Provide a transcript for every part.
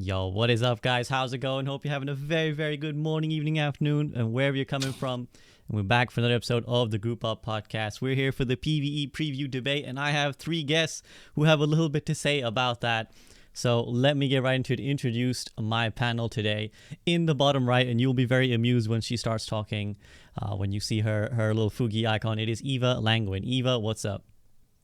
Yo, what is up, guys? How's it going? Hope you're having a very, very good morning, evening, afternoon, and wherever you're coming from. And we're back for another episode of the Group Up Podcast. We're here for the PvE preview debate, and I have three guests who have a little bit to say about that. So let me get right into it. Introduce my panel today in the bottom right, and you'll be very amused when she starts talking. When you see her little Fugi icon, it is EvaLangwin. Eva, what's up?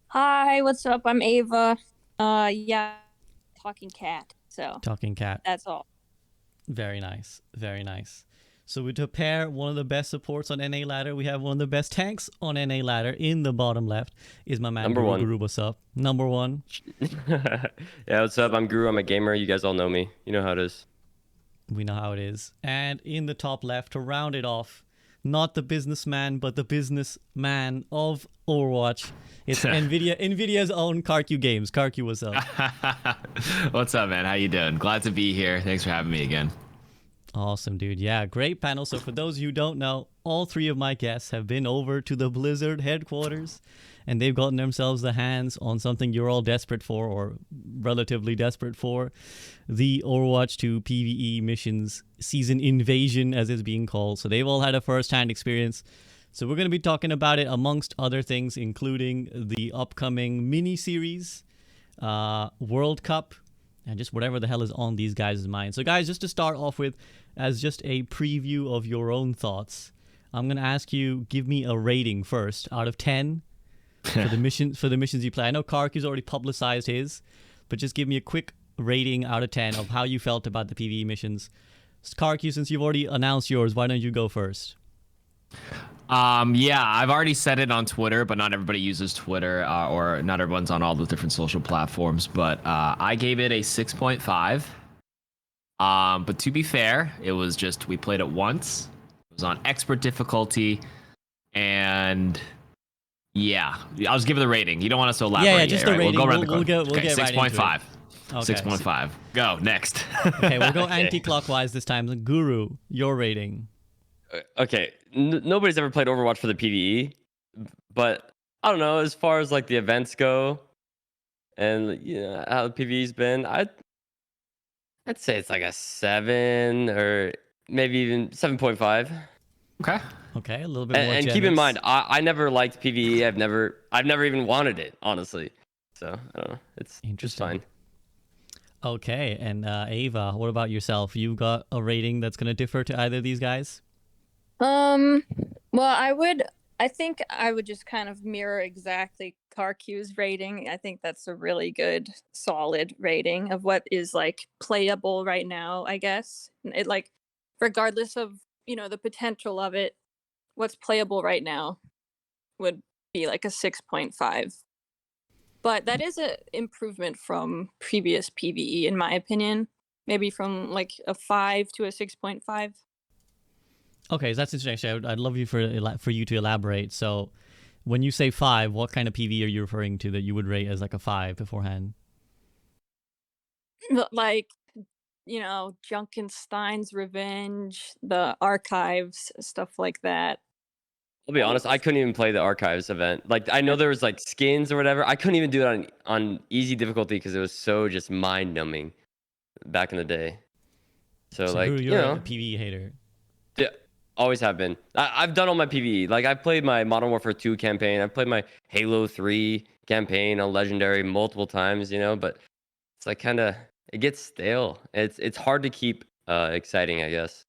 Hi, what's up? I'm Ava. Talking cat. So Talking cat. that's all. Very nice. Very nice. So to pair one of the best supports on NA ladder, we have one of the best tanks on NA ladder in the bottom left is my man Number Guru. one. Guru, what's up? Number one. Yeah, what's up? I'm Guru. I'm a gamer. You guys all know me. You know how it is. We know how it is. And in the top left, to round it off, not the businessman, but the businessman of Overwatch. It's Nvidia's own KarQ Games. KarQ, what's up? What's up, man? How you doing? Glad to be here. Thanks for having me again. Awesome, dude. Yeah, great panel. So for those of you who don't know, all three of my guests have been over to the Blizzard headquarters, and they've gotten themselves the hands on something you're all desperate for, or relatively desperate for, the Overwatch 2 PvE Missions Season Invasion, as it's being called. So they've all had a first-hand experience. So we're going to be talking about it amongst other things, including the upcoming Mini-Series, World Cup, and just whatever the hell is on these guys' minds. So guys, just to start off with, as just a preview of your own thoughts, I'm going to ask you, give me a rating first out of 10 for the missions you play. I know KarQ's already publicized his, but just give me a quick rating out of 10 of how you felt about the PvE missions. KarQ, since you've already announced yours, why don't you go first? Yeah, I've already said it on Twitter, but not everybody uses Twitter, or not everyone's on all the different social platforms. But I gave it a 6.5. But to be fair, it was just we played it once. It was on expert difficulty, and yeah, I'll just give it a rating. You don't want us to elaborate. Yeah, just yet, the right? rating. We'll go around the We'll corner. get right into it. 6.5. Okay. 6.5. Go next. Okay, we'll go anti-clockwise this time. Guru, your rating. Okay, nobody's ever played Overwatch for the PvE, but I don't know. As far as like the events go, and how the PvE's been, I'd say it's like a 7 or maybe even 7.5. Okay. Okay, a little bit more. And keep in mind, I never liked PvE. I've never even wanted it, honestly. So I don't know. It's fine. Okay, and Ava, what about yourself? You got a rating that's going to differ to either of these guys? Well, I think I would just kind of mirror exactly KarQ's rating. I think that's a really good, solid rating of what is like playable right now, I guess. It like, regardless of, the potential of it, what's playable right now would be like a 6.5. But that is an improvement from previous PvE, in my opinion. Maybe from like a 5 to a 6.5. Okay, so that's interesting. I'd love you for you to elaborate. So, when you say 5, what kind of PvE are you referring to that you would rate as like a 5 beforehand? Like, Junkenstein's Revenge, the archives, stuff like that. I'll be honest. I couldn't even play the archives event. Like I know there was like skins or whatever. I couldn't even do it on easy difficulty because it was so just mind numbing back in the day. So like you're a PvE hater. Yeah, always have been. I've done all my PvE. Like I've played my Modern Warfare 2 campaign. I've played my Halo 3 campaign on Legendary multiple times. But it's like it gets stale. It's hard to keep exciting, I guess.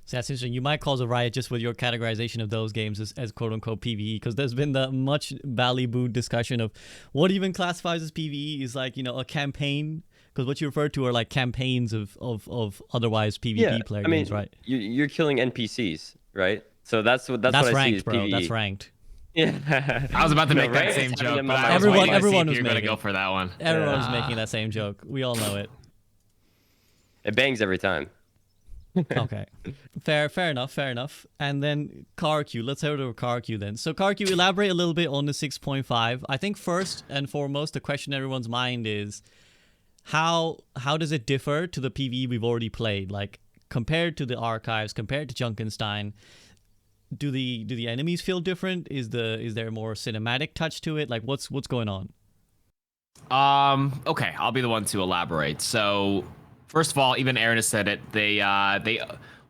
So that's interesting. You might cause a riot just with your categorization of those games as quote-unquote PvE, because there's been the much ballybooed discussion of what even classifies as PvE is like, a campaign, because what you refer to are like campaigns of otherwise PvP player games, right? You're killing NPCs, right? So that's what I ranked, see as bro. PvE. That's ranked. Yeah. I was about to make that right? same joke, but Everyone was you're making gonna it. go for that one. Everyone was making that same joke. We all know it. It bangs every time. Okay, fair enough. And then KarQ, let's head over to KarQ then. So KarQ, elaborate a little bit on the 6.5. I think first and foremost, the question in everyone's mind is how does it differ to the PvE we've already played? Like compared to the archives, compared to Junkenstein, do the enemies feel different? Is there a more cinematic touch to it? Like what's going on? Okay, I'll be the one to elaborate. So First of all, even Aaron has said it.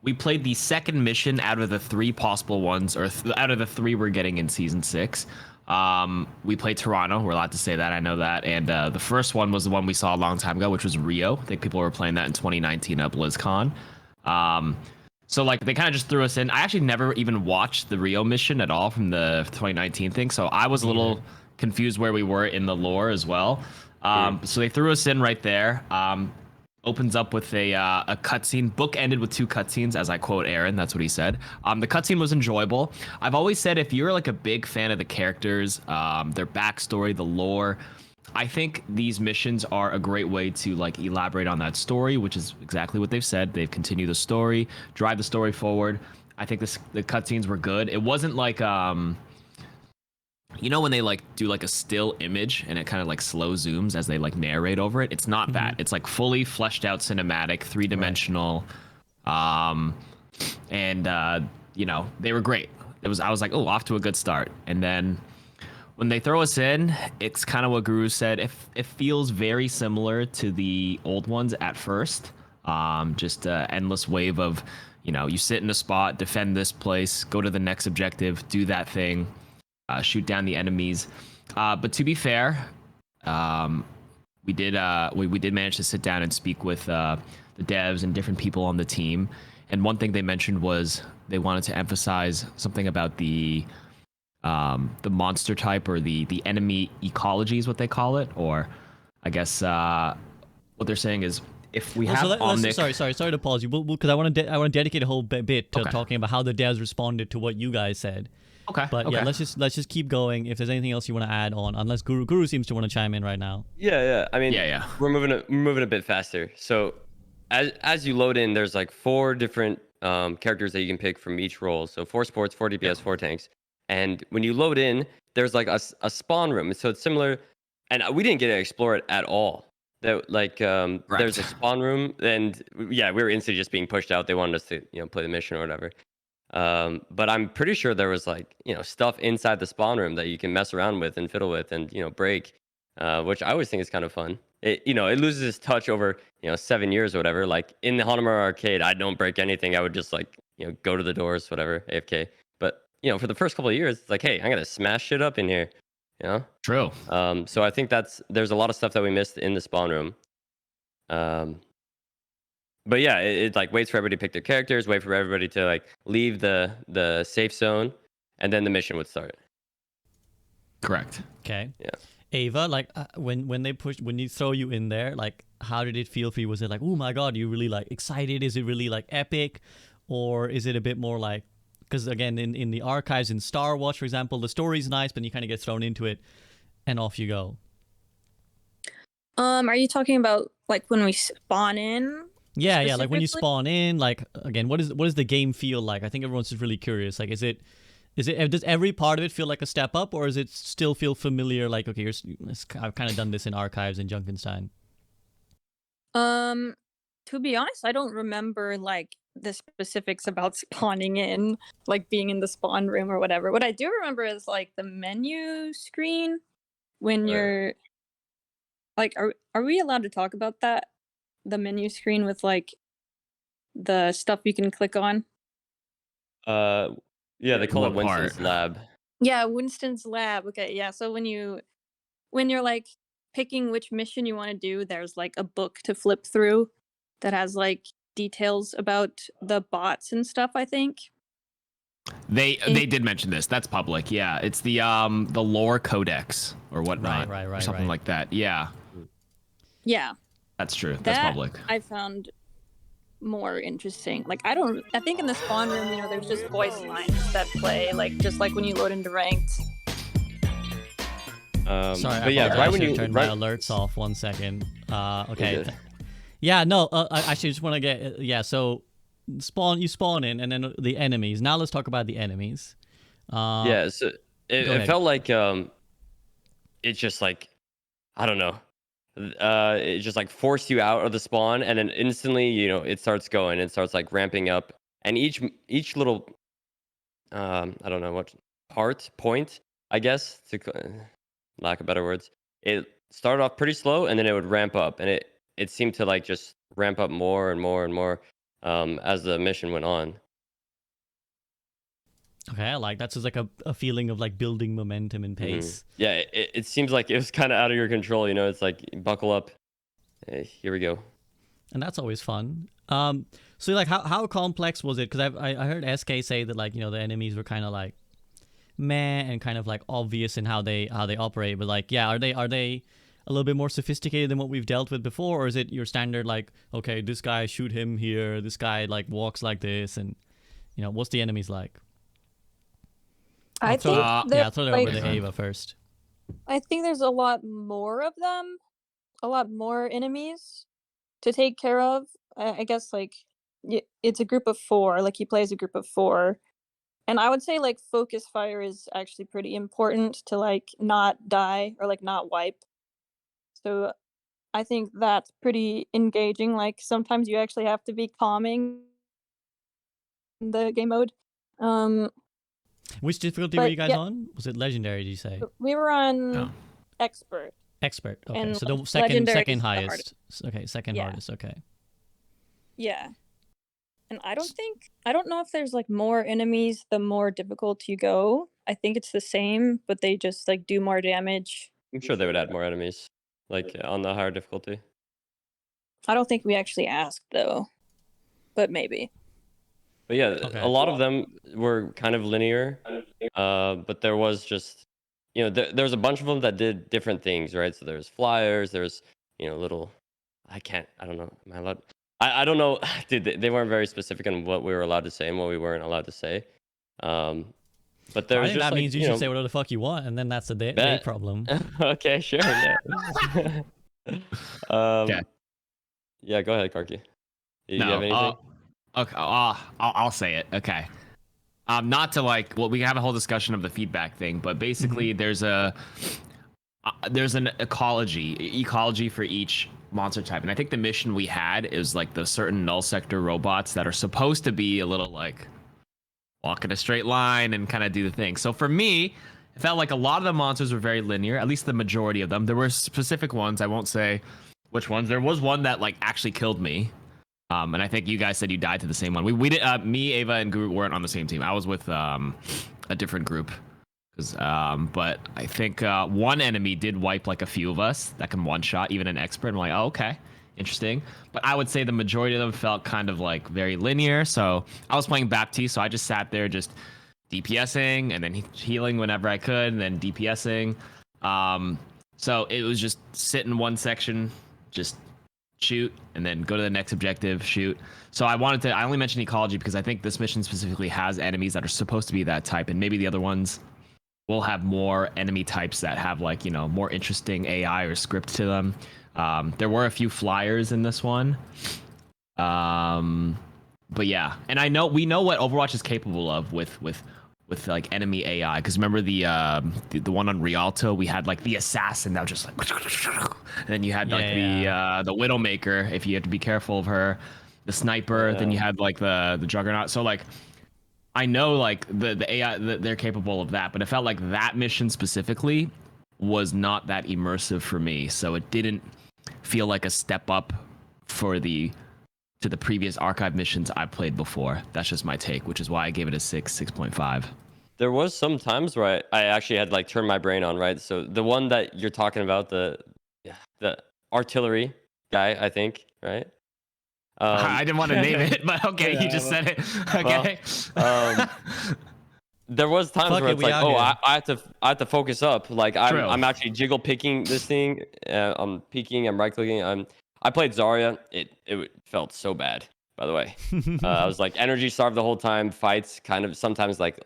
We played the second mission out of the 3 possible ones, or out of the 3 we're getting in season 6. We played Toronto. We're allowed to say that. I know that. And the first one was the one we saw a long time ago, which was Rio. I think people were playing that in 2019 at BlizzCon. So like they kind of just threw us in. I actually never even watched the Rio mission at all from the 2019 thing, so I was a little confused where we were in the lore as well. So they threw us in right there. Opens up with a cutscene, book ended with 2 cutscenes, as I quote Aaron. That's what he said. The cutscene was enjoyable. I've always said if you're like a big fan of the characters, their backstory, the lore, I think these missions are a great way to like elaborate on that story, which is exactly what they've said. They've continued the story, drive the story forward. I think the cutscenes were good. It wasn't like you know when they like do like a still image and it kind of like slow zooms as they like narrate over it. It's not that. It's like fully fleshed out cinematic, 3-dimensional, and you know they were great. I was like, oh, off to a good start, and then. When they throw us in, it's kind of what Guru said. It feels very similar to the old ones at first. Just an endless wave of, you know, you sit in a spot, defend this place, go to the next objective, do that thing, shoot down the enemies. But to be fair, we did manage to sit down and speak with the devs and different people on the team. And one thing they mentioned was they wanted to emphasize something about the monster type or the enemy ecology is what they call it, or I guess what they're saying is if we have Omnic. Sorry to pause you, because I want to dedicate a whole bit to talking about how the devs responded to what you guys said. Okay. But yeah, let's just keep going. If there's anything else you want to add on, unless Guru seems to want to chime in right now. Yeah. I mean, yeah. We're moving a bit faster. So as you load in, there's like 4 different characters that you can pick from each role. So 4 sports, 4 DPS, 4 tanks. And when you load in, there's like a spawn room. So it's similar, and we didn't get to explore it at all. That like there's a spawn room, and yeah, we were instantly just being pushed out. They wanted us to play the mission or whatever. But I'm pretty sure there was like stuff inside the spawn room that you can mess around with and fiddle with and break, which I always think is kind of fun. It it loses its touch over 7 years or whatever. Like in the Hanamura arcade, I don't break anything. I would just like go to the doors, whatever, AFK. But for the first couple of years, it's like, hey, I'm gonna smash shit up in here, True. So I think there's a lot of stuff that we missed in the spawn room. But yeah, it like waits for everybody to pick their characters, wait for everybody to like leave the safe zone, and then the mission would start. Correct. Okay. Yeah. Ava, like when you throw you in there, like how did it feel for you? Was it like, oh my god, you really like excited? Is it really like epic, or is it a bit more like? Because again, in the archives in Star Wars, for example, the story's nice, but you kind of get thrown into it, and off you go. Are you talking about like when we spawn in? Yeah, like when you spawn in, like again, what does the game feel like? I think everyone's just really curious. Like, does every part of it feel like a step up, or does it still feel familiar? Like, okay, I've kind of done this in archives in Junkenstein. To be honest, I don't remember like the specifics about spawning in, like being in the spawn room or whatever. What I do remember is like the menu screen when you're like, are we allowed to talk about that? The menu screen with like the stuff you can click on. Yeah, they call it Winston's Lab. Yeah, Winston's Lab. Okay, yeah. So when you're like picking which mission you want to do, there's like a book to flip through that has like details about the bots and stuff, I think. They did mention this. That's public. Yeah, it's the lore codex or whatnot, right, or something like that. Yeah. Yeah. That's true. That's public. I found more interesting. Like I think in the spawn room, there's just voice lines that play, like just like when you load into ranked. Sorry, but yeah, right when you turn my alerts off. 1 second. Okay. Yeah, no. I actually just want to get So you spawn in, and then the enemies. Now let's talk about the enemies. Yeah. So it felt like it's just like I don't know. It just like forced you out of the spawn, and then instantly it starts going. It starts like ramping up, and each little I don't know what point, I guess, to lack of better words, it started off pretty slow, and then it would ramp up, and it seemed to like just ramp up more and more and more as the mission went on. Okay, I like that's just like a feeling of like building momentum and pace. Yeah, it seems like it was kind of out of your control. You know, it's like buckle up. Hey, here we go. And that's always fun. So like how complex was it? Because I heard SK say that like, you know, the enemies were kind of like meh and kind of like obvious in how they operate, but like, yeah, are they a little bit more sophisticated than what we've dealt with before, or is it your standard like, okay, this guy shoot him here, this guy like walks like this, and you know, what's the enemies like? I think I'll throw that like, over to Ava first. I think there's a lot more of them, a lot more enemies to take care of. I guess like it's a group of 4. Like he plays a group of 4, and I would say like focus fire is actually pretty important to like not die or like not wipe. So I think that's pretty engaging. Like sometimes you actually have to be calming in the game mode. Which difficulty were but you guys yeah. on? Was it legendary? Did you say We were on No. expert. expert? Okay, And so the legendary second is the highest. Okay, second Yeah. hardest. Okay. Yeah. And I don't know if there's like more enemies the more difficult you go. I think it's the same, but they just like do more damage. I'm sure they would add more enemies, like on the higher difficulty. I don't think we actually asked though, but maybe. But yeah, Okay. a lot of them were kind of linear, but there was just, you know, there was a bunch of them that did different things, right? So there's flyers, there's, you know, little, I don't know, am I allowed? I don't know, dude, they weren't very specific on what we were allowed to say and what we weren't allowed to say. But there I was think just that like, means you should say whatever the fuck you want, and then that's the day problem. Okay, sure, yeah. Okay. Yeah, go ahead, KarQ. Do you No. have anything? Okay. I'll say it. Okay. Not to like, well, we have a whole discussion of the feedback thing, but basically there's an ecology for each monster type, and I think the mission we had is like the certain null sector robots that are supposed to be a little like walk in a straight line and kind of do the thing. So for me, it felt like a lot of the monsters were very linear, at least the majority of them. There were specific ones, I won't say which ones. There was one that like actually killed me. And I think you guys said you died to the same one. We did. Me, Ava, and Guru weren't on the same team. I was with a different group. But I think one enemy did wipe like a few of us that can one shot, even an expert. I'm like, oh, okay, interesting. But I would say the majority of them felt kind of like very linear. So I was playing Baptiste, so I just sat there just DPSing and then healing whenever I could, and then DPSing. So it was just sit in one section, just shoot, and then go to the next objective, shoot. So I only mentioned ecology because I think this mission specifically has enemies that are supposed to be that type, and maybe the other ones will have more enemy types that have like, you know, more interesting AI or script to them. There were a few flyers in this one. But yeah, and we know what Overwatch is capable of with like enemy AI, because remember the one on Rialto, we had like the assassin that was just like, and then you had like the Widowmaker, if you had to be careful of her, the sniper, then you had like the Juggernaut. So like I know like the AI, they're capable of that, but it felt like that mission specifically was not that immersive for me, so it didn't feel like a step up to the previous archive missions I played before. That's just my take, which is why I gave it a 6.5. There was some times where I actually had like turned my brain on, right? So the one that you're talking about, the artillery guy, I think, right? I didn't want to name it, but okay, you just said it. Okay. Well, there was times where it's like, oh, I have to focus up. Like I'm actually jiggle picking this thing. I'm peeking. I'm right clicking. I played Zarya. It felt so bad. By the way, I was like energy starved the whole time. Fights kind of sometimes like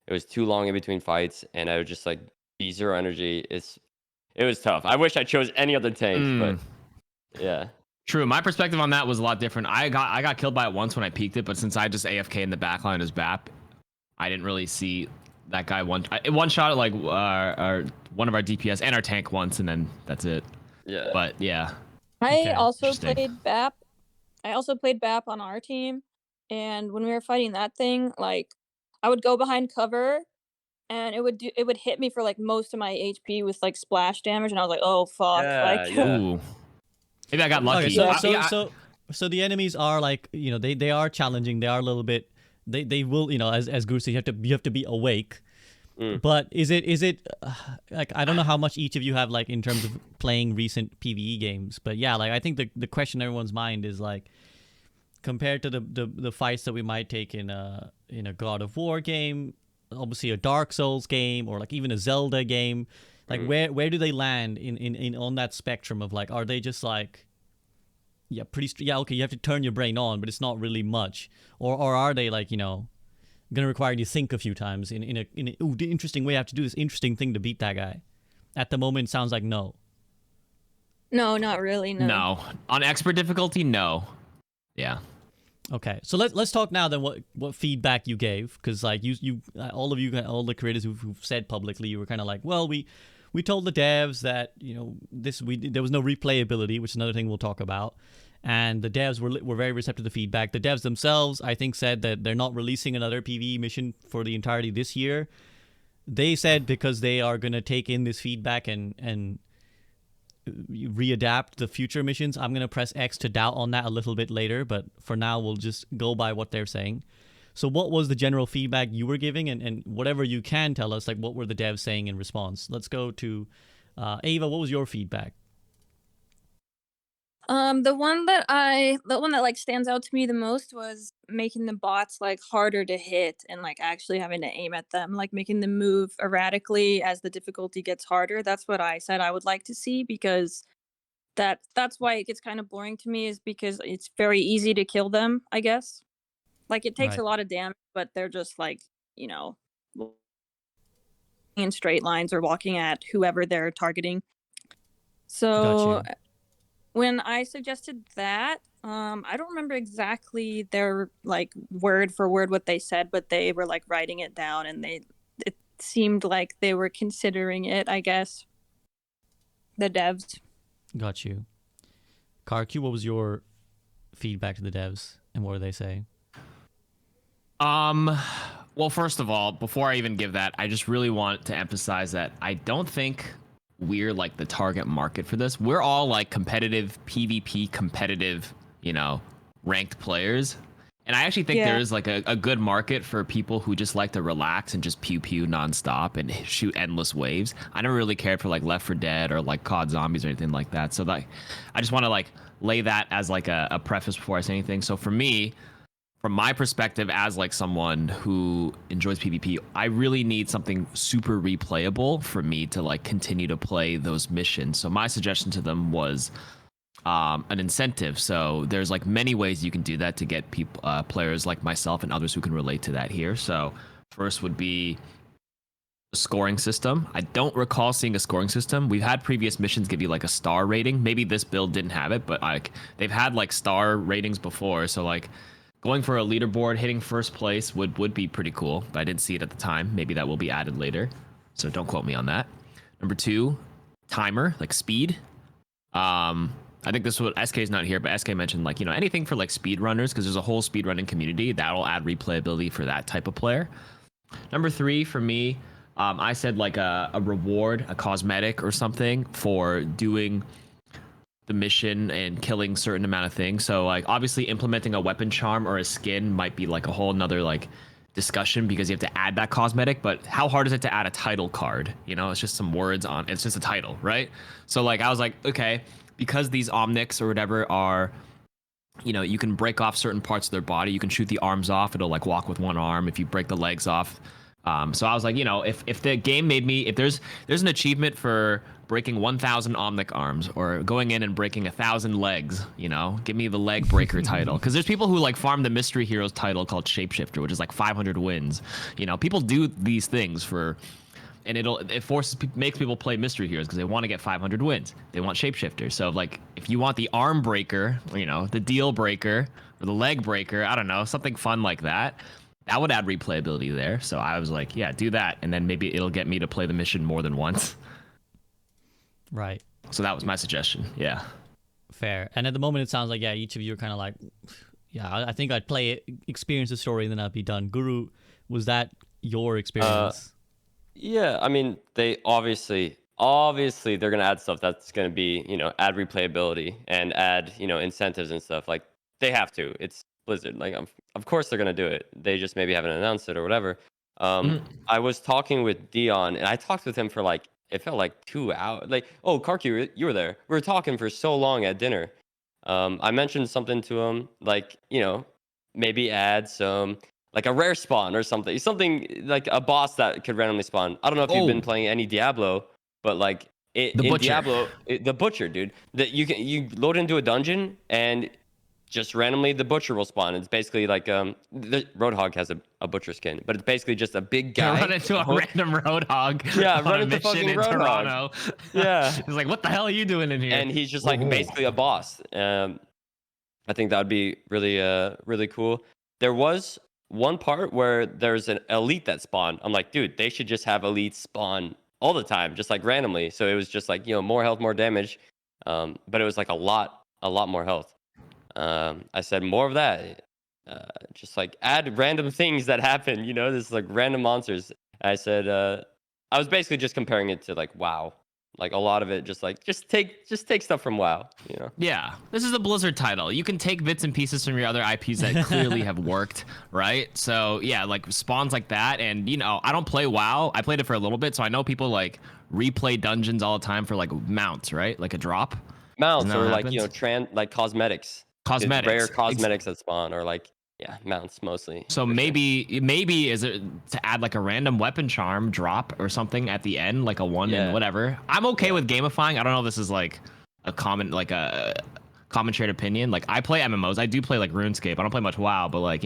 it was too long in between fights, and I would just like be zero energy. It was tough. I wish I chose any other tank, but yeah. True. My perspective on that was a lot different. I got killed by it once when I peeked it, but since I just AFK in the backline as BAP, I didn't really see that guy one shot at like one of our DPS and our tank once, and then that's it. Yeah. But yeah. I also played BAP. I also played BAP on our team, and when we were fighting that thing, like I would go behind cover, and it would hit me for like most of my HP with like splash damage, and I was like, oh fuck, Yeah, like yeah. Ooh. Maybe I got lucky. Okay, so So the enemies are like, they are challenging. They are a little bit. They will, as Guru said, you have to be awake. But is it like, I don't know how much each of you have like in terms of playing recent PvE games, but yeah, like I think the question in everyone's mind is like, compared to the fights that we might take in a God of War game, obviously a Dark Souls game, or like even a Zelda game, like where do they land in on that spectrum of like, are they just like, yeah, okay, you have to turn your brain on, but it's not really much, or are they like, gonna require you to think a few times in a the interesting way, I have to do this interesting thing to beat that guy? At the moment, it sounds like no. No, not really. No. No. On expert difficulty, no. Yeah. Okay, so let's talk now then what feedback you gave, because like you all the creators who've said publicly, you were kind of like, well, we told the devs that there was no replayability, which is another thing we'll talk about, and the devs were very receptive to feedback. The devs themselves, I think, said that they're not releasing another PvE mission for the entirety this year. They said because they are going to take in this feedback and readapt the future missions. I'm going to press X to doubt on that a little bit later, but for now we'll just go by what they're saying. So what was the general feedback you were giving, and whatever you can tell us, like what were the devs saying in response? Let's go to Ava. What was your feedback? The one that like stands out to me the most was making the bots like harder to hit and like actually having to aim at them, like making them move erratically as the difficulty gets harder. That's what I said I would like to see, because that's why it gets kind of boring to me, is because it's very easy to kill them, I guess. Like it takes Right. a lot of damage, but they're just like, in straight lines or walking at whoever they're targeting. So Got you. when I suggested that, I don't remember exactly their like word for word what they said, but they were like writing it down, and it seemed like they were considering it, I guess. The devs. Got you. KarQ, what was your feedback to the devs, and what did they say? Well, first of all, before I even give that, I just really want to emphasize that I don't think we're like the target market for this. We're all like competitive PvP, competitive, ranked players. And I actually think there is like a good market for people who just like to relax and just pew pew nonstop and shoot endless waves. I never really cared for like Left 4 Dead or like COD Zombies or anything like that. So like, I just want to like lay that as like a preface before I say anything. So for me, from my perspective as like someone who enjoys PvP, I really need something super replayable for me to like continue to play those missions. So my suggestion to them was an incentive. So there's like many ways you can do that to get people, players like myself and others who can relate to that here. So first would be a scoring system. I don't recall seeing a scoring system. We've had previous missions give you like a star rating. Maybe this build didn't have it, but like they've had like star ratings before. So like going for a leaderboard, hitting first place would be pretty cool, but I didn't see it at the time. Maybe that will be added later, so don't quote me on that. Number 2, timer, like speed. I think this is what SK is not here, but SK mentioned like, anything for like speed runners, because there's a whole speedrunning community that'll add replayability for that type of player. Number 3 for me, I said like a reward, a cosmetic or something for doing the mission and killing certain amount of things. So like obviously implementing a weapon charm or a skin might be like a whole nother like discussion, because you have to add that cosmetic. But how hard is it to add a title card? It's just some words on, it's just a title, right? So like I was like, okay, because these omnics or whatever are, you can break off certain parts of their body. You can shoot the arms off, it'll like walk with one arm. If you break the legs off, so I was like, if the game made me, if there's an achievement for breaking 1,000 omnic arms or going in and breaking 1,000 legs, give me the leg breaker title. Because there's people who like farm the mystery heroes title called Shapeshifter, which is like 500 wins. People do these things for, and it makes people play mystery heroes because they want to get 500 wins. They want Shapeshifter. So like, if you want the arm breaker, the deal breaker or the leg breaker, I don't know, something fun like that. That would add replayability there. So I was like, yeah, do that. And then maybe it'll get me to play the mission more than once. Right. So that was my suggestion. Yeah. Fair. And at the moment, it sounds like, yeah, each of you are kind of like, yeah, I think I'd play it, experience the story, and then I'd be done. Guru, was that your experience? Yeah, I mean, they obviously they're gonna add stuff that's gonna be, add replayability and add, incentives and stuff. Like they have to. It's Blizzard. Like, of course they're gonna do it. They just maybe haven't announced it or whatever. I was talking with Dion, and I talked with him for like it felt like 2 hours. Like, oh, KarQ, you were there. We were talking for so long at dinner. I mentioned something to him, like maybe add some like a rare spawn or something like a boss that could randomly spawn. I don't know if you've been playing any Diablo, but like The in Butcher. Diablo, the Butcher, dude, that you load into a dungeon and just randomly the Butcher will spawn. It's basically like the Roadhog has a Butcher skin, but it's basically just a big guy. Run into a random Roadhog. Yeah, on run a into mission fucking in Roadhog. Toronto. Yeah. He's like, what the hell are you doing in here? And he's just like basically a boss. I think that would be really cool. There was one part where there's an elite that spawned. I'm like, dude, they should just have elites spawn all the time, just like randomly. So it was just like more health, more damage, but it was like a lot more health. I said more of that. Just like add random things that happen. This like random monsters. I said I was basically just comparing it to like WoW. Like a lot of it, just take stuff from WoW. Yeah, this is a Blizzard title. You can take bits and pieces from your other IPs that clearly have worked, right? So yeah, like spawns like that, and I don't play WoW. I played it for a little bit, so I know people like replay dungeons all the time for like mounts, right? Like a drop. Mounts or like like cosmetics. Cosmetics. Rare cosmetics that spawn, or like mounts mostly. So maybe is it to add like a random weapon charm drop or something at the end, like a one and whatever. I'm okay with gamifying. I don't know if this is like a common shared opinion. Like I play MMOs. I do play like RuneScape. I don't play much WoW, but like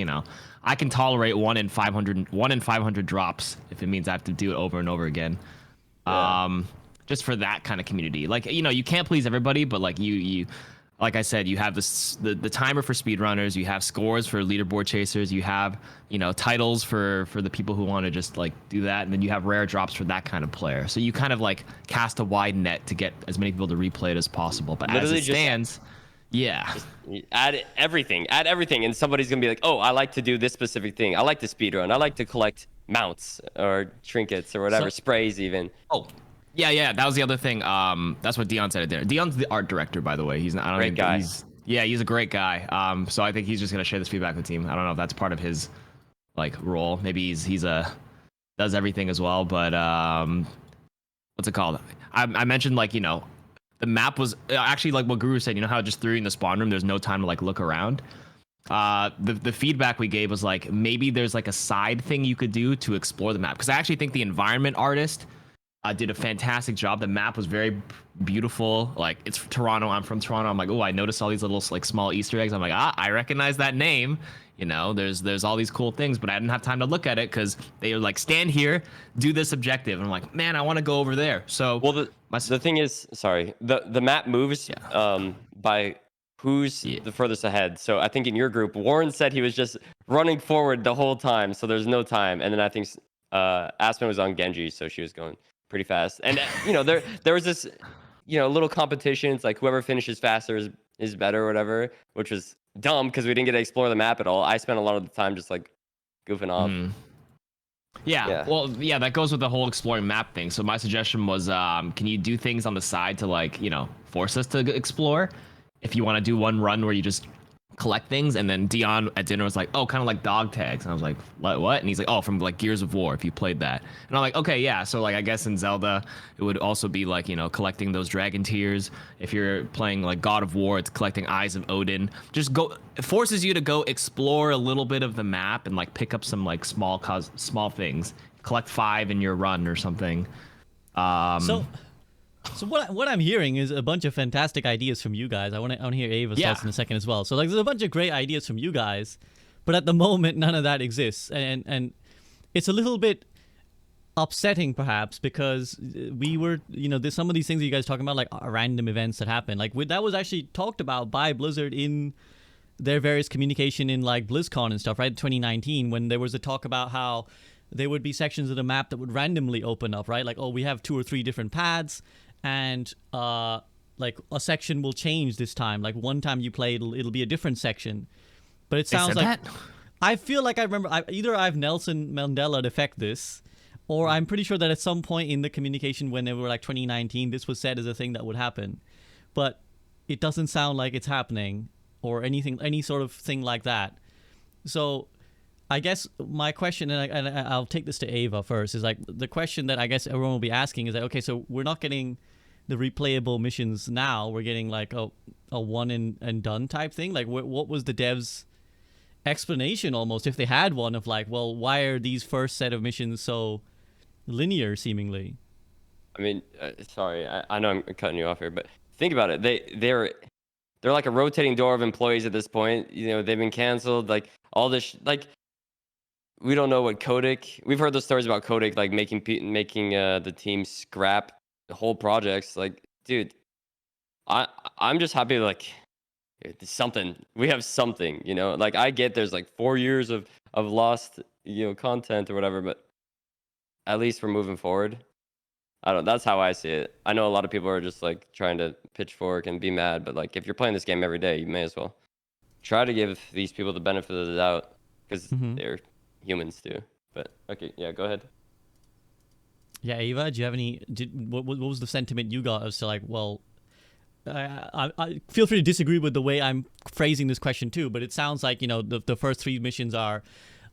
I can tolerate 1 in 500 drops if it means I have to do it over and over again. Yeah. Just for that kind of community. Like you can't please everybody, but like you like I said, you have the timer for speedrunners, you have scores for leaderboard chasers, you have titles for the people who want to just like do that, and then you have rare drops for that kind of player. So you kind of like cast a wide net to get as many people to replay it as possible. But literally as it stands, just add everything, and somebody's gonna be like, oh, I like to do this specific thing. I like to speedrun. I like to collect mounts or trinkets or whatever, sprays even. Oh. Yeah, that was the other thing. That's what Dion said at dinner. Dion's the art director, by the way. He's not. I don't great think guy. He's a great guy. So I think he's just gonna share this feedback with the team. I don't know if that's part of his like role. Maybe he's does everything as well. But what's it called? I mentioned like the map was actually like what Guru said. How it just threw you in the spawn room. There's no time to like look around. The feedback we gave was like maybe there's like a side thing you could do to explore the map, because I actually think the environment artist did a fantastic job. The map was very beautiful. Like it's Toronto. I'm from Toronto. I'm like, oh, I noticed all these little like small Easter eggs. I'm like, I recognize that name. There's all these cool things, but I didn't have time to look at it because they were like, stand here, do this objective. And I'm like, man, I want to go over there. So the thing is, sorry, the map moves by who's the furthest ahead. So I think in your group, Warren said he was just running forward the whole time, so there's no time. And then I think Aspen was on Genji, so she was going pretty fast. And there was this little competition. It's like whoever finishes faster is better or whatever, which was dumb because we didn't get to explore the map at all. I spent a lot of the time just like goofing off. Yeah. Well, that goes with the whole exploring map thing. So my suggestion was, can you do things on the side to like force us to explore? If you want to do one run where you just collect things, and then Dion at dinner was like, oh, kind of like dog tags, and I was like, what? And he's like, oh, from like Gears of War, if you played that. And I'm like, okay, yeah. So like I guess in Zelda it would also be like collecting those dragon tears. If you're playing like God of War, it's collecting Eyes of Odin. It forces you to go explore a little bit of the map and like pick up some like small things, collect 5 in your run or something. So what I'm hearing is a bunch of fantastic ideas from you guys. I want to hear Ava's thoughts in a second as well. So like there's a bunch of great ideas from you guys, but at the moment none of that exists, and it's a little bit upsetting perhaps because we were there's some of these things that you guys talking about, like random events that happen. Like that was actually talked about by Blizzard in their various communication in like BlizzCon and stuff, right? 2019, when there was a talk about how there would be sections of the map that would randomly open up, right? Like, oh, we have 2 or 3 different paths. And like a section will change this time. Like one time you play, it'll be a different section. But it sounds like I feel like I remember either I've Nelson Mandela effect this, or I'm pretty sure that at some point in the communication when they were like 2019, this was said as a thing that would happen. But it doesn't sound like it's happening. or anything, any sort of thing like that. So I guess my question, and I'll take this to Ava first, is like the question that I guess everyone will be asking is that, okay, so we're not getting the replayable missions now. We're getting like a one and done type thing. Like what was the devs' explanation almost, if they had one, of like, well, why are these first set of missions so linear seemingly? I mean, sorry, I know I'm cutting you off here, but think about it. They're like a rotating door of employees at this point. You know, they've been canceled. Like all this, like we don't know what Kotick. We've heard those stories about Kotick, like making the team scrap the whole projects. Like, dude, I'm just happy. Like, something we have something. You know, like I get there's like 4 years of lost content or whatever, but at least we're moving forward. That's how I see it. I know a lot of people are just like trying to pitchfork and be mad, but like if you're playing this game every day, you may as well try to give these people the benefit of the doubt because they're humans too. But okay, yeah, go ahead. Yeah, Ava, do you have any? What was the sentiment you got as to like, well, I feel free to disagree with the way I'm phrasing this question too, but it sounds like the first 3 missions are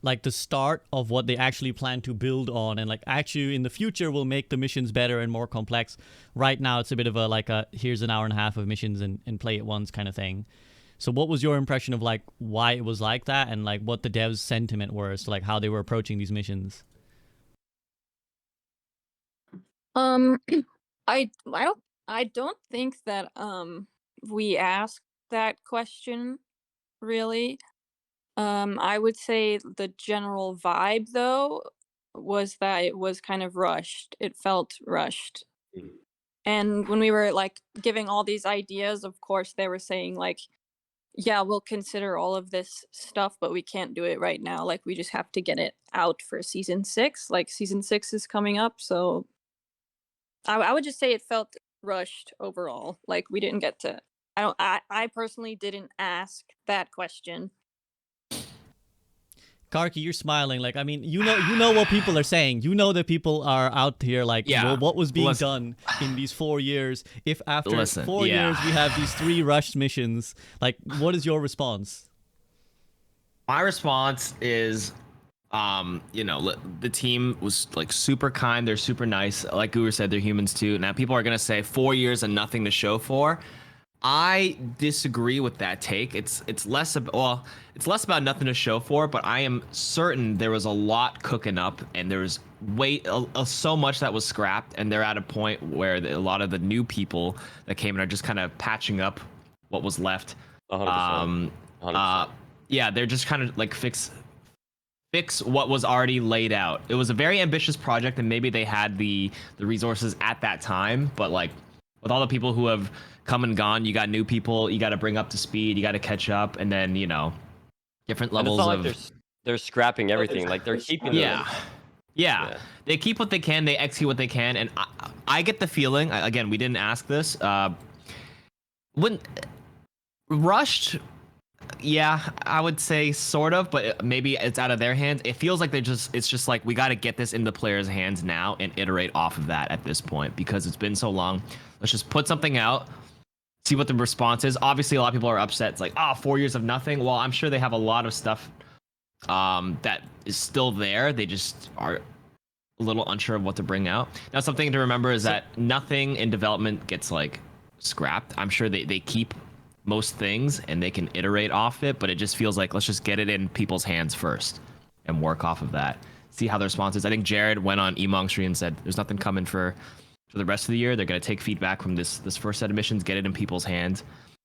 like the start of what they actually plan to build on, and like actually in the future will make the missions better and more complex. Right now it's a bit of a here's an hour and a half of missions and play it once kind of thing. So what was your impression of like why it was like that, and like what the devs' sentiment were as to like how they were approaching these missions? I don't think that we asked that question really. I would say the general vibe though was that it was kind of rushed. It felt rushed. And when we were like giving all these ideas, of course they were saying like, yeah, we'll consider all of this stuff, but we can't do it right now. Like we just have to get it out for season 6. Like season 6 is coming up, so I would just say it felt rushed overall. Like we didn't get to. I personally didn't ask that question. KarQ, you're smiling. Like, I mean, you know what people are saying. You know that people are out here like, well, what was being done in these 4 years? If after 4 years we have these 3 rushed missions, like, what is your response? My response is, the team was like super kind. They're super nice. Like Guru said, they're humans too. Now people are gonna say 4 years and nothing to show for. I disagree with that take. It's less about nothing to show for, but I am certain there was a lot cooking up, and there was so much that was scrapped, and they're at a point where a lot of the new people that came in are just kind of patching up what was left. 100%. 100%. Yeah, they're just kind of like fix what was already laid out. It was a very ambitious project, and maybe they had the resources at that time, but like with all the people who have come and gone, you got new people, you got to bring up to speed, you got to catch up, and then different levels of. Like they're scrapping everything. Like they're keeping. Yeah. They keep what they can, they execute what they can, and I get the feeling. Again, we didn't ask this. When rushed. Yeah, I would say sort of, but maybe it's out of their hands. It feels like it's just like we got to get this in the players' hands now and iterate off of that at this point because it's been so long. Let's just put something out, see what the response is. Obviously, a lot of people are upset. It's like, 4 years of nothing. Well, I'm sure they have a lot of stuff that is still there. They just are a little unsure of what to bring out. Now, something to remember is that nothing in development gets like scrapped. I'm sure they keep most things and they can iterate off it, but it just feels like let's just get it in people's hands first and work off of that, see how the response is. I think Jared went on Emong Stream and said there's nothing coming for the rest of the year. They're going to take feedback from this first set of missions, get it in people's hands,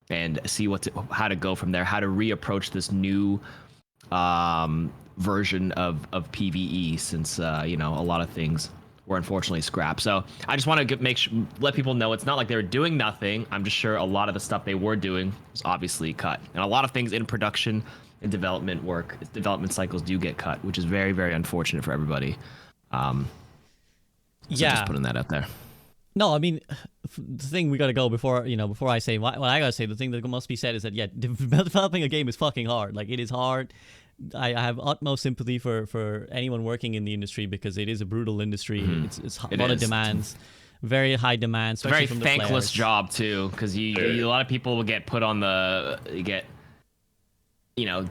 and see how to go from there, how to reapproach this new version of PvE, since a lot of things were unfortunately scrapped. So I just want to let people know it's not like they were doing nothing. I'm just sure a lot of the stuff they were doing was obviously cut, and a lot of things in production and development cycles do get cut, which is very, very unfortunate for everybody. Just putting that out there. No, I mean, the thing we gotta go before I say what I gotta say. The thing that must be said is that developing a game is fucking hard. Like it is hard. I have utmost sympathy for anyone working in the industry because it is a brutal industry. Mm-hmm. It's a lot of demands, very high demands. It's a very thankless job too, because a lot of people will get put on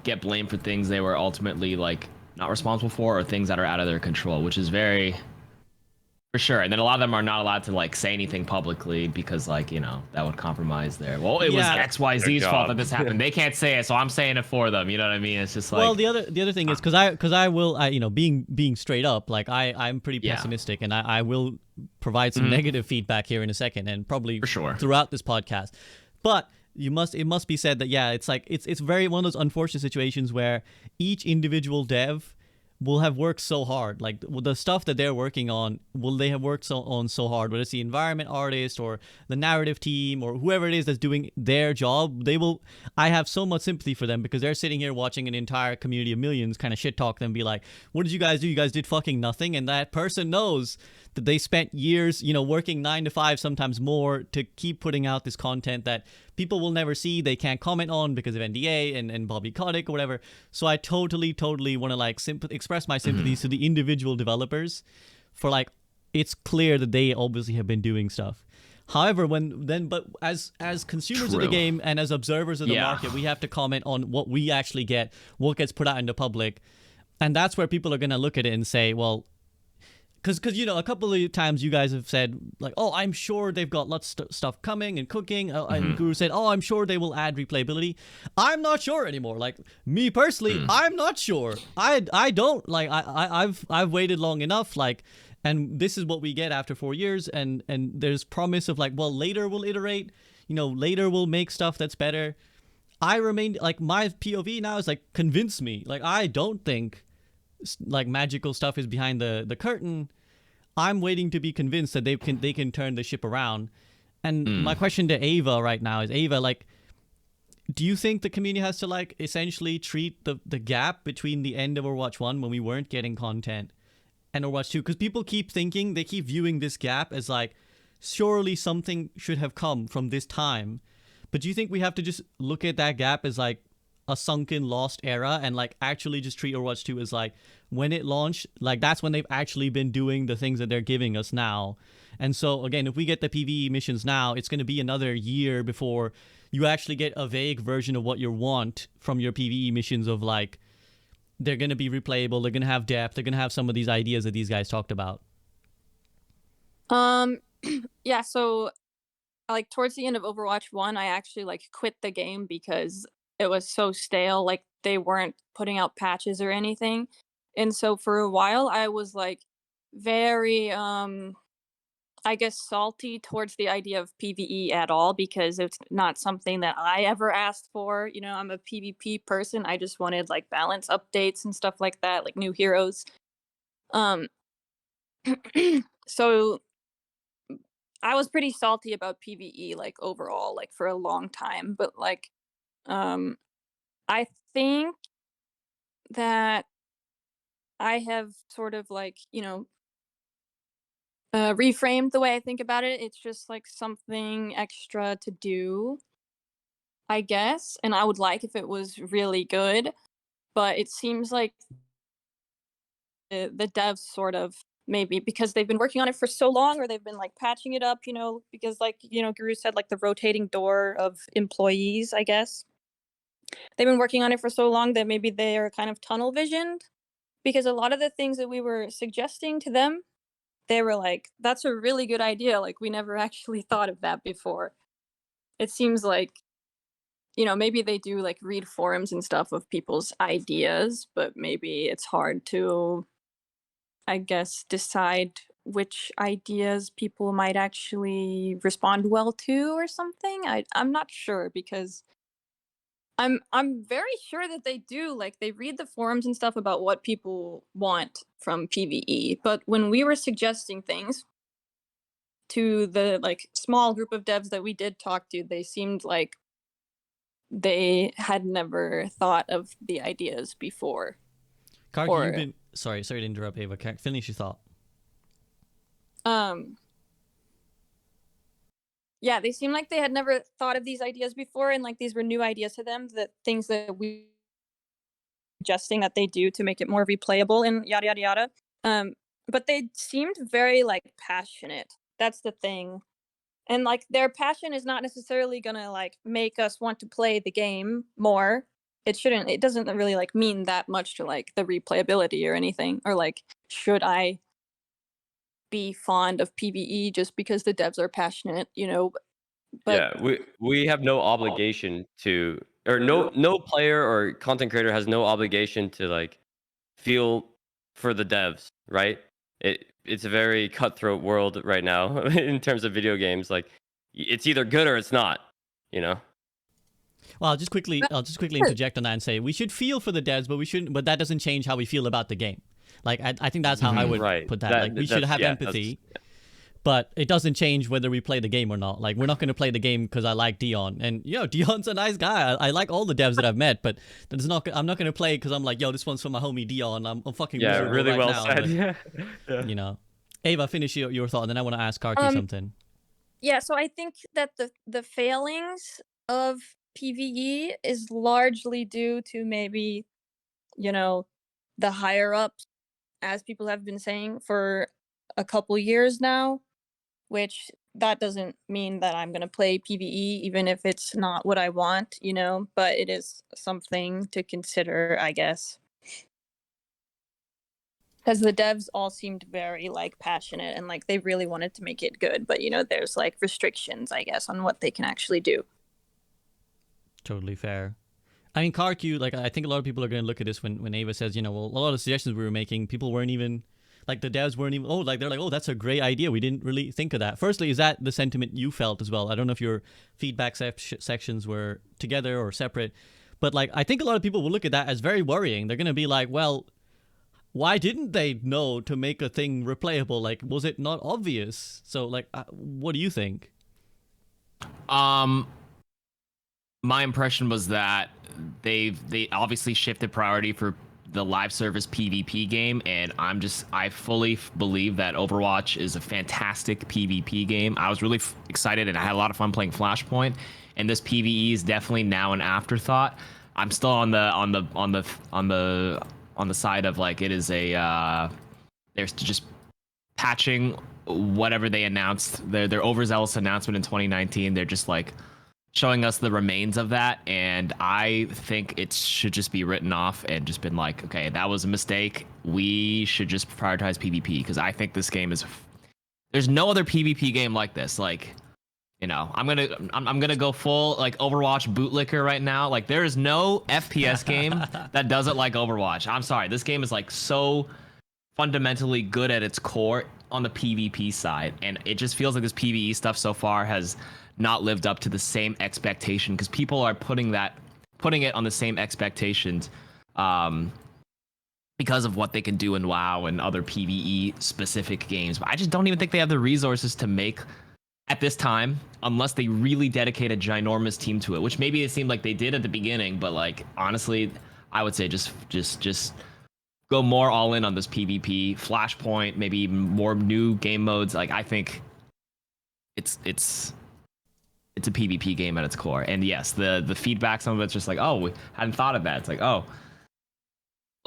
get blamed for things they were ultimately like not responsible for, or things that are out of their control, which is very, for sure. And then a lot of them are not allowed to like say anything publicly because like, that would compromise their, well, it was Yeah. XYZ's Their fault that job. this happened. They can't say it, so I'm saying it for them. You know what I mean? It's just like, Well, the other thing is because being straight up, like I'm pretty Yeah. pessimistic, and I will provide some negative feedback here in a second, and probably For sure. throughout this podcast. But it must be said that it's like it's very one of those unfortunate situations where each individual dev will have worked so hard, like the stuff that they're working on, they have worked on so hard, whether it's the environment artist or the narrative team or whoever it is that's doing their job. I have so much sympathy for them because they're sitting here watching an entire community of millions kind of shit talk them, be like, what did you guys do? You guys did fucking nothing. And that person knows that they spent years, working 9 to 5, sometimes more, to keep putting out this content that people will never see, they can't comment on because of NDA and Bobby Kotick or whatever. So I totally want to like express my sympathies to the individual developers for like, it's clear that they obviously have been doing stuff. However, but as consumers of the True. game and as observers of the market, we have to comment on what we actually get, what gets put out in the public. And that's where people are going to look at it and say, well, because a couple of times you guys have said like, oh, I'm sure they've got lots of stuff coming and cooking, and Guru said, oh, I'm sure they will add replayability. I'm not sure anymore. Like me personally, I'm not sure. I don't like. I've waited long enough. Like, and this is what we get after 4 years. And there's promise of like, well, later we'll iterate. Later we'll make stuff that's better. I remain like, my POV now is like, convince me. Like, I don't think like magical stuff is behind the curtain. I'm waiting to be convinced that they can turn the ship around. And my question to Ava right now is, Ava, like, do you think the community has to like essentially treat the gap between the end of Overwatch 1 when we weren't getting content and Overwatch 2? Because people keep viewing this gap as like, surely something should have come from this time. But do you think we have to just look at that gap as like a sunken lost era and like actually just treat Overwatch 2 as like, when it launched, like that's when they've actually been doing the things that they're giving us now? And so again, if we get the PvE missions now, it's going to be another year before you actually get a vague version of what you want from your PvE missions, of like, they're going to be replayable, they're going to have depth, they're going to have some of these ideas that these guys talked about. Yeah, so like towards the end of Overwatch 1, I actually like quit the game because it was so stale. Like they weren't putting out patches or anything. And so for a while I was like very I guess salty towards the idea of PvE at all, because it's not something that I ever asked for. I'm a PvP person. I just wanted like balance updates and stuff like that, like new heroes. So I was pretty salty about PvE like overall, like for a long time, but like I think that I have sort of like, reframed the way I think about it. It's just like something extra to do, I guess. And I would like if it was really good, but it seems like the devs sort of, maybe because they've been working on it for so long, or they've been like patching it up, because like, Guru said, like the rotating door of employees, I guess. They've been working on it for so long that maybe they are kind of tunnel visioned, because a lot of the things that we were suggesting to them, they were like, that's a really good idea. Like, we never actually thought of that before. It seems like, maybe they do like read forums and stuff of people's ideas, but maybe it's hard to, I guess, decide which ideas people might actually respond well to or something. I'm not sure, because I'm very sure that they do, like, they read the forums and stuff about what people want from PvE. But when we were suggesting things to the like small group of devs that we did talk to, they seemed like they had never thought of the ideas before. KarQ, you've been sorry to interrupt, Ava. Finish your thought. Yeah, they seem like they had never thought of these ideas before, and like these were new ideas to them, that things that we suggesting that they do to make it more replayable and yada yada yada. But they seemed very like passionate. That's the thing. And like their passion is not necessarily gonna like make us want to play the game more. it doesn't really like mean that much to like the replayability or anything, or like should I be fond of PvE just because the devs are passionate, you know? But Yeah, we have no obligation to, or no player or content creator has no obligation to like feel for the devs, right? It's a very cutthroat world right now in terms of video games. Like it's either good or it's not, you know? Well, I'll just quickly interject on that and say we should feel for the devs, but we shouldn't. But that doesn't change how we feel about the game. Like I think that's how I would Right. put that. Like we should have empathy, but it doesn't change whether we play the game or not. Like we're not going to play the game because I like Dion, and Dion's a nice guy. I like all the devs that I've met, but I'm not going to play because I'm like, this one's for my homie Dion. I'm fucking miserable really right well now, said. but, Yeah. Ava, finish your thought, and then I want to ask KarQ something. Yeah, so I think that the failings of PvE is largely due to maybe, the higher ups, as people have been saying for a couple years now, which that doesn't mean that I'm going to play PvE even if it's not what I want, but it is something to consider, I guess. Because the devs all seemed very like passionate and like they really wanted to make it good, but there's like restrictions, I guess, on what they can actually do. Totally fair. I mean, KarQ, like I think a lot of people are going to look at this when Ava says, well, a lot of suggestions we were making, people weren't even, like the devs weren't even, they're like, that's a great idea. We didn't really think of that. Firstly, is that the sentiment you felt as well? I don't know if your feedback sections were together or separate, but like I think a lot of people will look at that as very worrying. They're going to be like, well, why didn't they know to make a thing replayable? Like, was it not obvious? So, like, what do you think? My impression was that they obviously shifted priority for the live service PvP game, and I fully believe that Overwatch is a fantastic PvP game. I was really excited, and I had a lot of fun playing Flashpoint, and this PvE is definitely now an afterthought. I'm still on the side of like it is they're just patching whatever they announced, their overzealous announcement in 2019. They're just like showing us the remains of that, and I think it should just be written off and just been like, okay, that was a mistake. We should just prioritize PvP, because I think this game there's no other PvP game like this. Like, I'm gonna go full like Overwatch bootlicker right now. Like there is no FPS game that does it like Overwatch. I'm sorry, this game is like so fundamentally good at its core on the PvP side, and it just feels like this PvE stuff so far has not lived up to the same expectation, because people are putting it on the same expectations because of what they can do in WoW and other PvE specific games. But I just don't even think they have the resources to make at this time, unless they really dedicate a ginormous team to it, which maybe it seemed like they did at the beginning. But like honestly, I would say just go more all in on this PvP, Flashpoint, maybe even more new game modes. Like I think it's a PvP game at its core. And yes, the feedback, some of it's just like, oh, we hadn't thought of that. It's like, oh,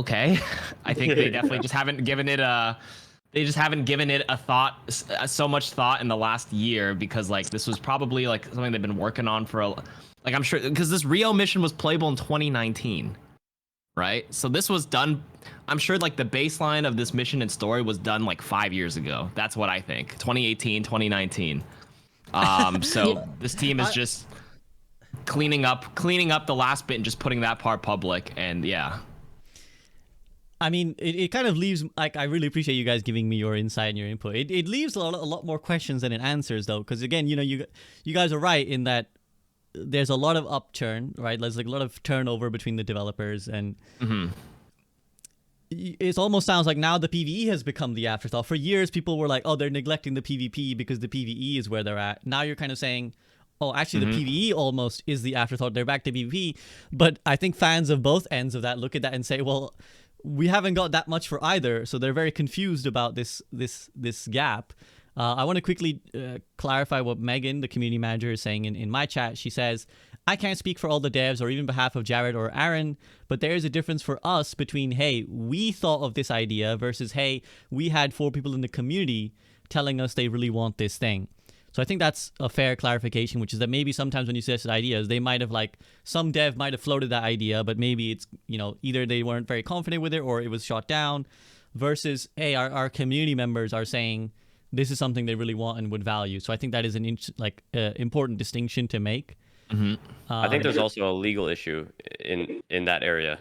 okay. I think they definitely just haven't given it a thought, so much thought in the last year, because like this was probably like something they've been working on for like I'm sure, because this Rio mission was playable in 2019, right? So this was done, I'm sure like the baseline of this mission and story was done like 5 years ago. That's what I think. 2018, 2019. So yeah. This team is just cleaning up the last bit and just putting that part public. And yeah, I mean, it kind of leaves, like, I really appreciate you guys giving me your insight and your input. It leaves a lot more questions than it answers, though, because again, you guys are right in that there's a lot of upturn, right? There's like a lot of turnover between the developers, and it almost sounds like now the PvE has become the afterthought. For years, people were like, oh, they're neglecting the PvP because the PvE is where they're at. Now you're kind of saying, oh, actually, the PvE almost is the afterthought. They're back to PvP. But I think fans of both ends of that look at that and say, well, we haven't got that much for either. So they're very confused about this gap. I want to quickly clarify what Megan, the community manager, is saying in my chat. She says, I can't speak for all the devs or even behalf of Jared or Aaron, but there is a difference for us between, hey, we thought of this idea versus, hey, we had 4 people in the community telling us they really want this thing. So I think that's a fair clarification, which is that maybe sometimes when you suggest ideas, they might have like some dev might have floated that idea, but maybe it's, either they weren't very confident with it or it was shot down, versus, hey, our community members are saying this is something they really want and would value. So I think that is an important distinction to make. I think there's also a legal issue in that area.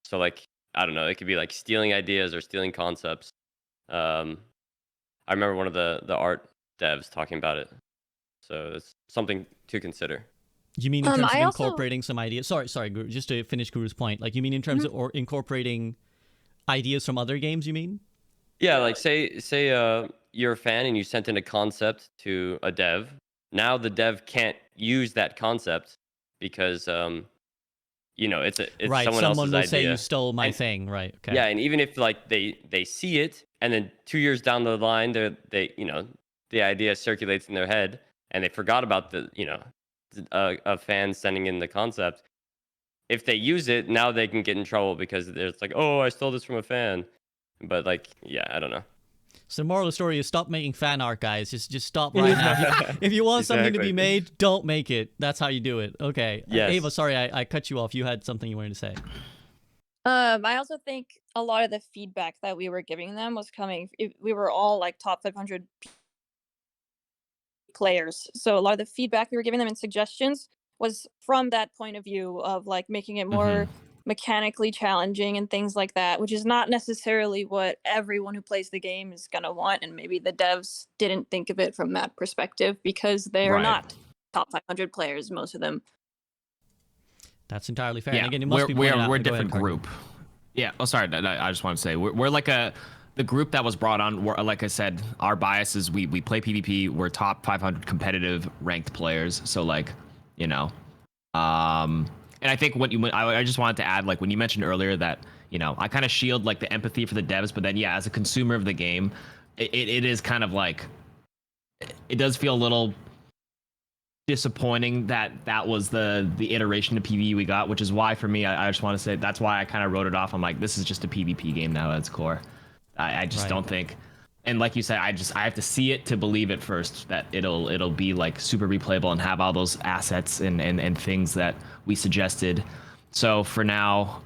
So like, I don't know, it could be like stealing ideas or stealing concepts. I remember one of the art devs talking about it. So it's something to consider. You mean in terms of incorporating some ideas? Sorry, Guru, just to finish Guru's point. Like, you mean in terms of incorporating ideas from other games, you mean? Yeah, like say you're a fan and you sent in a concept to a dev. Now the dev can't use that concept because it's right, someone else's will idea. Say you stole my thing, right? Okay. Yeah, and even if like they see it and then 2 years down the line the idea circulates in their head and they forgot about a fan sending in the concept. If they use it, now they can get in trouble because it's like, oh, I stole this from a fan. But like, yeah, I don't know. So the moral of the story is stop making fan art, guys. Just stop right now. If you want something to be made, don't make it. That's how you do it. Okay. Yes. Ava, sorry, I cut you off. You had something you wanted to say. I also think a lot of the feedback that we were giving them was coming. We were all like top 500 players, so a lot of the feedback we were giving them and suggestions was from that point of view of like making it more mechanically challenging and things like that, which is not necessarily what everyone who plays the game is gonna want. And maybe the devs didn't think of it from that perspective because they are not top 500 players, most of them. That's entirely fair. Yeah, and again, it must we're out. a different group. Yeah. Oh, sorry. I just want to say we're like the group that was brought on. Like I said, our bias is we play PvP. We're top 500 competitive ranked players. So like, and I think I just wanted to add, like when you mentioned earlier that I kind of shield like the empathy for the devs, but then as a consumer of the game, it is kind of like it does feel a little disappointing that was the iteration of PvE we got, which is why for me I just want to say that's why I kind of wrote it off. I'm like, this is just a PvP game now at its core. I just don't think, and like you said, I have to see it to believe it first that it'll be like super replayable and have all those assets and things that we suggested. So for now,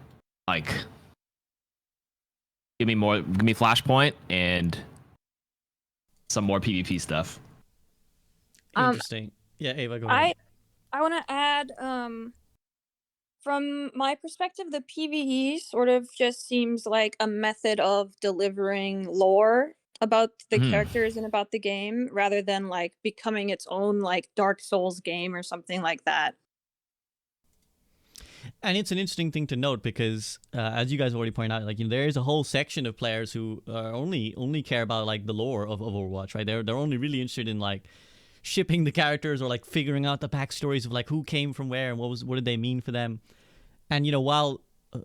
like give me Flashpoint and some more PvP stuff. Interesting. Yeah, Ava, go ahead. I want to add, from my perspective, the PvE sort of just seems like a method of delivering lore about the characters and about the game rather than like becoming its own like Dark Souls game or something like that. And it's an interesting thing to note because, as you guys already pointed out, like there is a whole section of players who only care about like the lore of Overwatch, right? They're only really interested in like shipping the characters or like figuring out the backstories of like who came from where and what did they mean for them. And while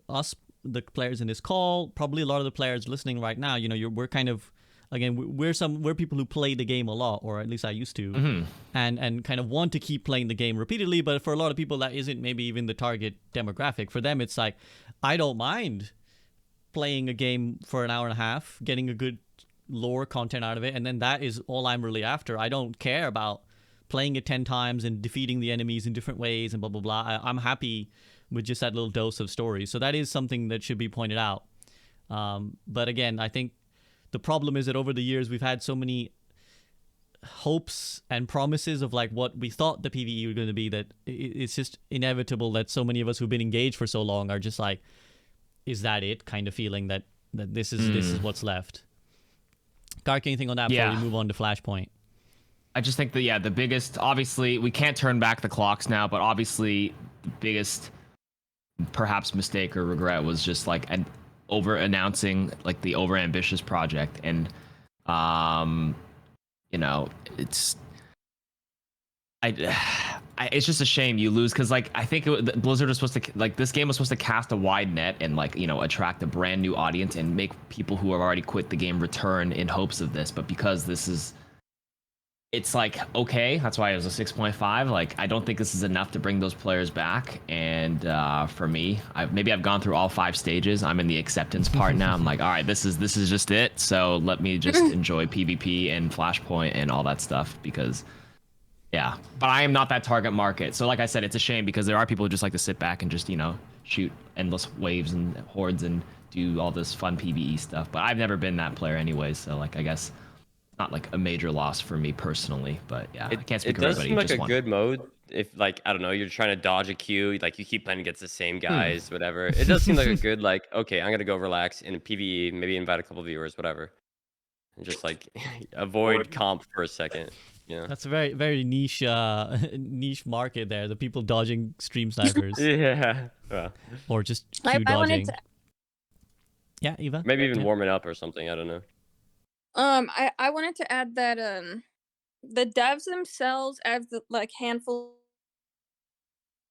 us, the players in this call, probably a lot of the players listening right now, we're kind of, again, we're people who play the game a lot, or at least I used to, and kind of want to keep playing the game repeatedly. But for a lot of people, that isn't maybe even the target demographic. For them, it's like, I don't mind playing a game for an hour and a half, getting a good lore content out of it, and then that is all I'm really after. I don't care about playing it 10 times and defeating the enemies in different ways and blah blah blah. I'm happy with just that little dose of story. So that is something that should be pointed out. But again, I think the problem is that over the years we've had so many hopes and promises of like what we thought the PvE was going to be that it's just inevitable that so many of us who've been engaged for so long are just like, is that it? Kind of feeling that this is what's left. KarQ, anything on that before we move on to Flashpoint? I just think that the biggest, obviously we can't turn back the clocks now, but obviously the biggest perhaps mistake or regret was just like an over announcing like the over ambitious project. And it's it's just a shame you lose, because like I think Blizzard was supposed to, like, this game was supposed to cast a wide net and like attract a brand new audience and make people who have already quit the game return in hopes of this. But because it's like, okay, that's why it was a 6.5. Like, I don't think this is enough to bring those players back. And for me, I've gone through all 5 stages. I'm in the acceptance part now. I'm like, all right, this is just it. So let me just enjoy PvP and Flashpoint and all that stuff, because Yeah, but I am not that target market. So like I said, it's a shame because there are people who just like to sit back and just, shoot endless waves and hordes and do all this fun PvE stuff. But I've never been that player anyways, so like I guess not like a major loss for me personally. But yeah, I can't speak It for does everybody. seem like just a one. good mode if, like, I don't know, you're trying to dodge a queue, like you keep playing against the same guys, whatever. It does seem like a good, like, okay, I'm gonna go relax in a PvE, maybe invite a couple viewers, whatever, and just like avoid comp for a second. Yeah. That's a very very niche niche market there. The people dodging stream snipers Yeah. Well, or just I queue wanted dodging. to Yeah, Eva. maybe even Yeah. warming up or something. I don't know. I wanted to add that the devs themselves, as the like handful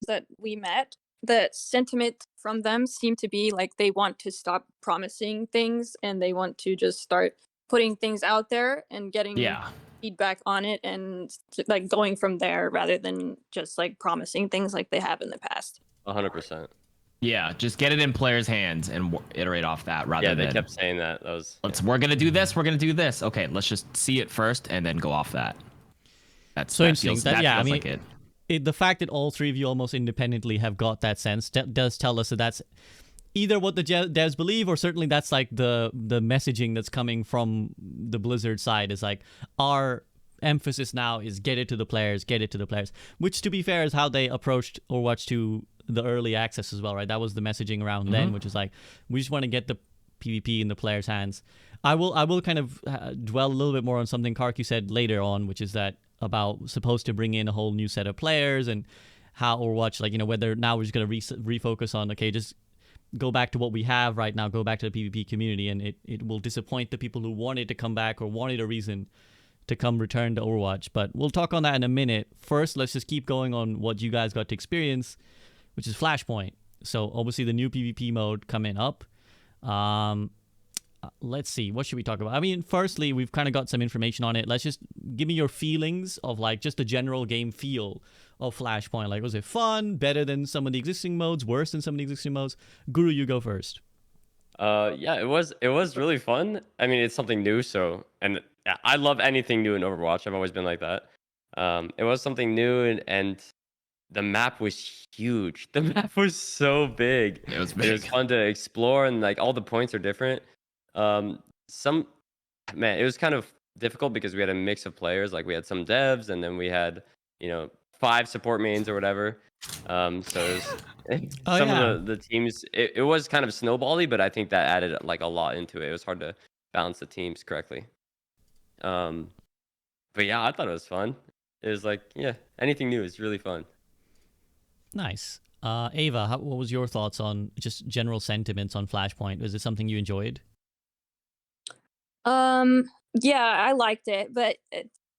that we met, the sentiment from them seemed to be like they want to stop promising things and they want to just start putting things out there and getting Yeah. feedback on it and like going from there rather than just like promising things like they have in the past. 100%. Yeah, just get it in players' hands and iterate off that rather Yeah, they than kept saying that. That was. we're gonna do this, we're gonna do this. Okay, let's just see it first and then go off that. So interesting. That Yeah, I feels mean, like it. The fact that all three of you almost independently have got that sense does tell us that that's either what the devs believe, or certainly that's like the messaging that's coming from the Blizzard side is like our emphasis now is get it to the players, which to be fair is how they approached Overwatch to the early access as well, right? That was the messaging around then, which is like we just want to get the PvP in the players' hands. I will kind of dwell a little bit more on something KarQ said later on, which is that about supposed to bring in a whole new set of players and how Overwatch, like, whether now we're just going to refocus on, okay, just go back to what we have right now, go back to the PvP community, and it will disappoint the people who wanted to come back or wanted a reason to come return to Overwatch. But we'll talk on that in a minute. First, let's just keep going on what you guys got to experience, which is Flashpoint. So obviously the new PvP mode coming up. Let's see, what should we talk about? I mean, firstly, we've kind of got some information on it. Let's just give me your feelings of like just the general game feel of Flashpoint. Like, was it fun, better than some of the existing modes, worse than some of the existing modes? Guru, you go first. Yeah, it was really fun. I mean, it's something new, so, and yeah, I love anything new in Overwatch. I've always been like that. It was something new, and the map was huge. The map was so big. It was It big. was fun to explore, and like all the points are different. Some man, it was kind of difficult because we had a mix of players. Like we had some devs, and then we had 5 support mains or whatever. So it was, some of the teams. It was kind of snowbally, but I think that added like a lot into it. It was hard to balance the teams correctly. But yeah, I thought it was fun. It was like, yeah, anything new is really fun. Nice. Ava, what was your thoughts on just general sentiments on Flashpoint? Was it something you enjoyed? Yeah, I liked it, but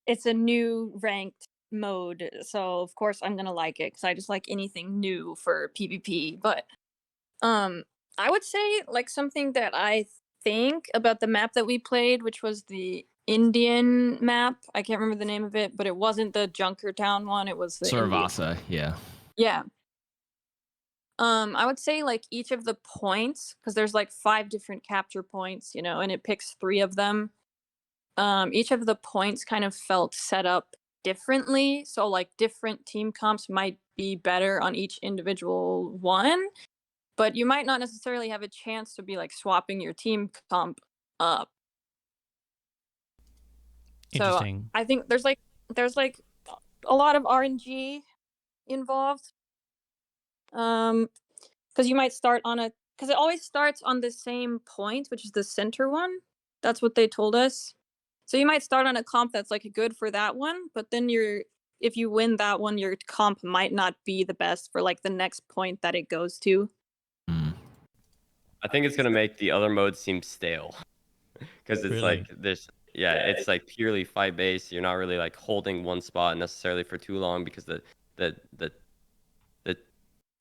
it's a new ranked mode, so of course I'm gonna like it because I just like anything new for PvP. But I would say like something that I think about the map that we played, which was the Indian map. I can't remember the name of it, but it wasn't the Junkertown one. It was the Indian. Saravasa, yeah. Yeah. I would say like each of the points, because there's like 5 different capture points, and it picks 3 of them. Each of the points kind of felt set up differently. So like different team comps might be better on each individual one, but you might not necessarily have a chance to be like swapping your team comp up. Interesting. So I think there's like a lot of RNG involved. Because you might start on because it always starts on the same point, which is the center one. That's what they told us. So you might start on a comp that's like good for that one, but then if you win that one, your comp might not be the best for like the next point that it goes to. I think it's gonna make the other modes seem stale, because it's Really? like this. Yeah, it's like purely fight based. You're not really like holding one spot necessarily for too long, because the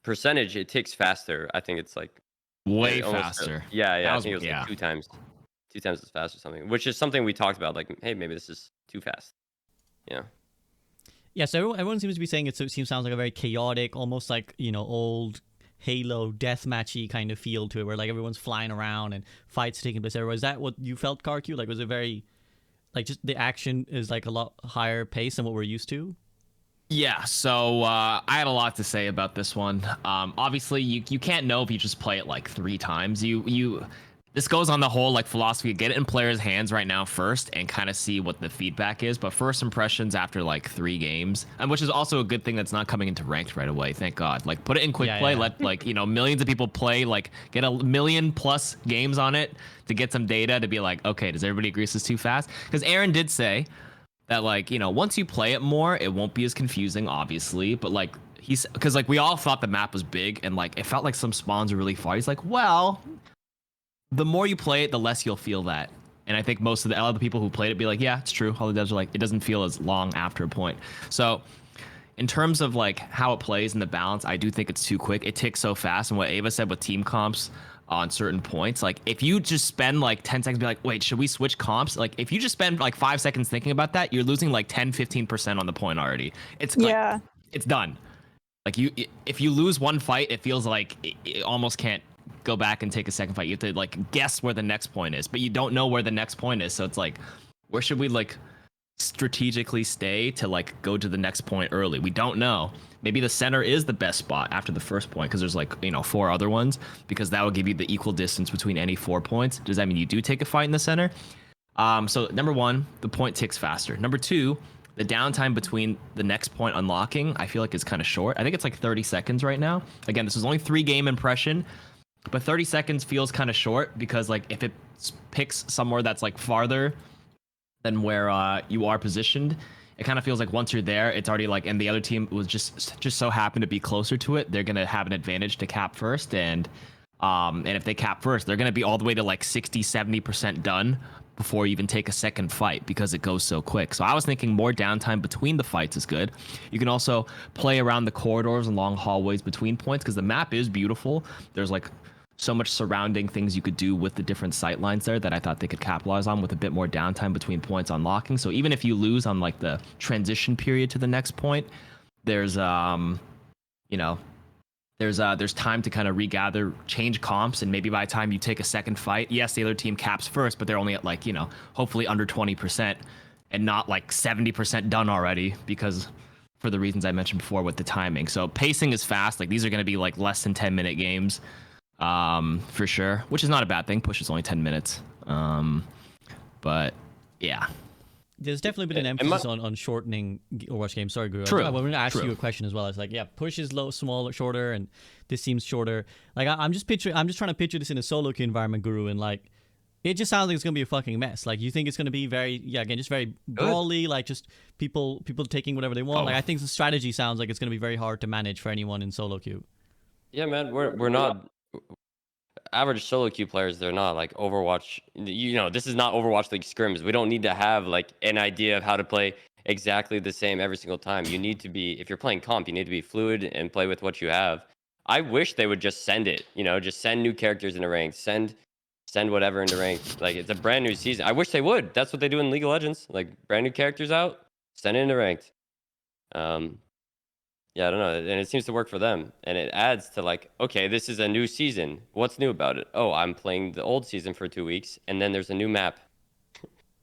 percentage it takes faster. I think it's like Way almost, faster. yeah, That I was- think it was yeah. like 2 times as fast or something, which is something we talked about. Like, hey, maybe this is too fast. Yeah. Yeah, so everyone seems to be saying sounds like a very chaotic, almost like, old Halo deathmatchy kind of feel to it, where like everyone's flying around and fights taking place everywhere. Is that what you felt, KarQ? Like, was it very, like, just the action is like a lot higher pace than what we're used to? Yeah, so I had a lot to say about this one. Obviously, you can't know if you just play it like 3 times. This goes on the whole like philosophy. Get it in players' hands right now first, and kind of see what the feedback is. But first impressions after like 3 games, and which is also a good thing that's not coming into ranked right away. Thank God. Like put it in quick Yeah, play. yeah. Let like millions of people play. Like get 1,000,000+ games on it to get some data to be like, okay, does everybody agree this is too fast? Because Aaron did say that like once you play it more it won't be as confusing obviously, but like he's because like we all thought the map was big and like it felt like some spawns were really far. He's like, well, the more you play it the less you'll feel that. And I think most of the other people who played it be like, yeah, it's true, all the devs are like, it doesn't feel as long after a point. So in terms of like how it plays and the balance, I do think it's too quick. It ticks so fast. And what Ava said with team comps on certain points, like if you just spend like 10 seconds be like, wait, should we switch comps? Like if you just spend like 5 seconds thinking about that, you're losing like 10-15% on the point already. It's like, Yeah. it's done. Like if you lose one fight, it feels like it almost can't go back and take a second fight. You have to like guess where the next point is, but you don't know where the next point is. So it's like, where should we like strategically stay to like go to the next point early? We don't know. Maybe the center is the best spot after the first point because there's like 4 other ones, because that will give you the equal distance between any 4 points. Does that mean you do take a fight in the center? So number 1, the point ticks faster. Number 2, the downtime between the next point unlocking, I feel like is kind of short. I think it's like 30 seconds right now. Again, this is only 3-game impression, but 30 seconds feels kind of short because like if it picks somewhere that's like farther than where you are positioned, it kind of feels like once you're there, it's already like, and the other team was just so happen to be closer to it, they're gonna have an advantage to cap first, and if they cap first, they're gonna be all the way to like 60-70% done before you even take a second fight because it goes so quick. So I was thinking more downtime between the fights is good. You can also play around the corridors and long hallways between points because the map is beautiful. There's like so much surrounding things you could do with the different sight lines there that I thought they could capitalize on with a bit more downtime between points unlocking. So even if you lose on like the transition period to the next point, there's there's time to kind of regather, change comps, and maybe by the time you take a second fight, yes, the other team caps first, but they're only at like, hopefully under 20% and not like 70% done already because for the reasons I mentioned before with the timing. So pacing is fast. Like these are going to be like less than 10-minute games. For sure, which is not a bad thing. Push is only 10 minutes. But yeah. There's definitely been an emphasis on shortening Overwatch games. Sorry, Guru. True. I'm going to ask True. you a question as well. It's like, yeah, push is smaller, shorter, and this seems shorter. Like, I'm just trying to picture this in a solo queue environment, Guru, and like, it just sounds like it's going to be a fucking mess. Like, you think it's going to be very, just very brawly, like just people taking whatever they want. Like, I think the strategy sounds like it's going to be very hard to manage for anyone in solo queue. Yeah, man, we're not average solo queue players. They're not like Overwatch. This is not Overwatch League scrims. We don't need to have like an idea of how to play exactly the same every single time. You need to be, if you're playing comp, you need to be fluid and play with what you have. I wish they would just send it. Just send new characters into ranked. Send whatever into ranked. Like it's a brand new season. I wish they would. That's what they do in League of Legends. Like brand new characters out, send it into ranked. Yeah, I don't know. And it seems to work for them. And it adds to like, okay, this is a new season. What's new about it? Oh, I'm playing the old season for 2 weeks, and then there's a new map.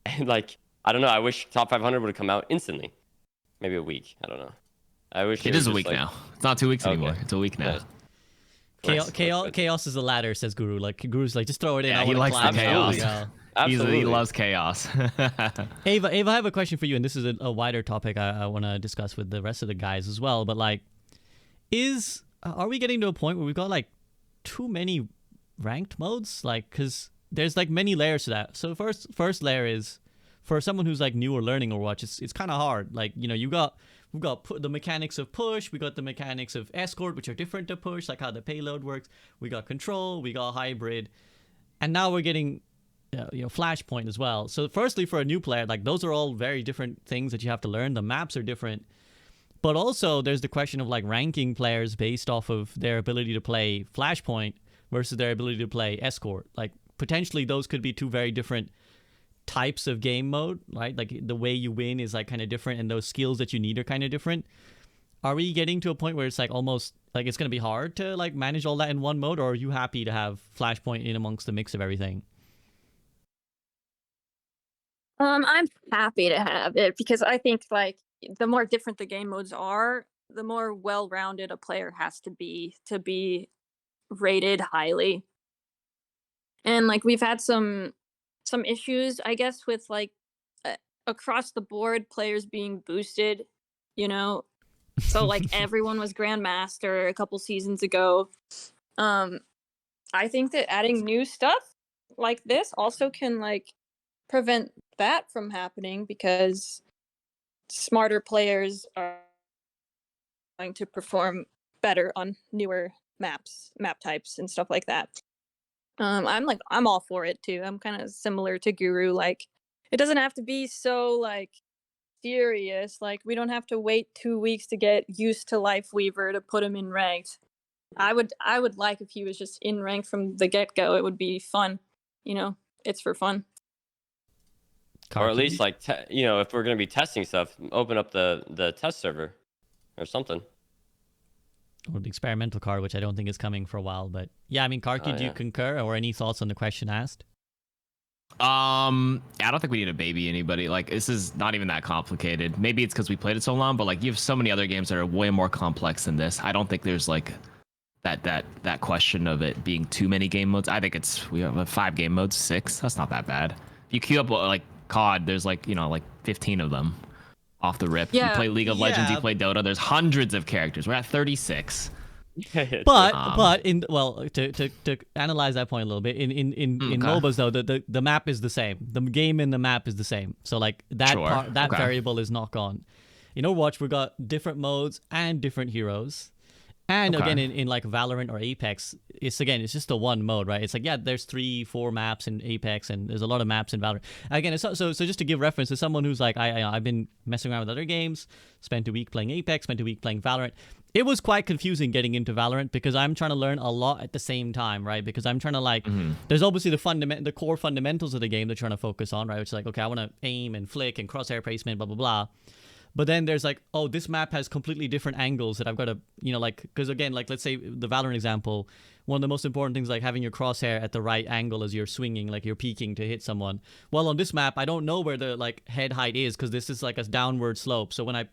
And like, I don't know. I wish Top 500 would have come out instantly. Maybe a week. I don't know. I wish it is a week now. It's not 2 weeks anymore. It's a week now. Chaos is a ladder, says Guru. Like Guru's like, just throw it in. Yeah, he likes the chaos. Absolutely. He loves chaos. Ava, I have a question for you, and this is a wider topic I want to discuss with the rest of the guys as well. But like, are we getting to a point where we've got like too many ranked modes? Like, because there's like many layers to that. So first layer is for someone who's like new or learning Overwatch. It's kind of hard. Like we've got the mechanics of push, we got the mechanics of escort, which are different to push, like how the payload works. We got control, we got hybrid, and now we're getting Flashpoint as well. So firstly, for a new player, like those are all very different things that you have to learn. The maps are different, but also there's the question of like ranking players based off of their ability to play Flashpoint versus their ability to play escort. Like potentially those could be two very different types of game mode, right? Like the way you win is like kind of different, and those skills that you need are kind of different. Are we getting to a point where it's like almost like it's going to be hard to like manage all that in one mode, or are you happy to have Flashpoint in amongst the mix of everything? I'm happy to have it because I think like the more different the game modes are, the more well-rounded a player has to be rated highly. And like we've had some issues, I guess, with like across the board players being boosted, you know. So like everyone was Grandmaster a couple seasons ago. I think that adding new stuff like this also can like prevent that from happening, because smarter players are going to perform better on newer map types and stuff like that. I'm all for it too. I'm kind of similar to Guru. Like, it doesn't have to be so like serious. Like, we don't have to wait 2 weeks to get used to Lifeweaver to put him in ranked. I would like if he was just in ranked from the get go. It would be fun. You know, it's for fun. Or at least like if we're gonna be testing stuff, open up the test server or something. Or the experimental card, which I don't think is coming for a while. But yeah, I mean, KarQ, do you concur, or any thoughts on the question asked? I don't think we need to baby anybody. Like, this is not even that complicated. Maybe it's because we played it so long, but like, you have so many other games that are way more complex than this. I don't think there's like that question of it being too many game modes. I think we have 5 game modes, 6. That's not that bad. If you queue up like COD, there's like like 15 of them off the rip. Yeah. You play League of Legends, you play Dota. There's hundreds of characters. We're at 36. But to analyze that point a little bit, in MOBAs though, the map is the same. The game in the map is the same. So like that variable is not gone. In Overwatch, we got different modes and different heroes. And again, in like Valorant or Apex, it's just a one mode, right? It's like, yeah, there's 3-4 maps in Apex, and there's a lot of maps in Valorant. Again, so just to give reference to someone who's like, I've been messing around with other games, spent a week playing Apex, spent a week playing Valorant. It was quite confusing getting into Valorant because I'm trying to learn a lot at the same time, right? Because I'm trying to like, there's obviously the core fundamentals of the game they're trying to focus on, right? Which is like, okay, I want to aim and flick and crosshair placement, blah, blah, blah. But then there's like, oh, this map has completely different angles that I've got to, like, because again, like, let's say the Valorant example, one of the most important things, like having your crosshair at the right angle as you're swinging, like you're peeking to hit someone. Well, on this map, I don't know where the like head height is because this is like a downward slope. So when I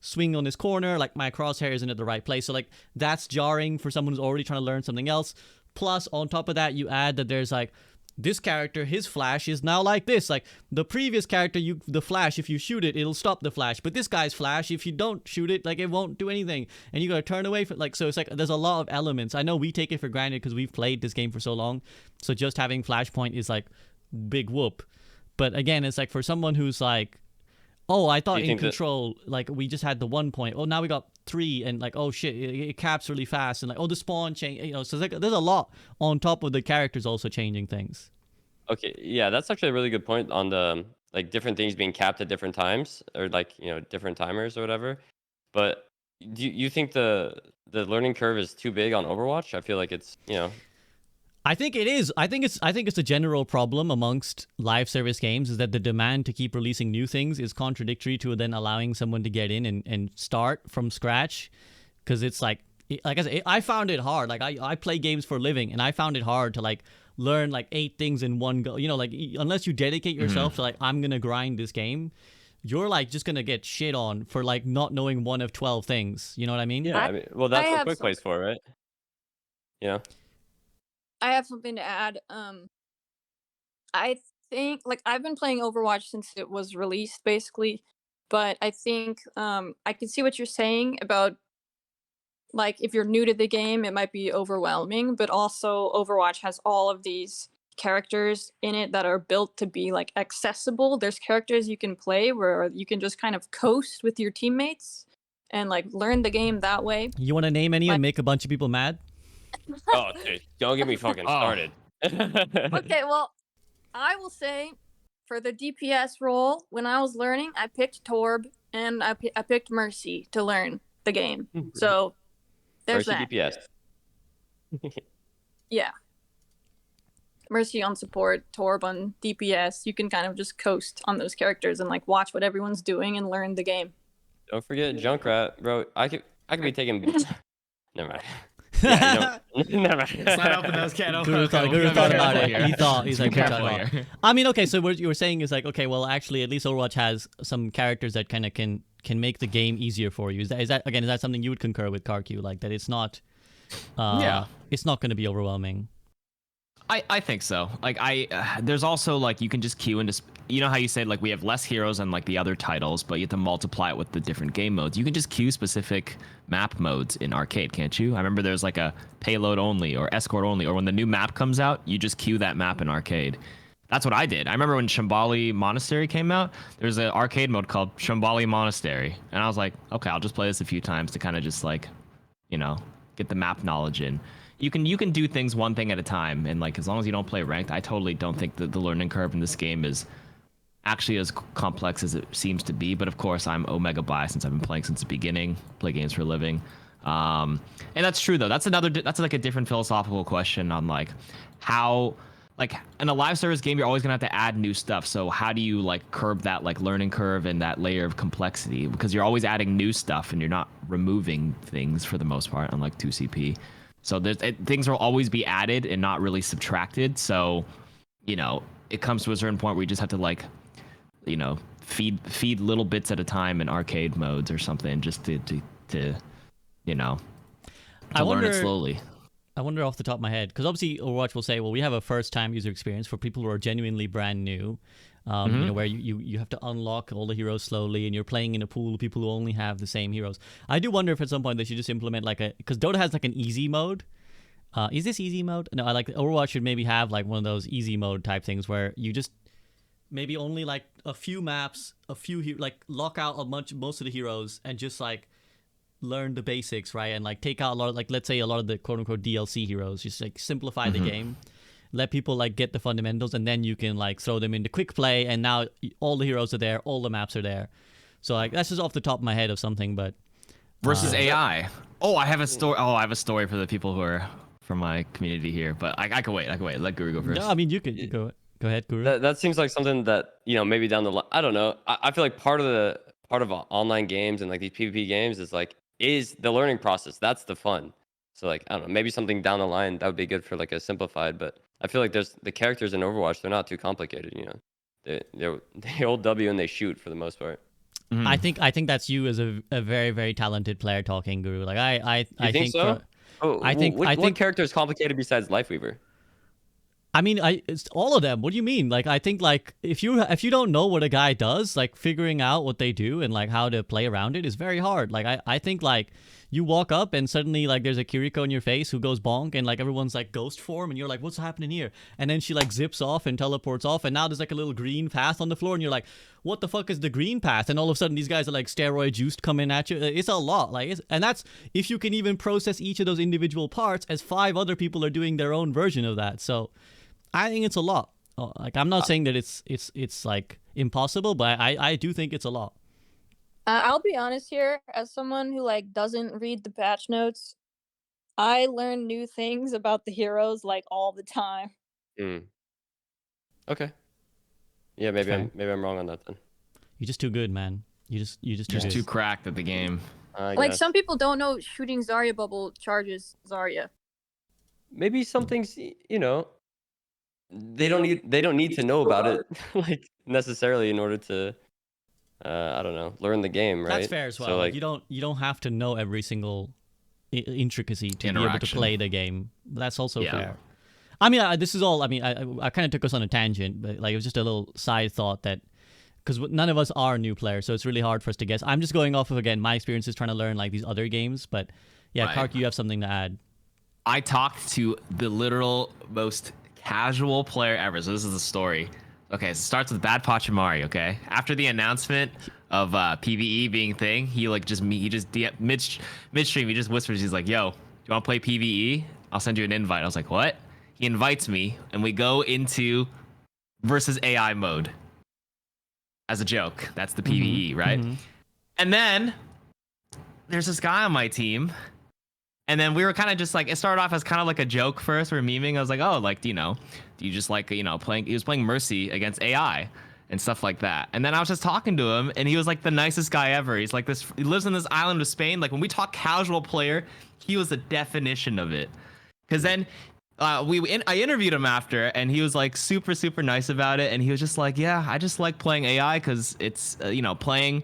swing on this corner, like my crosshair isn't at the right place. So like that's jarring for someone who's already trying to learn something else. Plus, on top of that, you add that there's like, this character, his flash is now like this. Like the previous character, the flash, if you shoot it, it'll stop the flash. But this guy's flash, if you don't shoot it, like it won't do anything. And you gotta turn away from like, so it's like there's a lot of elements. I know we take it for granted because we've played this game for so long. So just having Flashpoint is like big whoop. But again, it's like for someone who's like, oh, I thought in Control, like we just had the 1 point. Oh, now we got 3, and like, oh shit, it caps really fast, and like, oh, the spawn change. So it's like there's a lot on top of the characters also changing things. Okay, yeah, that's actually a really good point on the like different things being capped at different times, or like different timers or whatever. But do you think the learning curve is too big on Overwatch? I feel like it's I think it is. I think it's a general problem amongst live service games is that the demand to keep releasing new things is contradictory to then allowing someone to get in and start from scratch. Because it's like I said, I found it hard. Like I play games for a living, and I found it hard to like learn like 8 things in one go. Like unless you dedicate yourself to like, I'm gonna grind this game, you're like just gonna get shit on for like not knowing one of 12 things. You know what I mean? Yeah, I mean, well, that's what Quick Plays for, right? Yeah. I have something to add. I think like I've been playing Overwatch since it was released, basically, but I think I can see what you're saying about like if you're new to the game, it might be overwhelming, but also Overwatch has all of these characters in it that are built to be like accessible. There's characters you can play where you can just kind of coast with your teammates and like learn the game that way. You want to name any and make a bunch of people mad? Oh, dude, don't get me fucking started. Okay, well, I will say for the DPS role, when I was learning, I picked Torb and I picked Mercy to learn the game. So there's Mercy that. DPS. Yeah. Mercy on support, Torb on DPS. You can kind of just coast on those characters and like watch what everyone's doing and learn the game. Don't forget Junkrat, bro. I could be taking. Never mind. Yeah, never mind. Let's not open those cans. Guru thought about it. He's like, I mean, okay. So what you were saying is like, okay, well, actually, at least Overwatch has some characters that kind of can can make the game easier for you. Is that something you would concur with, KarQ? Like that it's not it's not going to be overwhelming. I think so. Like there's also like you can just queue into, you know how you said like we have less heroes than like the other titles, but you have to multiply it with the different game modes. You can just queue specific map modes in arcade, can't you? I remember there's like a payload only or escort only, or when the new map comes out, you just queue that map in arcade. That's what I did. I remember when Shambali Monastery came out, there's an arcade mode called Shambali Monastery, and I was like, okay, I'll just play this a few times to kind of just like, you know, get the map knowledge in. You can do things one thing at a time, and like as long as you don't play ranked, I totally don't think that the learning curve in this game is actually as complex as it seems to be. But of course, I'm Omega biased since I've been playing since the beginning, play games for a living, and that's true though. That's like a different philosophical question on like how, like in a live service game, you're always gonna have to add new stuff. So how do you like curb that like learning curve and that layer of complexity? Because you're always adding new stuff and you're not removing things for the most part, unlike 2CP. So things will always be added and not really subtracted. So, you know, it comes to a certain point where you just have to like, you know, feed little bits at a time in arcade modes or something, just to you know, to learn it slowly. I wonder off the top of my head, because obviously Overwatch will say, well, we have a first-time user experience for people who are genuinely brand new, you know, where you have to unlock all the heroes slowly, and you're playing in a pool of people who only have the same heroes. I do wonder if at some point they should just implement like because Dota has like an easy mode. Is this easy mode? No, I like Overwatch should maybe have like one of those easy mode type things where you just maybe only like a few maps, like lock out most of the heroes and just like learn the basics, right? And like take out a lot of, like, let's say a lot of the quote unquote DLC heroes, just like simplify the game, let people like get the fundamentals, and then you can like throw them into quick play, and now all the heroes are there, all the maps are there. So like that's just off the top of my head of something, but versus AI. I have a story for the people who are from my community here, but I can wait. Let Guru go first. No, I mean you could go ahead, Guru. That seems like something that, you know, maybe down the line, I don't know. I feel like part of online games and like these PvP games is the learning process. That's the fun. So like, I don't know, maybe something down the line that would be good for like a simplified, but I feel like there's the characters in Overwatch, they're not too complicated, you know. They hold W and they shoot for the most part. I think that's you as a very, very talented player talking, Guru. Like I think so. I think what character is complicated besides Lifeweaver? I mean, it's all of them. What do you mean? Like, I think like if you don't know what a guy does, like figuring out what they do and like how to play around it is very hard. Like I think like you walk up and suddenly like there's a Kiriko in your face who goes bonk and like everyone's like ghost form and you're like, what's happening here? And then she like zips off and teleports off and now there's like a little green path on the floor and you're like, what the fuck is the green path? And all of a sudden these guys are like steroid juiced coming at you. It's a lot. And that's if you can even process each of those individual parts as 5 other people are doing their own version of that. So I think it's a lot. Like I'm not saying that it's like impossible, but I do think it's a lot. I'll be honest here, as someone who like doesn't read the patch notes, I learn new things about the heroes like all the time. Okay. Yeah, maybe I'm wrong on that then. You're just too good, man. You just too cracked at the game. Like some people don't know shooting Zarya bubble charges Zarya. Maybe some things, you know, they don't need to know about it like necessarily in order to I don't know, learn the game, right? That's fair as well. So, like, you don't have to know every single intricacy to be able to play the game. That's also fair. I mean, this is all. I mean, I kind of took us on a tangent, but like it was just a little side thought that because none of us are new players, so it's really hard for us to guess. I'm just going off of again my experiences trying to learn like these other games, but yeah, Right. KarQ, you have something to add. I talked to the literal most casual player ever. So this is the story. Okay, so it starts with Bad Pachimari, okay? After the announcement of PvE being thing, midstream, he just whispers, he's like, yo, do you want to play PvE? I'll send you an invite. I was like, what? He invites me, and we go into versus AI mode. As a joke. That's the PvE, right? And then there's this guy on my team. And then we were kind of just like, it started off as kind of like a joke first. We were memeing. I was like, oh, like, you know, do you just like, you know, playing, he was playing Mercy against AI and stuff like that. And then I was just talking to him and he was like the nicest guy ever. He's like this, he lives in this island of Spain. Like when we talk casual player, he was the definition of it. Cause then I interviewed him after and he was like super nice about it. And he was just like, yeah, I just like playing AI cause it's, you know, playing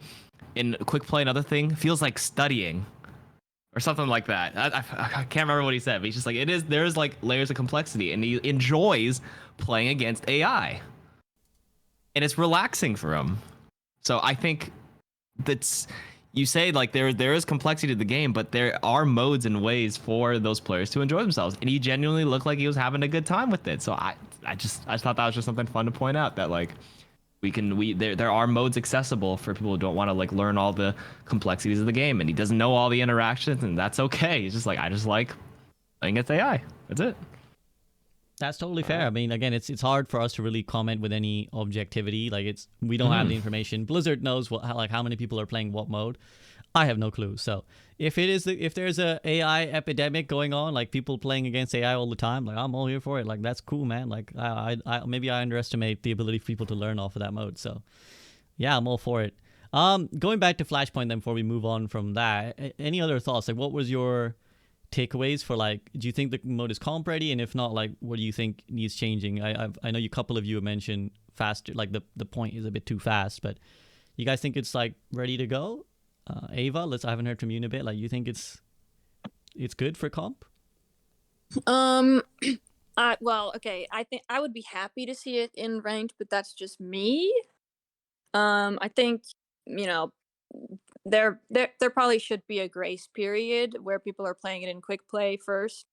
in quick play, another thing feels like studying or something like that. I can't remember what he said, but he's just like, there is like layers of complexity, and he enjoys playing against AI, and it's relaxing for him. So I think that's, you say like there is complexity to the game, but there are modes and ways for those players to enjoy themselves, and he genuinely looked like he was having a good time with it. So I thought that was just something fun to point out, that like there are modes accessible for people who don't want to like learn all the complexities of the game, and he doesn't know all the interactions, and that's okay. He's just like, I just like playing against AI. That's it. That's totally fair. I mean, again, it's hard for us to really comment with any objectivity. Like, we don't have the information. Blizzard knows how many people are playing what mode. I have no clue. So if there's a AI epidemic going on, like people playing against AI all the time, like I'm all here for it. Like that's cool, man. Like I maybe I underestimate the ability for people to learn off of that mode. So yeah, I'm all for it. Going back to Flashpoint then, before we move on from that, any other thoughts? Like, what was your takeaways for, like, do you think the mode is comp ready, and if not, like, what do you think needs changing? I know a couple of you have mentioned faster, like the point is a bit too fast, but you guys think it's like ready to go? Ava, I haven't heard from you in a bit. Like, you think it's good for comp? Well, okay. I think I would be happy to see it in ranked, but that's just me. I think, you know, there probably should be a grace period where people are playing it in quick play first,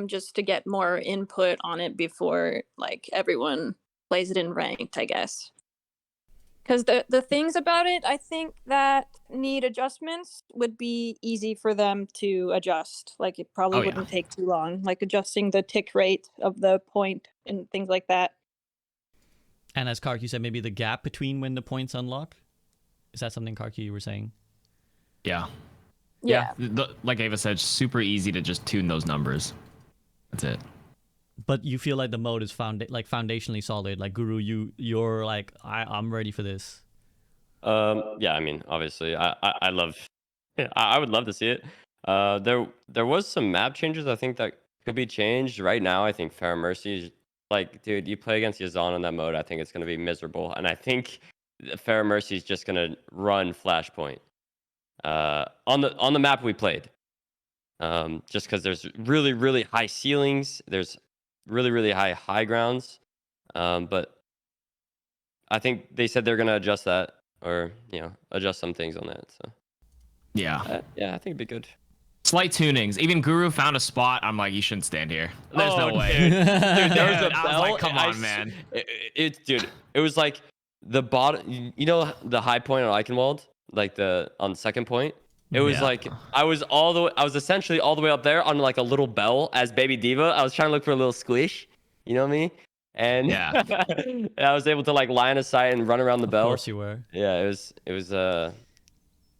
just to get more input on it before like everyone plays it in ranked, I guess. Because the things about it, I think, that need adjustments would be easy for them to adjust. Like, it probably wouldn't take too long, like adjusting the tick rate of the point and things like that. And as KarQ said, maybe the gap between when the points unlock. Is that something, KarQ, you were saying? Yeah. Yeah. Like Ava said, super easy to just tune those numbers. That's it. But you feel like the mode is foundationally solid. Like, Guru, you're like, I'm ready for this. Yeah, I mean, obviously, I love, I would love to see it. There was some map changes I think that could be changed. Right now, I think Fair Mercy is like, dude, you play against Yazan in that mode, I think it's gonna be miserable, and I think Fair Mercy is just gonna run Flashpoint on the map we played. Just because there's really, really high ceilings, there's really, really high grounds, but I think they said they're gonna adjust that, or adjust some things on that. So yeah, I think it'd be good. Slight tunings. Even Guru found a spot. I'm like, you shouldn't stand here. There's no way. Dude, there was a I was bell. like, come on, man. Dude, it was like the bottom. You know the high point on Eichenwald, like on the second point. It was like I was essentially all the way up there on like a little bell as Baby Diva. I was trying to look for a little squish. You know what I mean? And yeah, I was able to like line of sight and run around the bell. Of course you were. Yeah, it was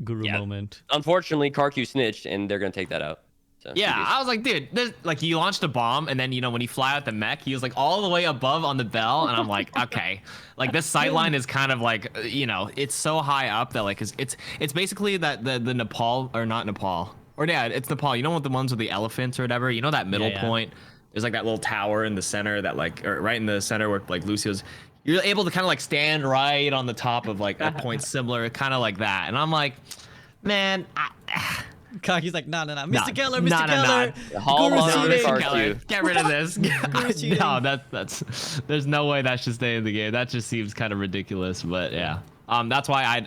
Guru moment. Unfortunately, KarQ snitched, and they're gonna take that out. So, yeah. I was like, dude, like he launched a bomb, and then when he fly out the mech, he was like all the way above on the bell, and I'm like, okay, like this sightline is kind of like, it's so high up that like it's basically that the Nepal, or not Nepal, or yeah, it's Nepal. You know what, the ones with the elephants or whatever. You know that middle point. There's like that little tower in the center that like, or right in the center where like Lucio's. You're able to kind of like stand right on the top of like a point similar, kind of like that. And I'm like, man, KarQ's like, no. Mr. Keller, Mr. Keller. Mr. Keller. Get rid of this. No, that's there's no way that should stay in the game. That just seems kind of ridiculous. But yeah, that's why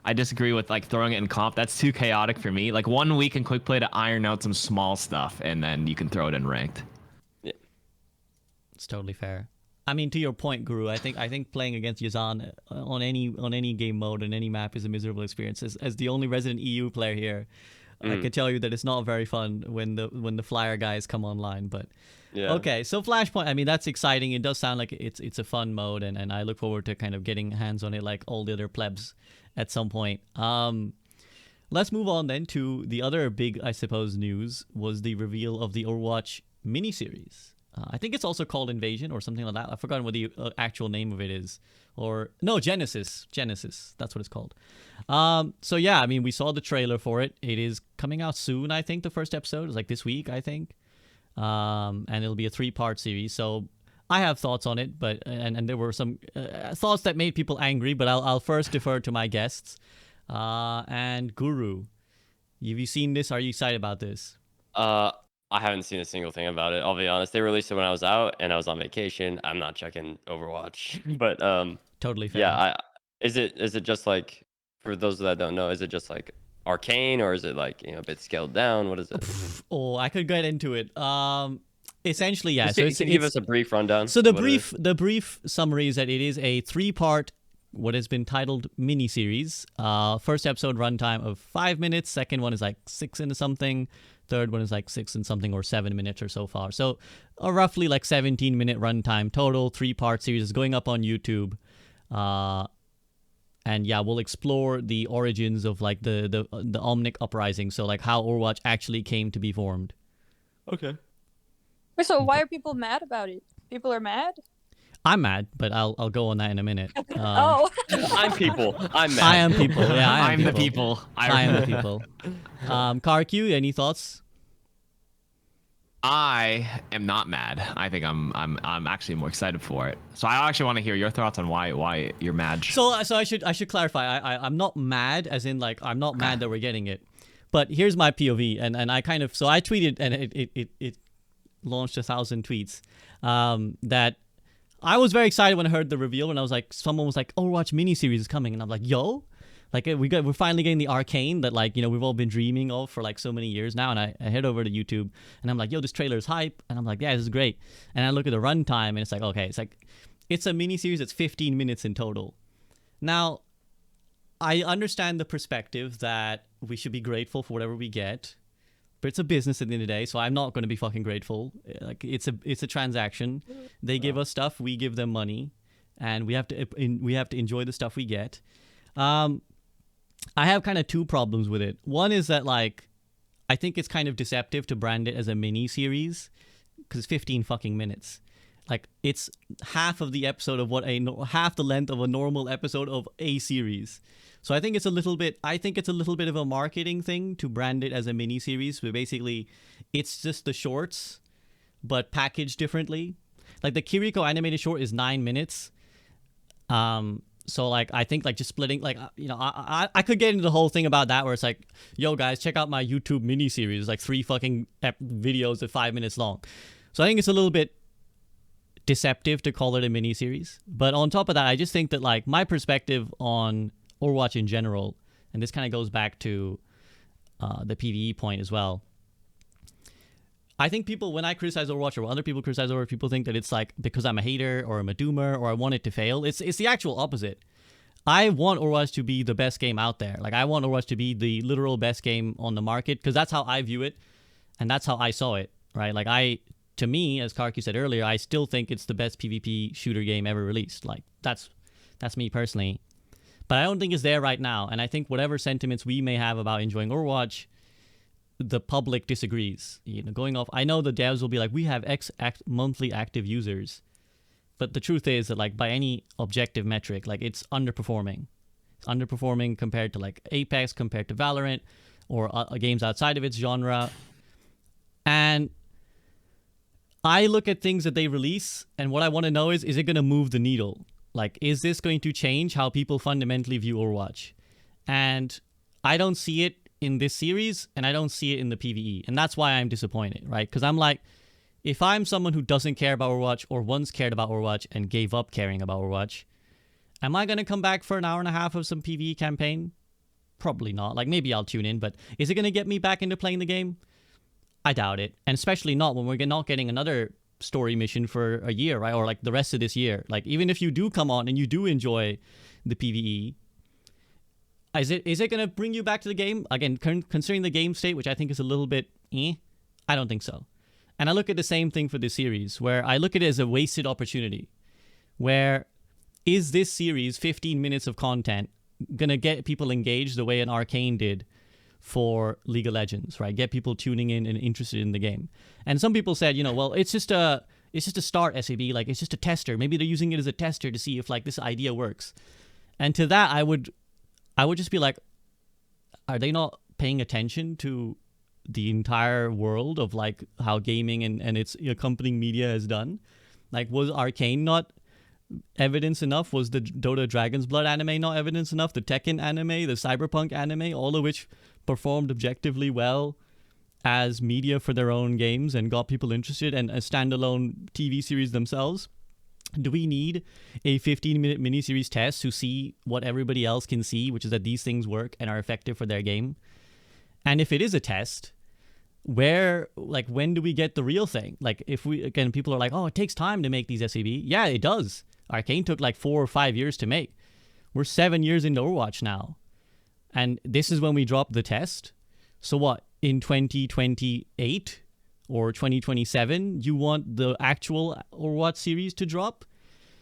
I disagree with like throwing it in comp. That's too chaotic for me. Like 1 week in quick play to iron out some small stuff, and then you can throw it in ranked. Yeah, it's totally fair. I mean, to your point, Guru, I think playing against Yazan on any game mode and any map is a miserable experience. As the only resident EU player here, I can tell you that it's not very fun when the flyer guys come online. But yeah. Okay, so Flashpoint, I mean, that's exciting. It does sound like it's a fun mode, and I look forward to kind of getting hands on it like all the other plebs at some point. Let's move on then to the other big, I suppose, news was the reveal of the Overwatch Mini-Series. I think it's also called Invasion or something like that. I've forgotten what the actual name of it is. Or, no, Genesis. Genesis. That's what it's called. So, yeah, I mean, we saw the trailer for it. It is coming out soon, I think, the first episode. It's like this week, I think. And it'll be a 3-part series. So, I have thoughts on it, but and there were some thoughts that made people angry. But I'll first defer to my guests. And Guru, have you seen this? Are you excited about this? I haven't seen a single thing about it. I'll be honest. They released it when I was out and I was on vacation. I'm not checking Overwatch, but Totally fair. yeah. Is it just like, for those that don't know, is it just like arcane, or is it like, a bit scaled down? What is it? Oh, I could get into it. Essentially, yeah. Can you give us a brief rundown? So the brief summary is that it is a 3-part, what has been titled mini-series. First episode runtime of 5 minutes. Second one is like 6 and something. Third one is like 6 and something, or 7 minutes or so far. So roughly like 17-minute runtime total. 3-part series is going up on YouTube. And yeah, we'll explore the origins of like the Omnic uprising. So like how Overwatch actually came to be formed. Okay. Wait, so why are people mad about it? People are mad? I'm mad, but I'll go on that in a minute. Oh. I'm people. I'm mad. I am people. Yeah, I am I'm the people. I am the people. KarQ, any thoughts? I am not mad. I think I'm actually more excited for it. So I actually want to hear your thoughts on why you're mad. So I should clarify. I'm not mad, as in like I'm not mad that we're getting it. But here's my POV, and I kind of, so I tweeted, and it launched 1,000 tweets. That I was very excited when I heard the reveal, and I was like, someone was like, Overwatch Mini-Series is coming, and I'm like, yo. Like we're finally getting the arcane that like we've all been dreaming of for like so many years now. And I head over to YouTube and I'm like, yo, this trailer is hype, and I'm like, yeah, this is great. And I look at the runtime and it's like, okay, it's a mini series that's 15 minutes in total. Now, I understand the perspective that we should be grateful for whatever we get, but it's a business at the end of the day, so I'm not going to be fucking grateful. Like it's a transaction. They give us stuff, we give them money, and we have to enjoy the stuff we get. I have kind of 2 problems with it. One is that like I think it's kind of deceptive to brand it as a mini series because it's 15 fucking minutes. Like it's half of the episode of half the length of a normal episode of a series. So I think it's a little bit of a marketing thing to brand it as a mini series, but basically it's just the shorts but packaged differently. Like the Kiriko animated short is 9 minutes. So like I think like just splitting like I could get into the whole thing about that where it's like, yo guys, check out my YouTube mini series, like 3 fucking videos at 5 minutes long. So I think it's a little bit deceptive to call it a mini series. But on top of that, I just think that like my perspective on Overwatch in general, and this kind of goes back to the PvE point as well. I think people, when I criticize Overwatch or when other people criticize Overwatch, people think that it's like because I'm a hater or I'm a doomer or I want it to fail. It's the actual opposite. I want Overwatch to be the best game out there. Like I want Overwatch to be the literal best game on the market because that's how I view it and that's how I saw it, right? Like to me, as KarQ said earlier, I still think it's the best PvP shooter game ever released. Like that's me personally. But I don't think it's there right now. And I think whatever sentiments we may have about enjoying Overwatch, the public disagrees. Going off, I know the devs will be like, we have monthly active users, but the truth is that like by any objective metric, like it's underperforming. It's underperforming compared to like Apex, compared to Valorant, or games outside of its genre. And I look at things that they release, and what I want to know is it going to move the needle? Like, is this going to change how people fundamentally view Overwatch? And I don't see it in this series, and I don't see it in the PvE. And that's why I'm disappointed, right? Because I'm like, if I'm someone who doesn't care about Overwatch or once cared about Overwatch and gave up caring about Overwatch, am I going to come back for an hour and a half of some PvE campaign? Probably not. Like, maybe I'll tune in, but is it going to get me back into playing the game? I doubt it. And especially not when we're not getting another story mission for a year, right? Or like the rest of this year. Like, even if you do come on and you do enjoy the PvE, is it going to bring you back to the game? Again, considering the game state, which I think is a little bit I don't think so. And I look at the same thing for this series, where I look at it as a wasted opportunity. Where is this series, 15 minutes of content, going to get people engaged the way an Arcane did for League of Legends, right? Get people tuning in and interested in the game. And some people said, well, it's just a start SAB, like it's just a tester. Maybe they're using it as a tester to see if like this idea works. And to that, I would just be like, are they not paying attention to the entire world of like how gaming and its accompanying media has done? Like, was Arcane not evidence enough? Was the Dota Dragon's Blood anime not evidence enough? The Tekken anime, the Cyberpunk anime, all of which performed objectively well as media for their own games and got people interested, and a standalone TV series themselves. Do we need a 15-minute miniseries test to see what everybody else can see, which is that these things work and are effective for their game? And if it is a test, when do we get the real thing? Like, if we, again, people are like, oh, it takes time to make these SAB. Yeah, it does. Arcane took like 4 or 5 years to make. We're 7 years into Overwatch now. And this is when we drop the test. So what, in 2028 or 2027, you want the actual Overwatch series to drop?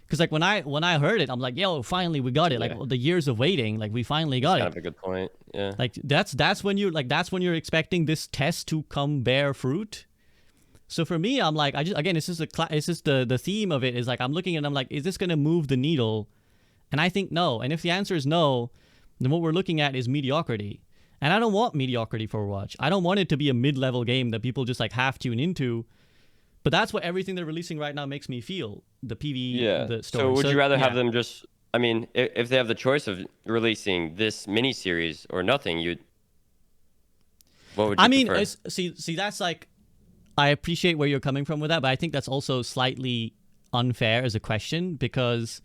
Because like when I heard it, I'm like, yo, finally we got it. Like the years of waiting, like we finally got it. Kind of a good point. Yeah. Like that's when you're expecting this test to come bear fruit. So for me, I'm like, it's just the theme of it is like, I'm looking and I'm like, is this gonna move the needle? And I think no. And if the answer is no, then what we're looking at is mediocrity. And I don't want mediocrity for Overwatch. I don't want it to be a mid-level game that people just like half tune into. But that's what everything they're releasing right now makes me feel. The PvE, the story. So would you rather have them just? I mean, if they have the choice of releasing this mini-series or nothing, what would you prefer? See, that's like, I appreciate where you're coming from with that, but I think that's also slightly unfair as a question because,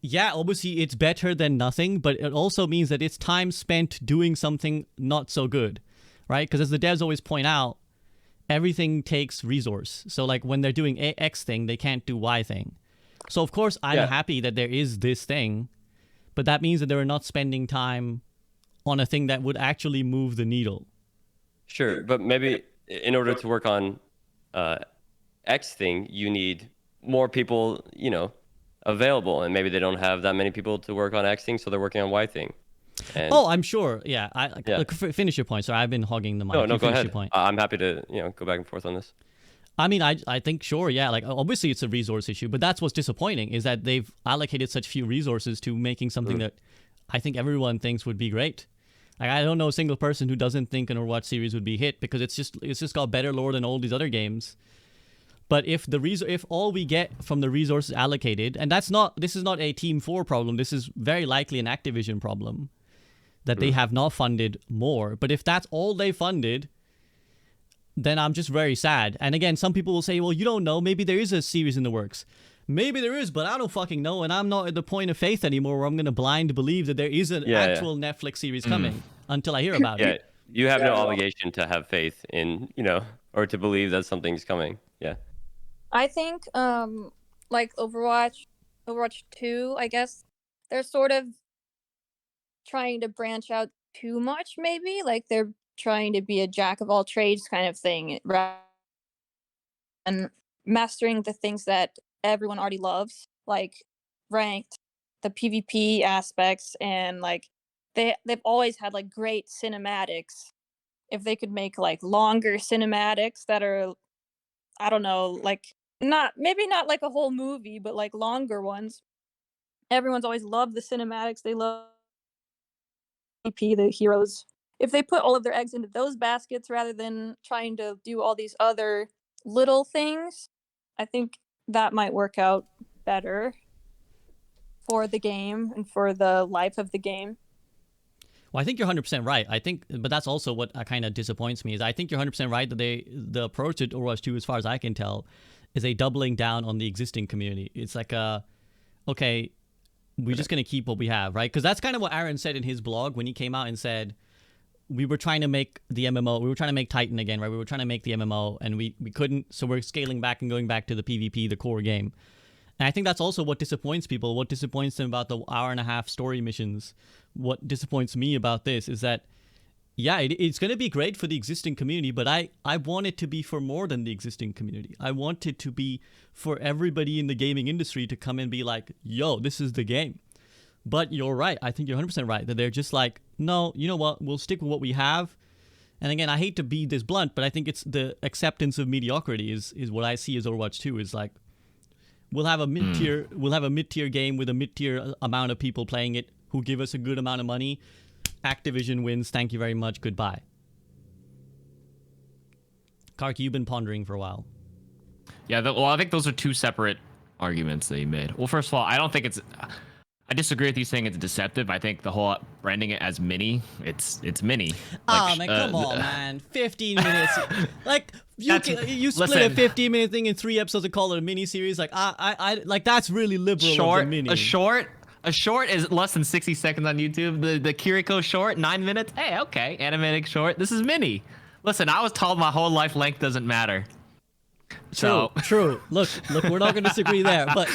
yeah, obviously it's better than nothing, but it also means that it's time spent doing something not so good, right? Because as the devs always point out, everything takes resource. So like when they're doing X thing, they can't do Y thing. So of course I'm happy that there is this thing, but that means that they're not spending time on a thing that would actually move the needle. Sure, but maybe in order to work on X thing, you need more people, available, and maybe they don't have that many people to work on X thing, so they're working on Y thing. And I'm sure. Yeah. Finish your point. Sorry, I've been hogging the mic. No, go ahead. Your point. I'm happy to go back and forth on this. I mean, I think sure. Yeah. Like obviously it's a resource issue, but that's what's disappointing is that they've allocated such few resources to making something that I think everyone thinks would be great. Like I don't know a single person who doesn't think an Overwatch series would be hit because it's just got better lore than all these other games. But if all we get from the resources allocated, and this is not a Team 4 problem, this is very likely an Activision problem. That they have not funded more. But if that's all they funded, then I'm just very sad. And again, some people will say, well, you don't know. Maybe there is a series in the works. Maybe there is, but I don't fucking know. And I'm not at the point of faith anymore where I'm going to blind believe that there is an actual Netflix series coming until I hear about it. You have no obligation to have faith in, or to believe that something's coming. Yeah. I think, like Overwatch 2, I guess, they're sort of trying to branch out too much, maybe like they're trying to be a jack of all trades kind of thing and mastering the things that everyone already loves, like ranked, the PvP aspects, and like they've always had like great cinematics. If they could make like longer cinematics that are, I don't know, like maybe not like a whole movie, but like longer ones. Everyone's always loved the cinematics. They love the heroes. If they put all of their eggs into those baskets rather than trying to do all these other little things, I think that might work out better for the game and for the life of the game. Well, I think you're 100% right. But that's also what kind of disappoints me is I think you're 100% right that the approach to Overwatch 2, as far as I can tell, is a doubling down on the existing community. It's like okay, we're just going to keep what we have, right? Because that's kind of what Aaron said in his blog when he came out and said, we were trying to make the MMO, we were trying to make Titan again, right? We were trying to make the MMO and we couldn't, so we're scaling back and going back to the PvP, the core game. And I think that's also what disappoints people, what disappoints them about the hour-and-a-half story missions. What disappoints me about this is that, yeah, it's going to be great for the existing community, but I want it to be for more than the existing community. I want it to be for everybody in the gaming industry to come and be like, yo, this is the game. But you're right. I think you're 100% right that they're just like, no, you know what? We'll stick with what we have. And again, I hate to be this blunt, but I think it's the acceptance of mediocrity is what I see as Overwatch 2 is like, we'll have a mid-tier game with a mid-tier amount of people playing it who give us a good amount of money. Activision wins. Thank you very much. Goodbye. KarQ, you've been pondering for a while. Yeah. Well, I think those are two separate arguments that you made. Well, first of all, I don't think it's. I disagree with you saying it's deceptive. I think the whole branding it as mini, it's mini. Oh man, come on, man! 15 minutes, like you split a listen. 15-minute thing in 3 episodes and call it a mini series. Like I like that's really liberal. Short, of the mini. A short is less than 60 seconds on YouTube. The Kiriko short, 9 minutes. Hey, okay, animatic short. This is mini. Listen, I was told my whole life length doesn't matter. True. Look, we're not going to disagree there, but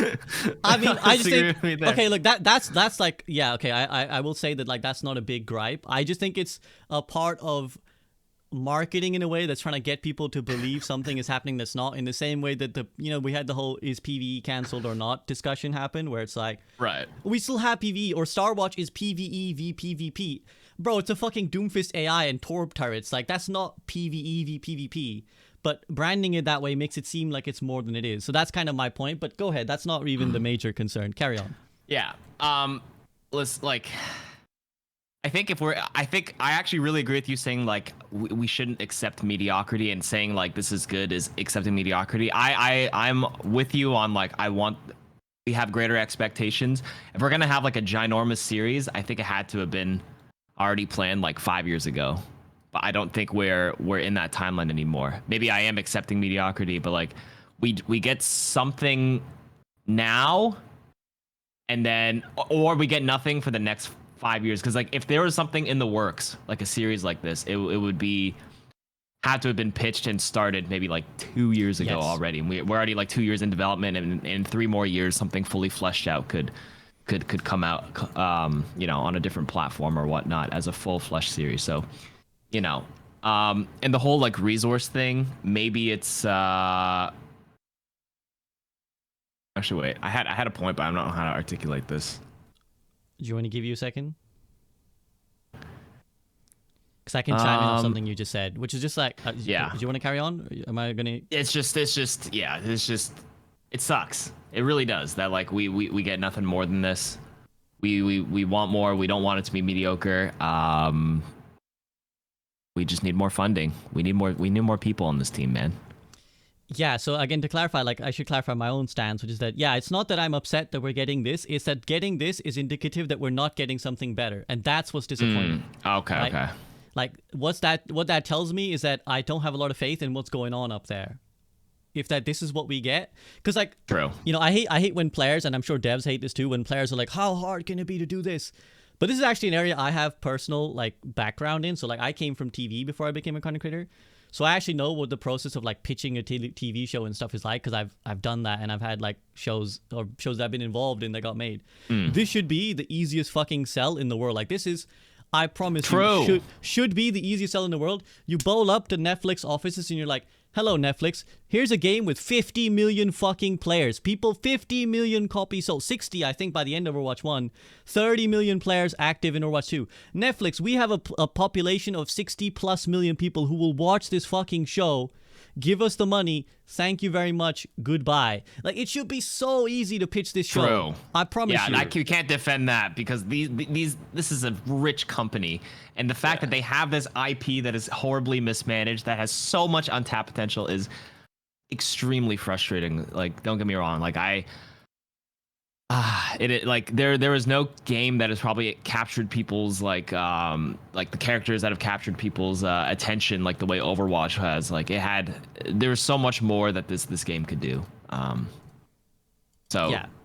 I mean, I just think okay, look, that's like, yeah, okay, I will say that like that's not a big gripe. I just think it's a part of marketing in a way that's trying to get people to believe something is happening that's not, in the same way that we had the whole is PvE cancelled or not discussion happen, where it's like, right, we still have PvE, or Star Watch is PvE v PvP. Bro, it's a fucking Doomfist AI and Torb turrets. Like, that's not PvE v PvP. But branding it that way makes it seem like it's more than it is. So that's kind of my point. But go ahead. That's not even the major concern. Carry on. Yeah. Let's like. I think I actually really agree with you saying like we shouldn't accept mediocrity, and saying like this is good is accepting mediocrity. I'm with you on like we have greater expectations. If we're gonna have like a ginormous series, I think it had to have been already planned like 5 years ago. But I don't think we're in that timeline anymore. Maybe I am accepting mediocrity, but like we get something now, and then or we get nothing for the next 5 years. Because like if there was something in the works, like a series like this, it would had to have been pitched and started maybe like 2 years ago already. And we're already like 2 years in development, and in 3 more years, something fully fleshed out could come out, on a different platform or whatnot as a full flesh series. So. And the whole like resource thing, maybe it's actually wait, I had a point, but I don't know how to articulate this. Do you want to give you a second? Because I can chime in on something you just said, which is just like, yeah. Do you want to carry on? Am I gonna? It sucks. It really does. That like we get nothing more than this. We want more. We don't want it to be mediocre. We just need more funding. We need more people on this team, man. Yeah, so again, to clarify, like I should clarify my own stance, which is that, yeah, it's not that I'm upset that we're getting this. It's that getting this is indicative that we're not getting something better. And that's what's disappointing. Okay, right? okay. Like, what that tells me is that I don't have a lot of faith in what's going on up there. If that this is what we get. Because, like, true. I hate when players, and I'm sure devs hate this too, when players are like, how hard can it be to do this? But this is actually an area I have personal like background in. So like I came from TV before I became a content creator. So I actually know what the process of like pitching a TV show and stuff is like, because I've done that, and I've had like shows that I've been involved in that got made. This should be the easiest fucking sell in the world. Like this is, I promise you, should be the easiest sell in the world. You bowl up to Netflix offices and you're like, hello, Netflix. Here's a game with 50 million fucking players. 50 million copies sold. 60, I think, by the end of Overwatch 1. 30 million players active in Overwatch 2. Netflix, we have a population of 60 plus million people who will watch this fucking show. Give us the money. Thank you very much. Goodbye. Like, it should be so easy to pitch this show. True. I promise you. Yeah, you can't defend that, because this is a rich company. And the fact that they have this IP that is horribly mismanaged, that has so much untapped potential, is extremely frustrating. Like, don't get me wrong. Like, there is no game that has probably captured people's like the characters that have captured people's attention like the way Overwatch has. Like there's so much more that this game could do.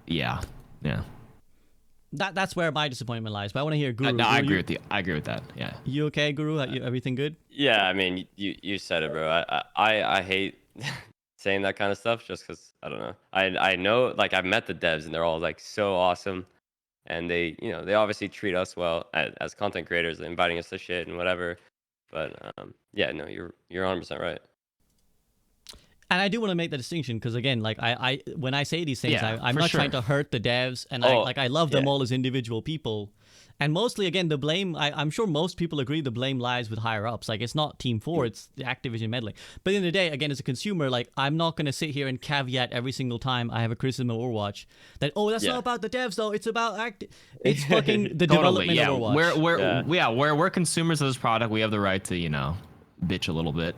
Yeah. That's where my disappointment lies. But I want to hear Guru. No, I agree with you. I agree with that. Yeah. You okay, Guru? Everything good? Yeah, I mean, you said it, bro. I hate saying that kind of stuff just because I don't know. I know, like, I've met the devs and they're all like so awesome, and they obviously treat us well as content creators, inviting us to shit and whatever. But yeah, no, you're 100% right. And I do want to make the distinction, because again, like I when I say these things, Yeah, I'm not trying to hurt the devs, and I love them all as individual people. And mostly, again, the blame, I'm sure most people agree the blame lies with higher ups. Like, it's not Team 4, it's the Activision meddling. But in the day, again, as a consumer, like, I'm not going to sit here and caveat every single time I have a criticism of Overwatch that, that's not about the devs, though. It's about it's fucking the development of Overwatch. We're consumers of this product. We have the right to, bitch a little bit.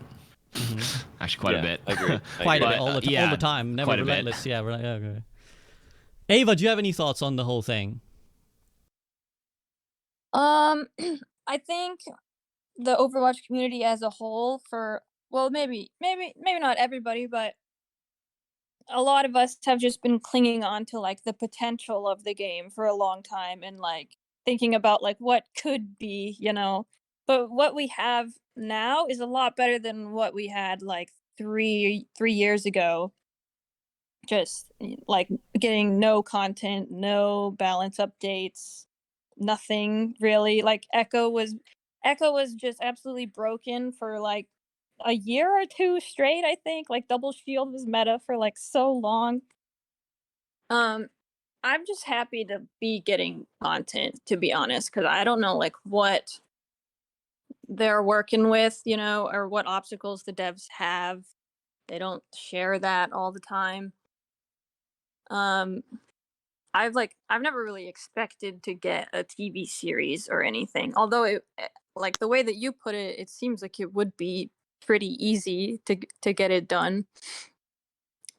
Actually, quite a Yeah, bit. I agree. Quite a bit, But, all yeah, the time, never quite a bit. relentless. Yeah, okay. Ava, do you have any thoughts on the whole thing? I think the Overwatch community as a whole, maybe not everybody, but a lot of us have just been clinging on to like the potential of the game for a long time, and like thinking about like what could be, but what we have now is a lot better than what we had like 3 years ago. Just like getting no content, no balance updates, nothing really. Like Echo was just absolutely broken for like a year or two straight, I think. Like double shield was meta for like so long. I'm just happy to be getting content, to be honest, because I don't know like what they're working with, or what obstacles the devs have. They don't share that all the time. Um, I've never really expected to get a TV series or anything. Although like the way that you put it, it seems like it would be pretty easy to get it done.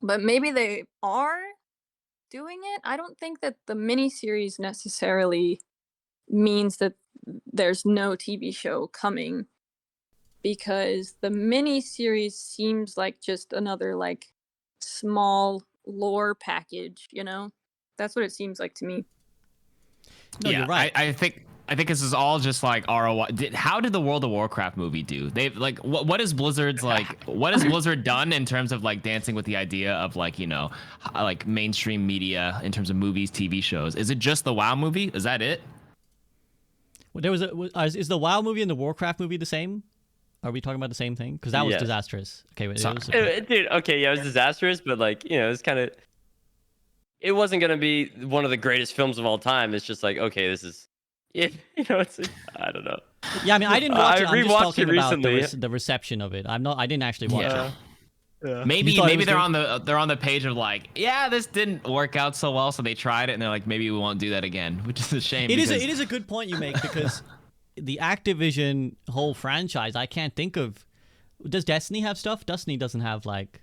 But maybe they are doing it. I don't think that the mini-series necessarily means that there's no TV show coming, because the mini-series seems like just another like small lore package, That's what it seems like to me. No, you're right. I think this is all just like ROI. How did the World of Warcraft movie do? They've like what is Blizzard's like? What has Blizzard done in terms of like dancing with the idea of like like mainstream media in terms of movies, TV shows? Is it just the WoW movie? Is that it? Well, there was is the WoW movie and the Warcraft movie the same? Are we talking about the same thing? Because that was Yes. disastrous. Okay, wait, Dude, okay, yeah, it was disastrous, but like, it's kind of, it wasn't gonna be one of the greatest films of all time. It's just like, okay, this is, it's, I don't know. Yeah, I mean, I didn't watch it. I'm just rewatched talking it about recently. the reception of it. I didn't actually watch it. Yeah. Maybe thought it was they're good? on the page of like, yeah, this didn't work out so well, so they tried it and they're like, maybe we won't do that again, which is a shame. It is a good point you make, because the Activision whole franchise, I can't think of. Does Destiny have stuff? Destiny doesn't have like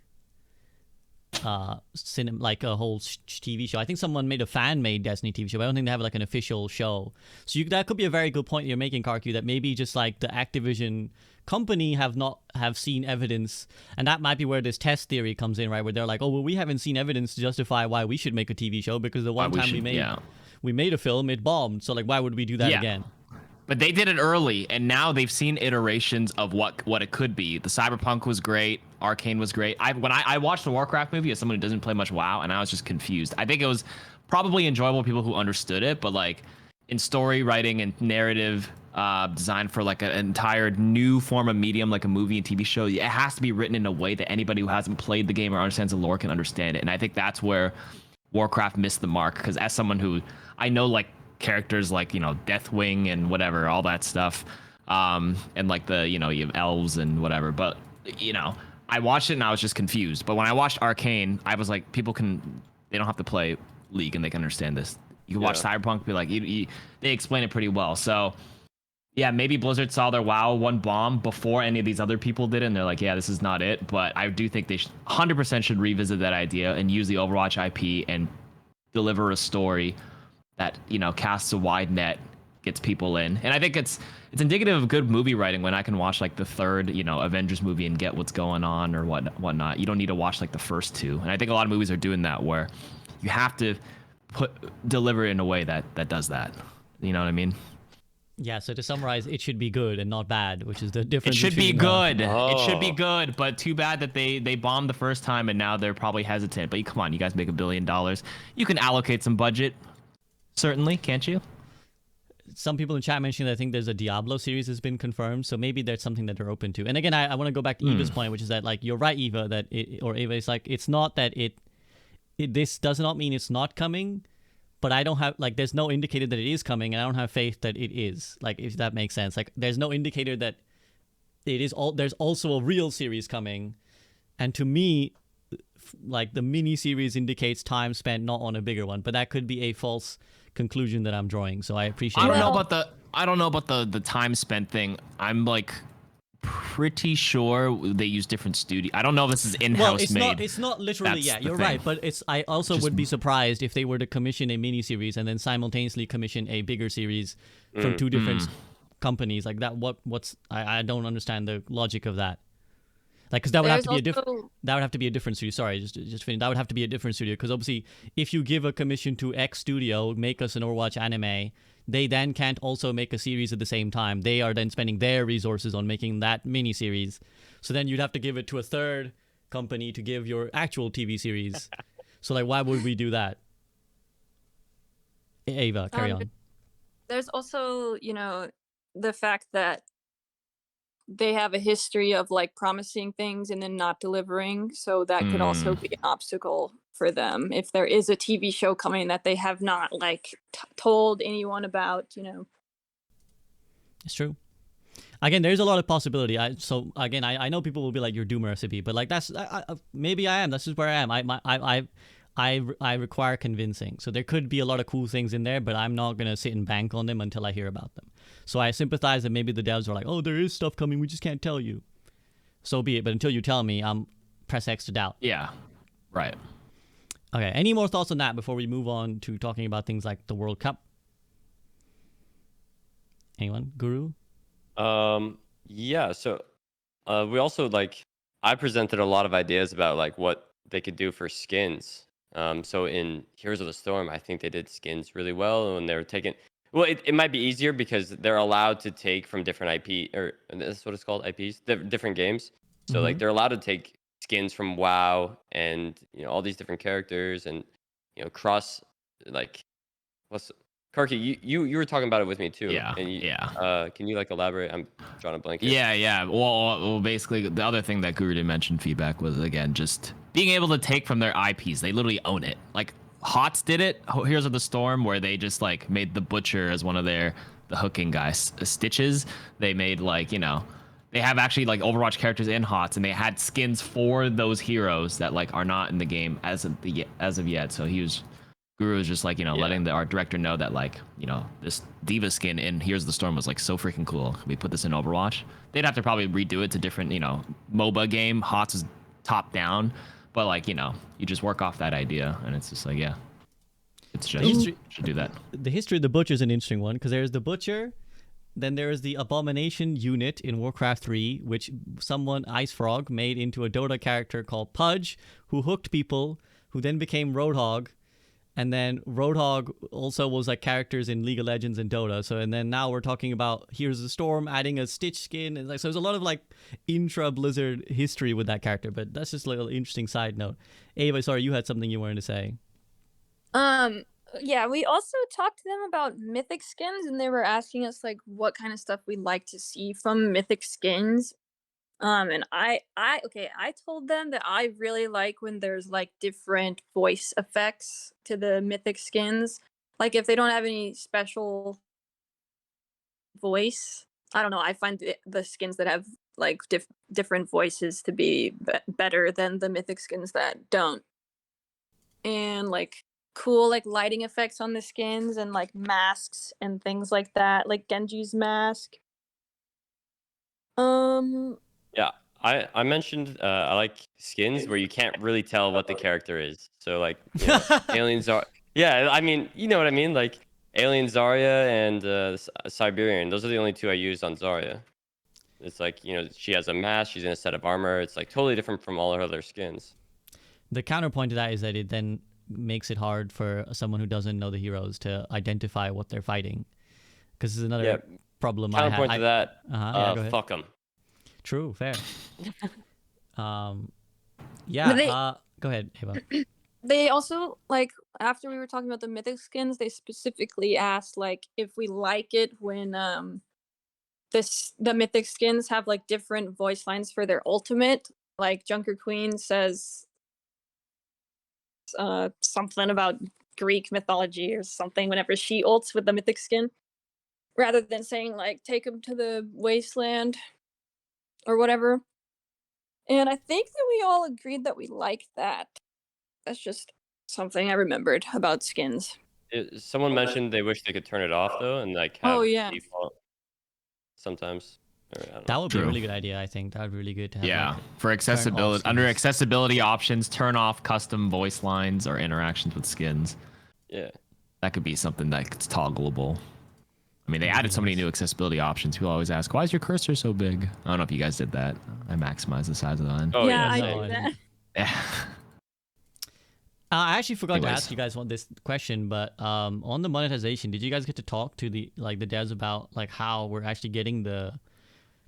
like a whole TV show. I think someone made a fan-made Destiny TV show, but I don't think they have like an official show. So that could be a very good point you're making, KarQ, that maybe just like the Activision company have seen evidence, and that might be where this test theory comes in, right? Where they're like, oh well, we haven't seen evidence to justify why we should make a TV show, because the one time we made a film, it bombed. So like, why would we do that again? But they did it early, and now they've seen iterations of what it could be. The Cyberpunk was great. Arcane was great. When I watched the Warcraft movie as someone who doesn't play much WoW, and I was just confused. I think it was probably enjoyable to people who understood it, but like in story writing and narrative design for like an entire new form of medium, like a movie and TV show, it has to be written in a way that anybody who hasn't played the game or understands the lore can understand it. And I think that's where Warcraft missed the mark, because as someone who I know like characters like Deathwing and whatever, all that stuff, and like the you have elves and whatever, but I watched it and I was just confused. But when I watched Arcane, I was like, they don't have to play League and they can understand this. You can watch Cyberpunk, be like, they explain it pretty well. So yeah, maybe Blizzard saw their WoW one bomb before any of these other people did, and they're like, yeah, this is not it. But I do think they 100% should revisit that idea and use the Overwatch IP and deliver a story that casts a wide net, gets people in. And I think it's indicative of good movie writing when I can watch like the third Avengers movie and get what's going on or whatnot. You don't need to watch like the first two. And I think a lot of movies are doing that, where you have to deliver it in a way that does that. You know what I mean? Yeah, so to summarize, it should be good and not bad, which is the difference. It should be between, good. It should be good, but too bad that they bombed the first time and now they're probably hesitant. But come on, you guys make $1 billion. You can allocate some budget. Certainly, can't you? Some people in chat mentioned that I think there's a Diablo series has been confirmed, so maybe there's something that they're open to. And again, I want to go back to Eva's point, which is that like you're right, Eva, that Eva, it's like it's not that this does not mean it's not coming, but I don't have like there's no indicator that it is coming, and I don't have faith that it is. Like, if that makes sense. Like there's no indicator that it is there's also a real series coming, and to me, like the mini series indicates time spent not on a bigger one, but that could be a false conclusion that I'm drawing. So I appreciate. I don't know about the time spent thing. I'm like pretty sure they use different studio. I don't know if this is in-house it's made. not. It's not literally. That's Yeah, the you're thing. right. But it's. I also Just- would be surprised if they were to commission a mini-series and then simultaneously commission a bigger series from two different companies like that. What's? I don't understand the logic of that. Like, because that would have There's to be a different. also- That would have to be a different studio. Sorry, just finish. That would have to be a different studio because obviously, if you give a commission to X studio, make us an Overwatch anime, they then can't also make a series at the same time. They are then spending their resources on making that mini series. So then you'd have to give it to a third company to give your actual TV series. So like, why would we do that? Ava, carry on. There's also, the fact that they have a history of like promising things and then not delivering. So that could also be an obstacle for them if there is a TV show coming that they have not like told anyone about, It's true. Again, there's a lot of possibility. I know people will be like, "You're Doom recipe," but like that's maybe I am. That's just where I am. I require convincing. So there could be a lot of cool things in there, but I'm not gonna sit and bank on them until I hear about them. So I sympathize that maybe the devs are like, "Oh, there is stuff coming. We just can't tell you." So be it. But until you tell me, I'm press X to doubt. Yeah. Right. Okay. Any more thoughts on that before we move on to talking about things like the World Cup? Anyone? Guru? Yeah. So, we also I presented a lot of ideas about like what they could do for skins. So in Heroes of the Storm, I think they did skins really well when they were taking. Well, it might be easier because they're allowed to take from different IP, or that's what it's called, IPs, different games. So like they're allowed to take skins from WoW and all these different characters and cross like what's KarQ, you were talking about it with me too. Yeah, And yeah. Can you like elaborate? I'm drawing a blank here. Yeah. Well, basically, the other thing that Guru did mention feedback was again just being able to take from their IPs. They literally own it. Like HOTS did it. Heroes of the Storm, where they just like made the Butcher as one of the hooking guys. Stitches. They made they have actually like Overwatch characters in HOTS, and they had skins for those heroes that like are not in the game as of yet. So Guru was just like, letting the art director know that like, this Diva skin in Here's the Storm was like so freaking cool. We put this in Overwatch. They'd have to probably redo it to different, MOBA game. HOTS is top down, but like, you just work off that idea, and it's just like, yeah, it's just should do that. The history of the Butcher is an interesting one because there's the Butcher, then there is the Abomination unit in Warcraft 3, which someone, Ice Frog, made into a Dota character called Pudge, who hooked people, who then became Roadhog. And then Roadhog also was like characters in League of Legends and Dota. So, and then now we're talking about Here's the Storm adding a Stitch skin. And like, so there's a lot of like intra Blizzard history with that character, but that's just like an interesting side note. Ava, sorry, you had something you wanted to say. Yeah, we also talked to them about mythic skins, and they were asking us like what kind of stuff we'd like to see from mythic skins. And I told them that I really like when there's like different voice effects to the mythic skins. Like if they don't have any special voice, I don't know. I find the skins that have like different voices to be better than the mythic skins that don't. And like cool like lighting effects on the skins and like masks and things like that, like Genji's mask. Yeah, I mentioned I like skins where you can't really tell what the character is. So like aliens are. Yeah, I mean, you know what I mean. Like Alien Zarya and Siberian. Those are the only two I used on Zarya. It's like she has a mask. She's in a set of armor. It's like totally different from all her other skins. The counterpoint to that is that it then makes it hard for someone who doesn't know the heroes to identify what they're fighting. Because this is another problem I had. Counterpoint to that. Go ahead. Fuck them. True, fair. But Go ahead, Ava. they also like after we were talking about the mythic skins, they specifically asked like if we like it when the mythic skins have like different voice lines for their ultimate. Like Junker Queen says something about Greek mythology or something whenever she ults with the mythic skin, rather than saying like take him to the wasteland or whatever. And I think that we all agreed that we liked that. That's just something I remembered about skins. Someone mentioned they wish they could turn it off though, and like have Oh, yeah. default sometimes. Or, I don't That know. would be a True. really good idea. I think that would be really good to have. Yeah, like, for accessibility, under skins. accessibility options, turn off custom voice lines or interactions with skins. Yeah. That could be something that's toggleable. I mean, they That'd be added so many nice. new accessibility options. People always ask, "Why is your cursor so big?" I don't know if you guys did that. I maximized the size of mine. Oh yeah, yeah. I no, same. do I that. didn't. Yeah. I actually forgot to Anyways. ask you guys this question, but on the monetization, did you guys get to talk to the devs about like how we're actually getting the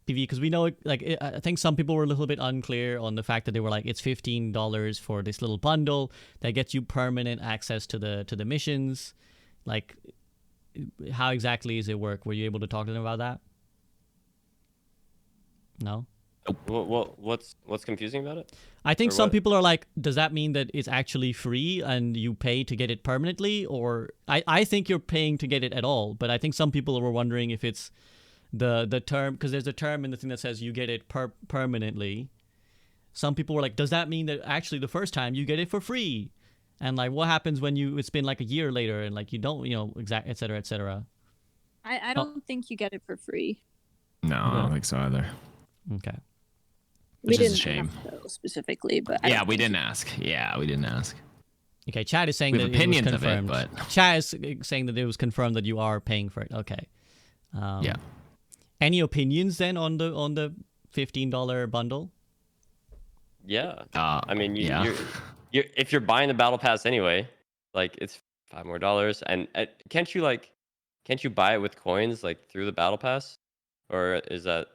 PvE? Because we know I think some people were a little bit unclear on the fact that they were like, it's $15 for this little bundle that gets you permanent access to the missions. Like, how exactly does it work? Were you able to talk to them about that? No. What's confusing about it? I think Or some what? people are like, does that mean that it's actually free and you pay to get it permanently? Or I think you're paying to get it at all, but I think some people were wondering if it's the term, because there's a term in the thing that says you get it permanently. Some people were like, does that mean that actually the first time you get it for free? And like, what happens when it's been like a year later and like you don't, et cetera, et cetera. I don't think you get it for free. No, I don't think so either. Okay. Which we is a didn't shame. ask, though, specifically, but I Yeah, don't we think didn't ask. Yeah, we didn't ask. Okay, Chad is saying We that have it was opinions of it, confirmed. but- Chad is saying that it was confirmed that you are paying for it. Okay. Yeah. Any opinions then on the $15 bundle? Yeah. Uh, I mean, yeah. you're if you're buying the battle pass anyway, like it's $5 more, and can't you buy it with coins like through the battle pass, or is that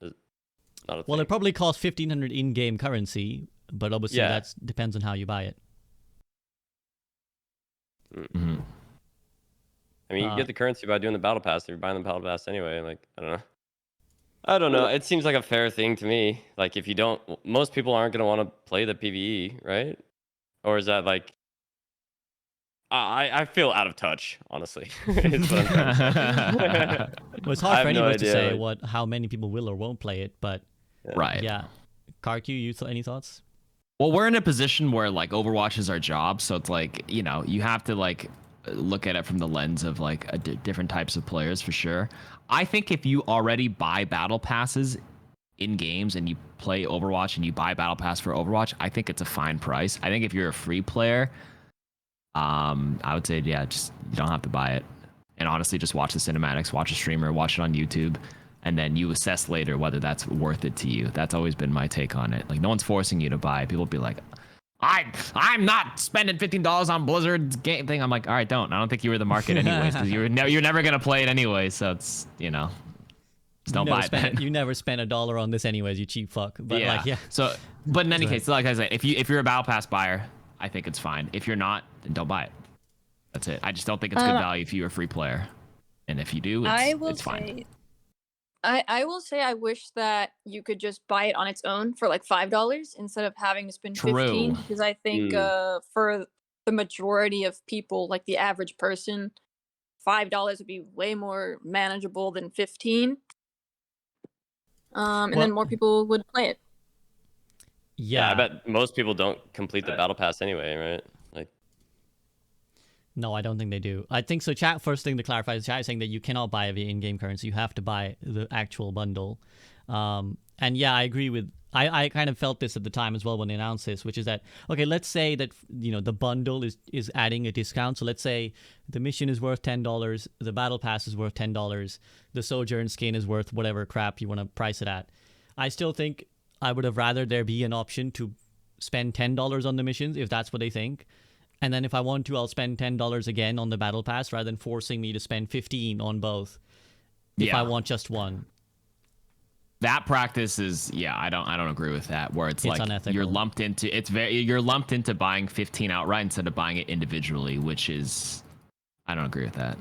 not a Well, thing? it probably costs 1,500 in-game currency, but obviously Yeah. that depends on how you buy it. Mhm. I mean, you Uh, get the currency by doing the battle pass. If you're buying the battle pass anyway, like I don't know. It seems like a fair thing to me. Like if you don't, most people aren't gonna want to play the PvE, right? Or is that like? I feel out of touch, honestly. Is what I'm trying to say. Well, it's I hard have for no anyone to idea, say like- how many people will or won't play it, but Right. yeah. KarQ, any thoughts? Well, we're in a position where like Overwatch is our job, so it's like, you have to like look at it from the lens of like different types of players for sure. I think if you already buy battle passes in games and you play Overwatch and you buy battle pass for Overwatch, I think it's a fine price. I think if you're a free player, I would say, yeah, just you don't have to buy it. And honestly, just watch the cinematics, watch a streamer, watch it on YouTube, and then you assess later whether that's worth it to you. That's always been my take on it. Like, no one's forcing you to buy. People be like, I'm not spending $15 on Blizzard's game thing. I'm like, all right, don't. I don't think you were the market anyways, because you're never gonna play it anyway. So it's just don't buy it. Then. You never spent $1 on this anyways, you cheap fuck. But yeah. So, but in any Sorry. case, like I said, if you're a battle pass buyer, I think it's fine. If you're not, then don't buy it. That's it. I just don't think it's good value if you're a free player. And if you do, it's fine. I will say I wish that you could just buy it on its own for like $5 instead of having to spend True. $15, because I think for the majority of people, like the average person, $5 would be way more manageable than 15. And then more people would play it. Yeah. I bet most people don't complete the battle pass anyway, right? Like, No, I don't think they do. I think so. Chat, first thing to clarify is chat is saying that you cannot buy via in-game currency. You have to buy the actual bundle. And yeah, I agree with. I kind of felt this at the time as well when they announced this, which is that, okay, let's say that the bundle is adding a discount. So let's say the mission is worth $10, the battle pass is worth $10, the Sojourn skin is worth whatever crap you want to price it at. I still think I would have rather there be an option to spend $10 on the missions if that's what they think. And then if I want to, I'll spend $10 again on the battle pass rather than forcing me to spend $15 on both if I want just one. That practice is, I don't agree with that. Where it's like unethical. you're lumped into buying 15 outright instead of buying it individually, which is, I don't agree with that.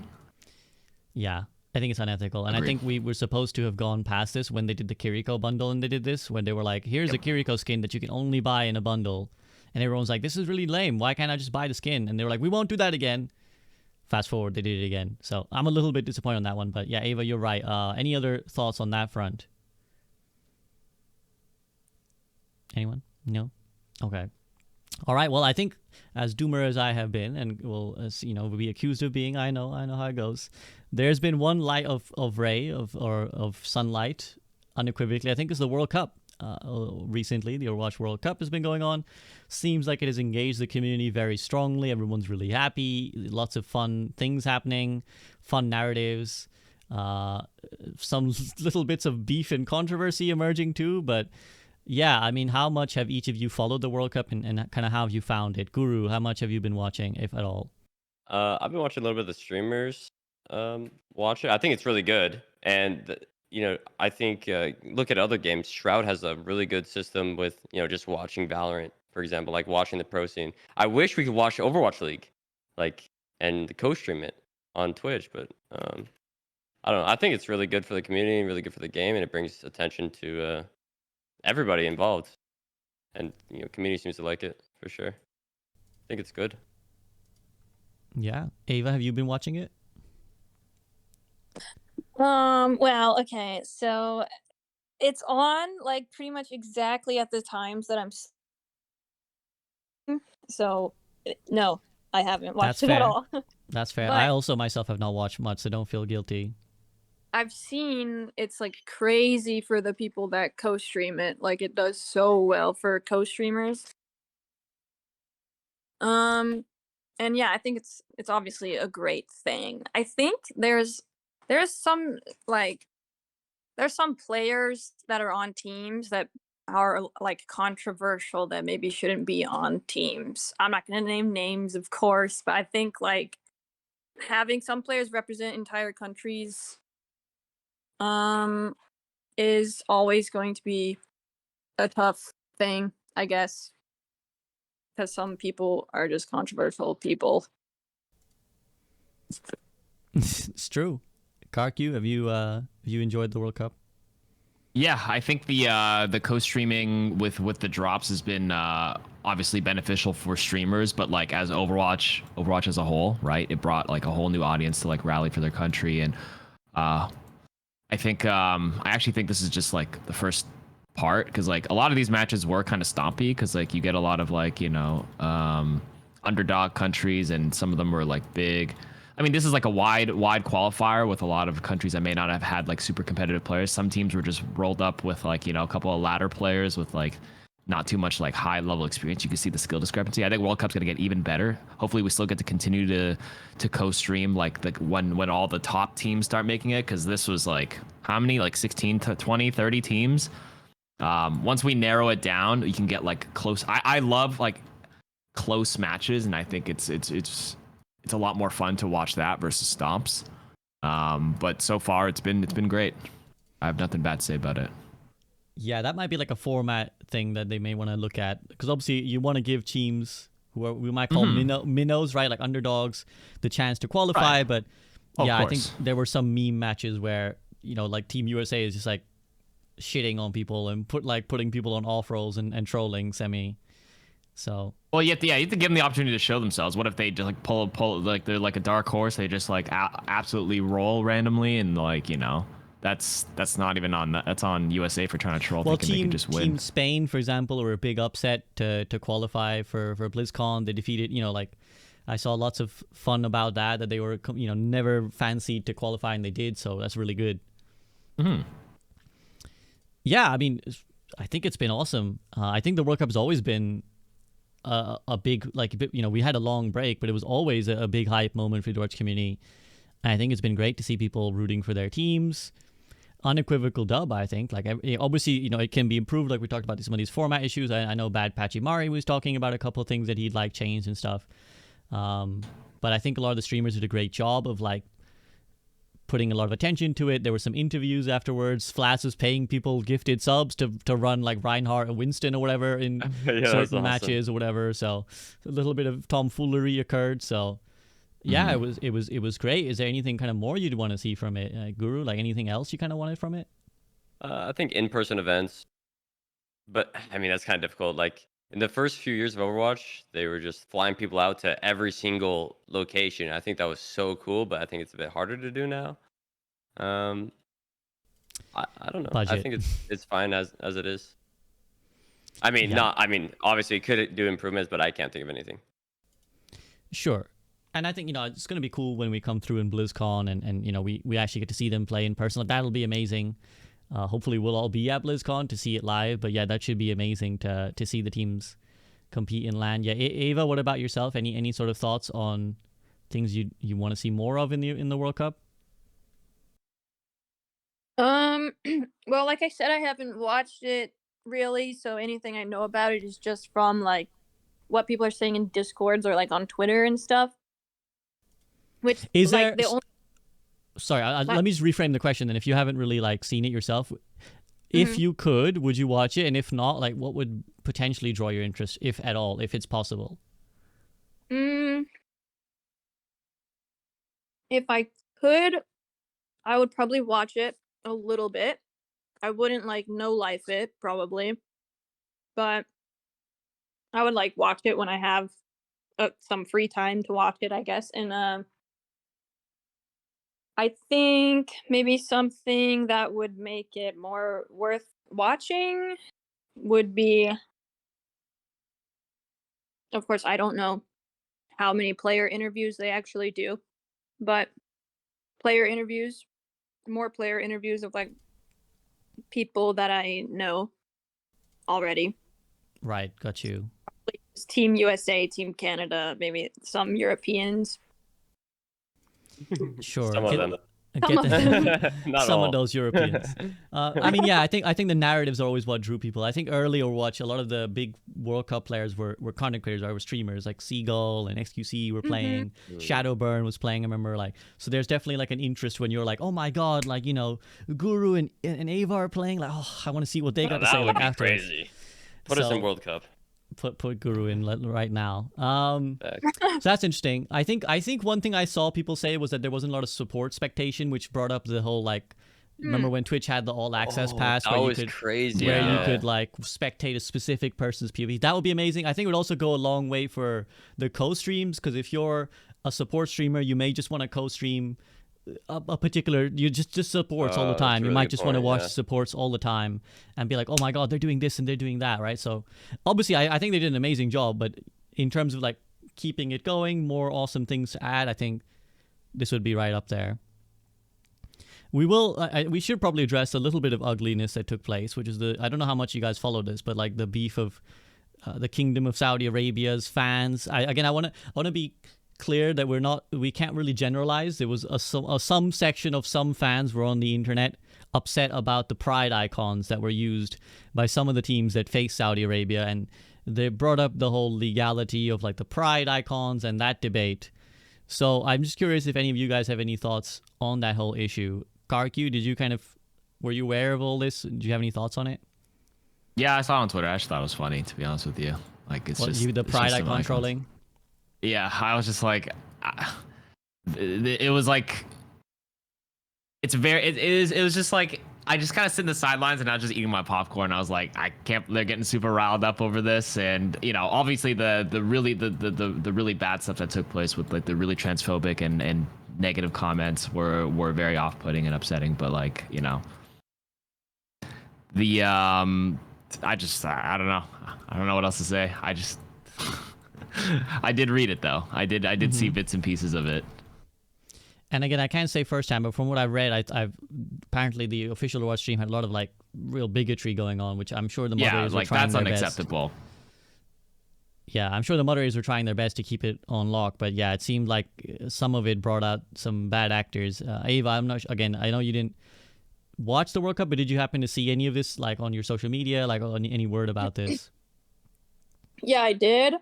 Yeah, I think it's unethical. And Agreed. I think we were supposed to have gone past this when they did the KarQ bundle, and they did this when they were like, here's a KarQ skin that you can only buy in a bundle. And everyone's like, this is really lame. Why can't I just buy the skin? And they were like, we won't do that again. Fast forward, they did it again. So I'm a little bit disappointed on that one. But yeah, Ava, you're right. Any other thoughts on that front? Anyone? No? Okay. All right. Well, I think as doomer as I have been, and will be accused of being, I know how it goes. There's been one light of ray of sunlight unequivocally, I think, is the World Cup. Recently, the Overwatch World Cup has been going on. Seems like it has engaged the community very strongly. Everyone's really happy. Lots of fun things happening, fun narratives. Some little bits of beef and controversy emerging too. But yeah, I mean, how much have each of you followed the World Cup, and kind of how have you found it? Guru, how much have you been watching, if at all? I've been watching a little bit of the streamers watch it. I think it's really good, and I think look at other games. Shroud has a really good system with just watching Valorant, for example, like watching the pro scene. I wish we could watch Overwatch League, like and co-stream it on Twitch, but I don't know. I think it's really good for the community and really good for the game, and it brings attention to everybody involved, and community seems to like it for sure. I think it's good. Yeah, Ava, have you been watching it? Well, okay, so it's on like pretty much exactly at the times that so no, I haven't watched That's it at fair. all. That's fair. But I also myself have not watched much, so don't feel guilty. I've seen it's like crazy for the people that co-stream it. Like it does so well for co-streamers. And yeah, I think it's obviously a great thing. I think there's some like there's some players that are on teams that are like controversial that maybe shouldn't be on teams. I'm not going to name names, of course, but I think like having some players represent entire countries is always going to be a tough thing, I guess, because some people are just controversial people. It's true. KarQ, have you enjoyed the World Cup? Yeah, I think the co-streaming with the drops has been obviously beneficial for streamers, but like as Overwatch as a whole, right? It brought like a whole new audience to like rally for their country, and I think I actually think this is just like the first part, because like a lot of these matches were kind of stompy, because like you get a lot of like underdog countries, and some of them were like big. I mean, this is like a wide qualifier with a lot of countries that may not have had like super competitive players. Some teams were just rolled up with like a couple of ladder players with like not too much like high level experience. You can see the skill discrepancy. I think World Cup's gonna get even better. Hopefully we still get to continue to co-stream like when all the top teams start making it, because this was like how many, like 16 to 20 30 teams. Once we narrow it down, you can get like close. I love like close matches, and I think it's a lot more fun to watch that versus stomps. But so far it's been great. I have nothing bad to say about it. Yeah, that might be like a format thing that they may want to look at, because obviously you want to give teams who are, we might call minnows, right, like underdogs, the chance to qualify. Right. But Of yeah, I course. think there were some meme matches where like Team USA is just like shitting on people and putting people on off rolls and trolling semi. So Well, you have to give them the opportunity to show themselves. What if they just like pull like they're like a dark horse? They just like absolutely roll randomly, and like that's not even on that's on USA for trying to troll. well, Thinking they can just win. Team Spain, for example, were a big upset to qualify for BlizzCon. They defeated like I saw lots of fun about that they were never fancied to qualify, and they did, so that's really good. Yeah, I mean, I think it's been awesome. I think the World Cup has always been a big, like, we had a long break, but it was always a big hype moment for the Overwatch community. And I think it's been great to see people rooting for their teams. Unequivocal dub, I think. Like, obviously, it can be improved. Like we talked about some of these format issues. I know Bad Patchy Mari was talking about a couple of things that he'd like changed and stuff. But I think a lot of the streamers did a great job of like putting a lot of attention to it. There were some interviews afterwards. Flash was paying people gifted subs to run like Reinhardt and Winston or whatever in certain matches or whatever. So a little bit of tomfoolery occurred. So yeah, it was great. Is there anything kind of more you'd want to see from it, Guru? Like anything else you kind of wanted from it? I think in-person events, but I mean that's kind of difficult. Like in the first few years of Overwatch, they were just flying people out to every single location. I think that was so cool, but I think it's a bit harder to do now. I don't know. Budget. I think it's fine as it is. I mean, Yeah. obviously it could do improvements, but I can't think of anything. Sure. And I think, it's going to be cool when we come through in BlizzCon and we actually get to see them play in person. Like, that'll be amazing. Hopefully we'll all be at BlizzCon to see it live. But yeah, that should be amazing to see the teams compete in LAN. Yeah, Ava, what about yourself? Any sort of thoughts on things you want to see more of in the World Cup? Well, like I said, I haven't watched it really, so anything I know about it is just from like what people are saying in Discords or like on Twitter and stuff. Which Is like there? the only Sorry, let me just reframe the question. Then, if you haven't really like seen it yourself, if Mhm. you could, would you watch it? And if not, like, what would potentially draw your interest, if at all, if it's possible? If I could, I would probably watch it a little bit. I wouldn't like no life it probably, but I would like watch it when I have some free time to watch it, I guess. And I think maybe something that would make it more worth watching would be, of course, I don't know how many player interviews they actually do, but player interviews, more player interviews of like people that I know already. Right, got you. Team USA, Team Canada, maybe some Europeans. Sure. Some of them. Get Not some all. of those Europeans. I mean, yeah, I think the narratives are always what drew people. I think early Overwatch, a lot of the big World Cup players were content creators, or were streamers, like Seagull and XQC were playing. Shadowburn was playing. I remember, like, so there's definitely like an interest when you're like, oh my god, like, you know, Guru and Ava are playing. Like, oh, I want to see what they got to That say. would Like be afterwards. crazy. Put us in World Cup. Put Guru in right now. Back. So that's interesting. I think one thing I saw people say was that there wasn't a lot of support spectation, which brought up the whole like. Remember when Twitch had the all access pass that where you was could crazy. where you Yeah. could like spectate a specific person's PvP. That would be amazing. I think it would also go a long way for the co-streams, because if you're a support streamer, you may just want to co-stream a particular, you just supports all the time. that's You really might just want to important, watch yeah. supports all the time and be like, oh my god, they're doing this and they're doing that, right? So obviously I think they did an amazing job, but in terms of like keeping it going, more awesome things to add, I think this would be right up there. We will we should probably address a little bit of ugliness that took place, which is I don't know how much you guys follow this, but like the beef of the Kingdom of Saudi Arabia's fans. I want to be clear that we can't really generalize. There was some section of some fans were on the internet upset about the pride icons that were used by some of the teams that face Saudi Arabia, and they brought up the whole legality of like the pride icons and that debate. So I'm just curious if any of you guys have any thoughts on that whole issue. KarQ, were you aware of all this? Do you have any thoughts on it? Yeah, I saw it on Twitter. I just thought it was funny, to be honest with you. Like, it's just the it's pride just some icon icons. trolling. Yeah, I was just like, it was like, it was just like, I just kind of sit in the sidelines and I was just eating my popcorn. I was like, I can't, they're getting super riled up over this. And, you know, obviously the really bad stuff that took place with like the really transphobic and negative comments were very off-putting and upsetting. But like, you know, I don't know. I don't know what else to say. I did read it though. I did see bits and pieces of it. And again, I can't say firsthand, but from what I've read, I've apparently the official Overwatch stream had a lot of like real bigotry going on, which I'm sure the moderators were trying their best. That's unacceptable. Yeah, I'm sure the moderators were trying their best to keep it on lock, but yeah, it seemed like some of it brought out some bad actors. Ava, I'm not. Again, I know you didn't watch the World Cup, but did you happen to see any of this, like on your social media, like on any word about this? Yeah, I did.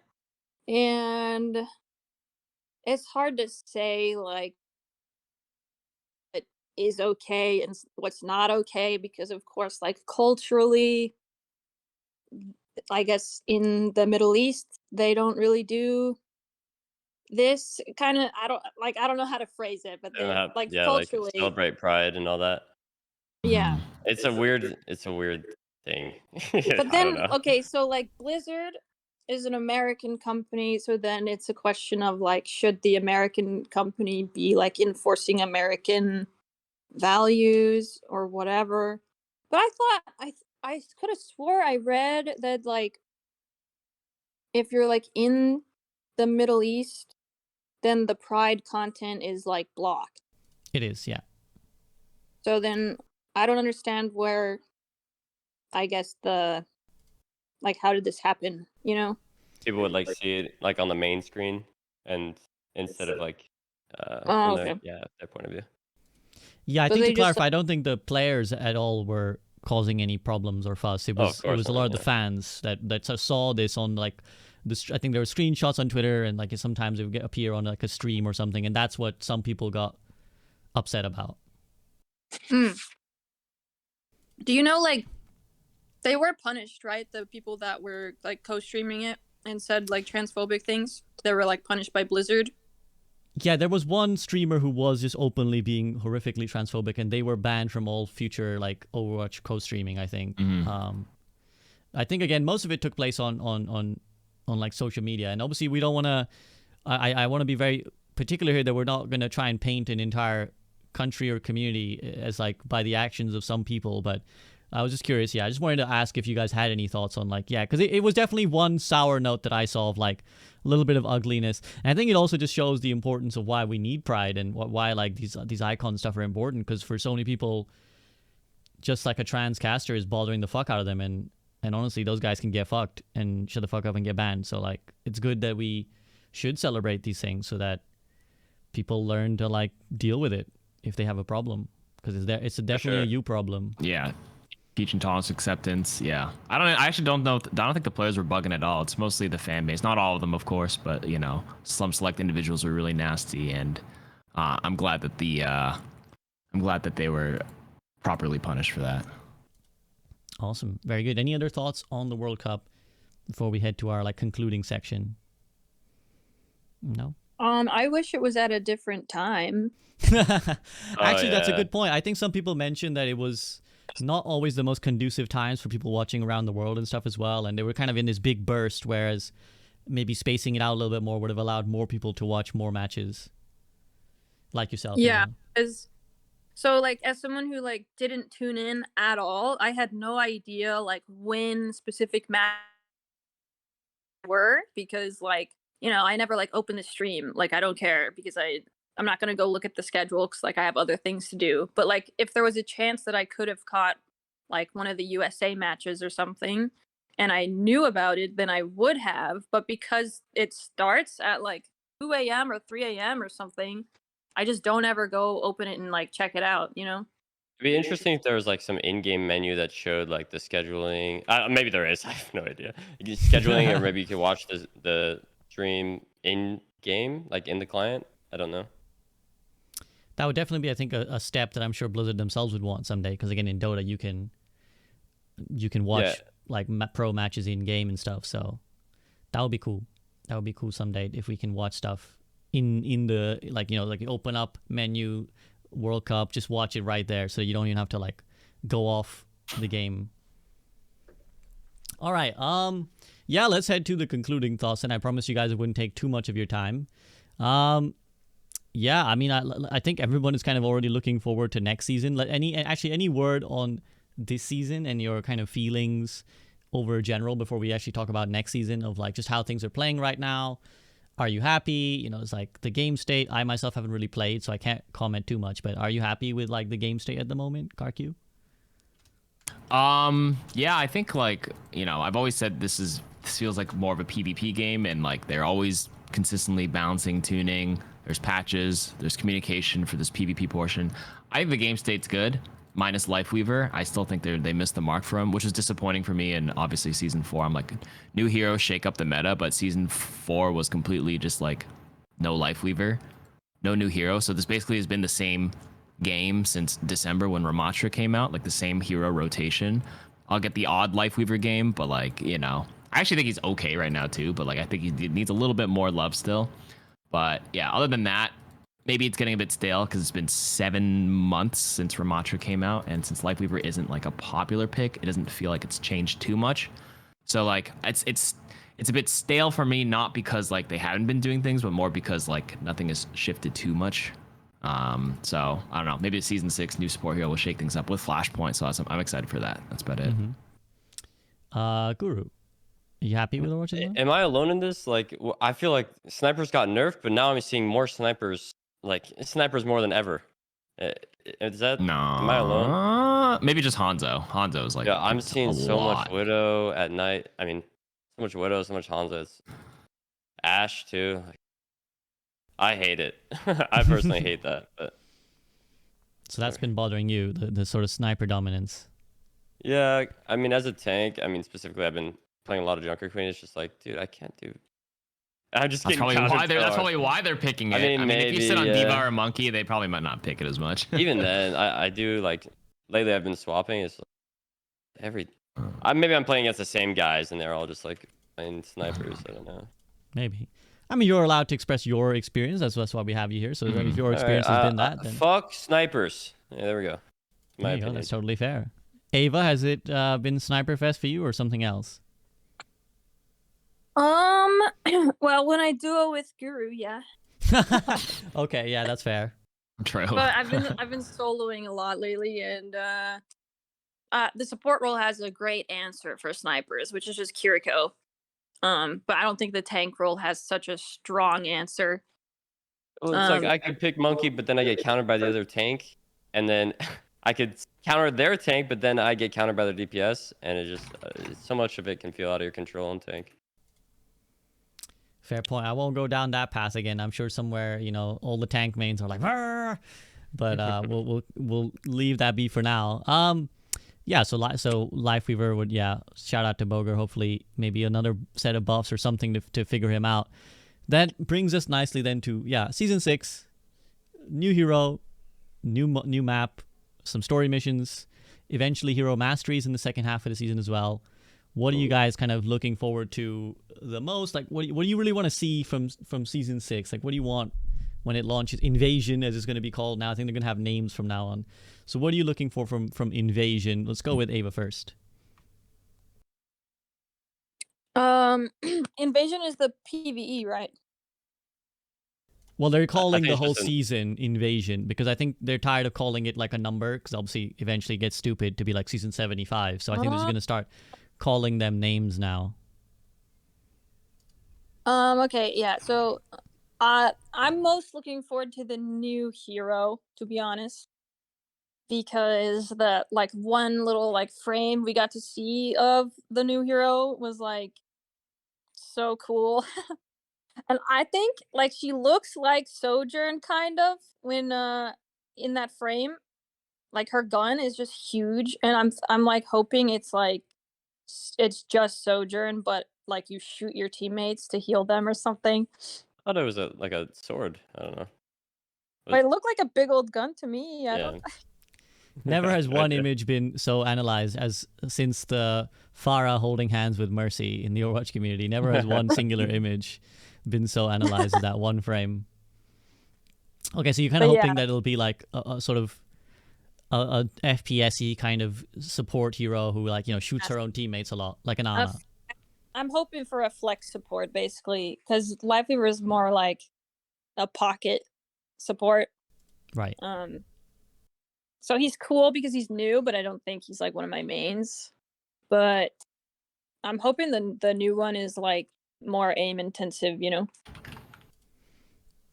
And it's hard to say like what is okay and what's not okay, because of course like culturally, I guess in the Middle East they don't really do this kind of, I don't know how to phrase it, but they like culturally like celebrate pride and all that. yeah. It's a weird thing. But then okay, so like Blizzard is an American company, so then it's a question of like, should the American company be like enforcing American values or whatever? But I thought I could have swore I read that like if you're like in the Middle East, then the pride content is like blocked. It is, yeah. So then I don't understand where, I guess, like, how did this happen, you know? People would like see it like on the main screen, and instead of like Oh, from okay. their point of view. Yeah, I So think to they just clarify, I don't think the players at all were causing any problems or fuss. It Oh, was of course a not, lot of the yeah. fans that saw this on like I think there were screenshots on Twitter, and like sometimes it would appear on like a stream or something, and that's what some people got upset about. Hmm. Do you know, like, they were punished, right? The people that were like co-streaming it and said like transphobic things, they were like punished by Blizzard. Yeah, there was one streamer who was just openly being horrifically transphobic, and they were banned from all future like Overwatch co-streaming. I think. I think again, most of it took place on like social media, and obviously we don't want to. I want to be very particular here that we're not going to try and paint an entire country or community as like by the actions of some people, but I was just curious. Yeah, I just wanted to ask if you guys had any thoughts on like, yeah, because it was definitely one sour note that I saw of like a little bit of ugliness. And I think it also just shows the importance of why we need Pride and why like these icon stuff are important. Because for so many people, just like a trans caster is bothering the fuck out of them, and honestly, those guys can get fucked and shut the fuck up and get banned. So like, it's good that we should celebrate these things so that people learn to like deal with it if they have a problem, because it's definitely a you problem. Yeah. Teaching tolerance, acceptance. Yeah. I actually don't know. I don't think the players were bugging at all. It's mostly the fan base. Not all of them, of course, but you know, some select individuals were really nasty, and I'm glad that they were properly punished for that. Awesome. Very good. Any other thoughts on the World Cup before we head to our like concluding section? No? I wish it was at a different time. Actually, that's a yeah. good point. I think some people mentioned that it was not always the most conducive times for people watching around the world and stuff as well, and they were kind of in this big burst, whereas maybe spacing it out a little bit more would have allowed more people to watch more matches like yourself. Yeah, You know? because so like as someone who like didn't tune in at all, I had no idea like when specific matches were, because like, you know, I never like open the stream. Like I don't care because I'm not gonna go look at the schedule because like I have other things to do. But like if there was a chance that I could have caught like one of the USA matches or something and I knew about it, then I would have. But because it starts at like 2 a.m. or 3 a.m. or something, I just don't ever go open it and like check it out, you know? It'd be interesting if there was like some in-game menu that showed like the scheduling. Maybe there is. I have no idea. Scheduling, or maybe you could watch the stream in game, like in the client. I don't know. That would definitely be, I think, a step that I'm sure Blizzard themselves would want someday. Because again, in Dota, you can watch like pro matches in game and stuff. So that would be cool. That would be cool someday if we can watch stuff in the like, you know, like open up menu, World Cup, just watch it right there, so you don't even have to like go off the game. All right, yeah, let's head to the concluding thoughts, and I promise you guys it wouldn't take too much of your time. Yeah, I mean, I think everyone is kind of already looking forward to next season. Any word on this season and your kind of feelings over general before we actually talk about next season, of like just how things are playing right now? Are you happy? You know, it's like the game state. I myself haven't really played, so I can't comment too much. But are you happy with like the game state at the moment, KarQ? Yeah, I think like, you know, I've always said this feels like more of a PvP game, and like they're always consistently balancing tuning. There's patches, there's communication for this PvP portion. I think the game state's good, minus Lifeweaver. I still think they missed the mark for him, which is disappointing for me. And obviously season 4, I'm like, new heroes shake up the meta, but season 4 was completely just like no Lifeweaver, no new hero. So this basically has been the same game since December when Ramatra came out, like the same hero rotation. I'll get the odd Lifeweaver game, but like, you know, I actually think he's okay right now too, but like I think he needs a little bit more love still. But yeah, other than that, maybe it's getting a bit stale because it's been 7 months since Ramatra came out, and since Lifeweaver isn't like a popular pick, it doesn't feel like it's changed too much. So like it's a bit stale for me, not because like they haven't been doing things, but more because like nothing has shifted too much. So I don't know. Maybe season 6 new support hero will shake things up with Flashpoint. So I'm excited for that. That's about it. Guru, are you happy with Overwatch? Am I alone in this? Like, I feel like snipers got nerfed, but now I'm seeing more snipers. Like snipers more than ever. Is that No. am I alone? Maybe just Hanzo. Hanzo is like Yeah, I'm picked seeing a so much lot. Widow at night. I mean, so much Widow, so much Hanzo. It's Ash too. I hate it. I personally hate that. But So that's been bothering you, the sort of sniper dominance. yeah, I mean, as a tank, I mean, specifically, I've been playing a lot of Junker Queen. It's just like, dude, I can't do. I'm just That's getting probably countered why they're. so That's hard. probably why they're picking it. I mean, if you sit maybe, on Diva yeah. or Monkey, they probably might not pick it as much. Even then, I do like lately. I've been swapping. It's like maybe I'm playing against the same guys, and they're all just like playing snipers. I don't know. Maybe. I mean, you're allowed to express your experience. That's why we have you here. So if your experience has been that, then fuck snipers. Yeah, there we go. My there you go. opinion. That's totally fair. Ava, has it been Sniper Fest for you or something else? Well, when I duo with Guru, yeah. Okay, yeah, that's fair. True. But I've been soloing a lot lately, and the support role has a great answer for snipers, which is just KarQ. But I don't think the tank role has such a strong answer. Well, it's like I could pick Monkey, but then I get countered by the other tank, and then I could counter their tank, but then I get countered by their DPS, and it just so much of it can feel out of your control in tank. Fair point. I won't go down that path again. I'm sure somewhere, all the tank mains are like, "Arr!" But we'll leave that be for now. Yeah. So Lifeweaver would shout out to Boger. Hopefully, maybe another set of buffs or something to figure him out. That brings us nicely then to season 6, new hero, new map, some story missions, eventually hero masteries in the second half of the season as well. What are you guys kind of looking forward to the most? Like, what do you really want to see from season 6? Like, what do you want when it launches? Invasion, as it's going to be called now. I think they're going to have names from now on. So, what are you looking for from Invasion? Let's go with Ava first. Invasion is the PvE, right? Well, they're calling the whole just season Invasion because I think they're tired of calling it like a number because obviously eventually it gets stupid to be like season 75. So I think they're just going to start calling them names now. Okay, yeah. So, I'm most looking forward to the new hero, to be honest, because the one little frame we got to see of the new hero was so cool. And I think she looks like Sojourn kind of when in that frame. Like her gun is just huge, and I'm hoping it's it's just Sojourn, but you shoot your teammates to heal them or something. I thought it was like a sword. I don't know. But it looked like a big old gun to me. I don't. Never has one image been so analyzed as since the Pharah holding hands with Mercy in the Overwatch community. Never has one singular image been so analyzed as that one frame. Okay, so you're kind of hoping that it'll be like a sort of a FPS-y kind of support hero who shoots her own teammates a lot, like an Ana. I'm hoping for a flex support basically, because Lifeweaver is more like a pocket support. Right. So he's cool because he's new, but I don't think he's one of my mains. But I'm hoping the new one is more aim intensive,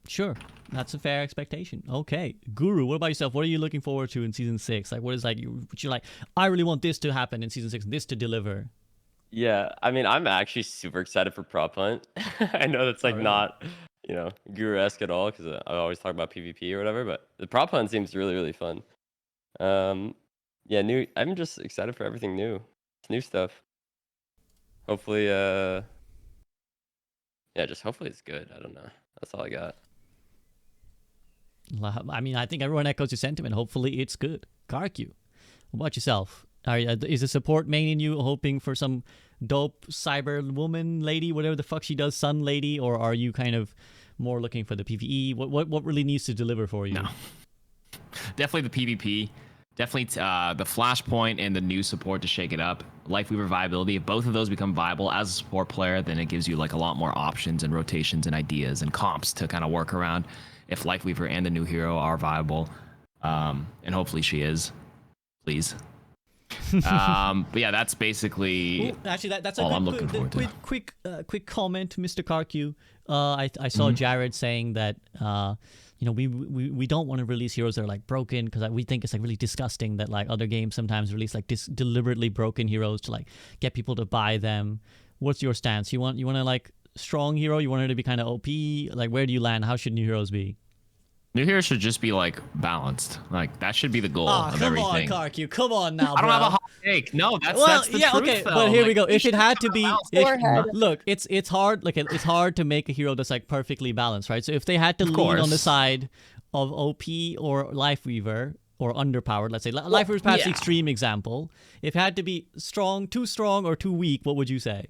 Sure. That's a fair expectation. Okay. Guru, what about yourself? What are you looking forward to in season 6? Like, what is you're like, I really want this to happen in season 6 and this to deliver? Yeah, I mean, I'm actually super excited for Prop Hunt. I know that's not, Guru-esque at all because I always talk about PvP or whatever, but the Prop Hunt seems really, really fun. Yeah, I'm just excited for everything new. It's new stuff. Hopefully, just hopefully it's good. I don't know. That's all I got. I mean, I think everyone echoes your sentiment. Hopefully it's good. KarQ, what about yourself? Is the support main in you hoping for some dope cyber woman lady, whatever the fuck she does, sun lady, or are you kind of more looking for the PvE? What really needs to deliver for you? No. Definitely the PvP. Definitely the Flashpoint and the new support to shake it up. Lifeweaver viability. If both of those become viable as a support player, then it gives you a lot more options and rotations and ideas and comps to kind of work around. If Lifeweaver and the new hero are viable, and hopefully she is, please. But yeah, that's basically actually that's all a I'm looking forward to. Quick comment, Mr. KarQ. I saw Jared saying that we don't want to release heroes that are like broken, because we think it's like really disgusting that like other games sometimes release like deliberately broken heroes to like get people to buy them. What's your stance? You want to like strong hero? You want her to be kind of OP? Like, where do you land? How should new heroes be? New heroes should just be like balanced. Like that should be the goal of Come everything. on, KarQ. Come on now, I don't bro. have a hot take. No, that's the yeah, truth, okay, though. but here we Like, go. If it had to be, Forehead. look, it's hard. Like it's hard to make a hero that's like perfectly balanced, right? So if they had to lean on the course. side of OP or Lifeweaver or underpowered, let's say Lifeweaver is perhaps the yeah. extreme example. If it had to be too strong or too weak, what would you say?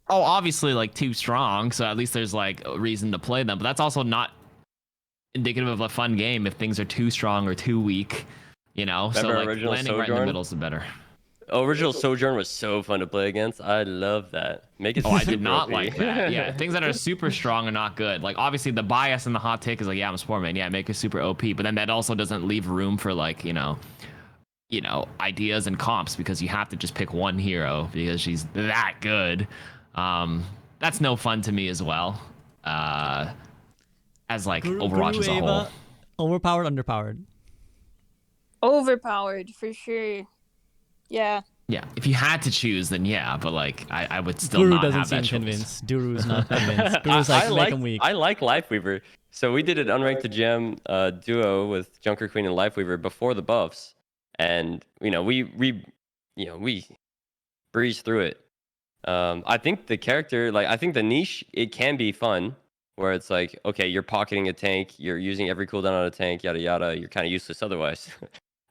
Oh, obviously like too strong, so at least there's like a reason to play them. But that's also not indicative of a fun game if things are too strong or too weak, so Remember like original landing right in the Sojourn? middle is the better. Original Sojourn was so fun to play against. I love that. Make it. Oh, I did super not OP. like that. Yeah, things that are super strong are not good. Like obviously the bias and the hot take is like, yeah, I'm a sport man. Yeah, make it super OP, but then that also doesn't leave room for like ideas and comps, because you have to just pick one hero because she's that good. That's no fun to me as well. As like Overwatch as a Ava, whole. overpowered, underpowered. Overpowered for sure. Yeah. Yeah, if you had to choose, then yeah, but like I would still Guru not doesn't have seem that choice. convinced. Duru's not convinced. Guru's like, make him weak. I like Lifeweaver. So we did an unranked to gem duo with Junker Queen and Lifeweaver before the buffs, and we breezed through it. I think the character, I think the niche, it can be fun, where it's like, okay, you're pocketing a tank, you're using every cooldown on a tank, yada yada. You're kind of useless otherwise.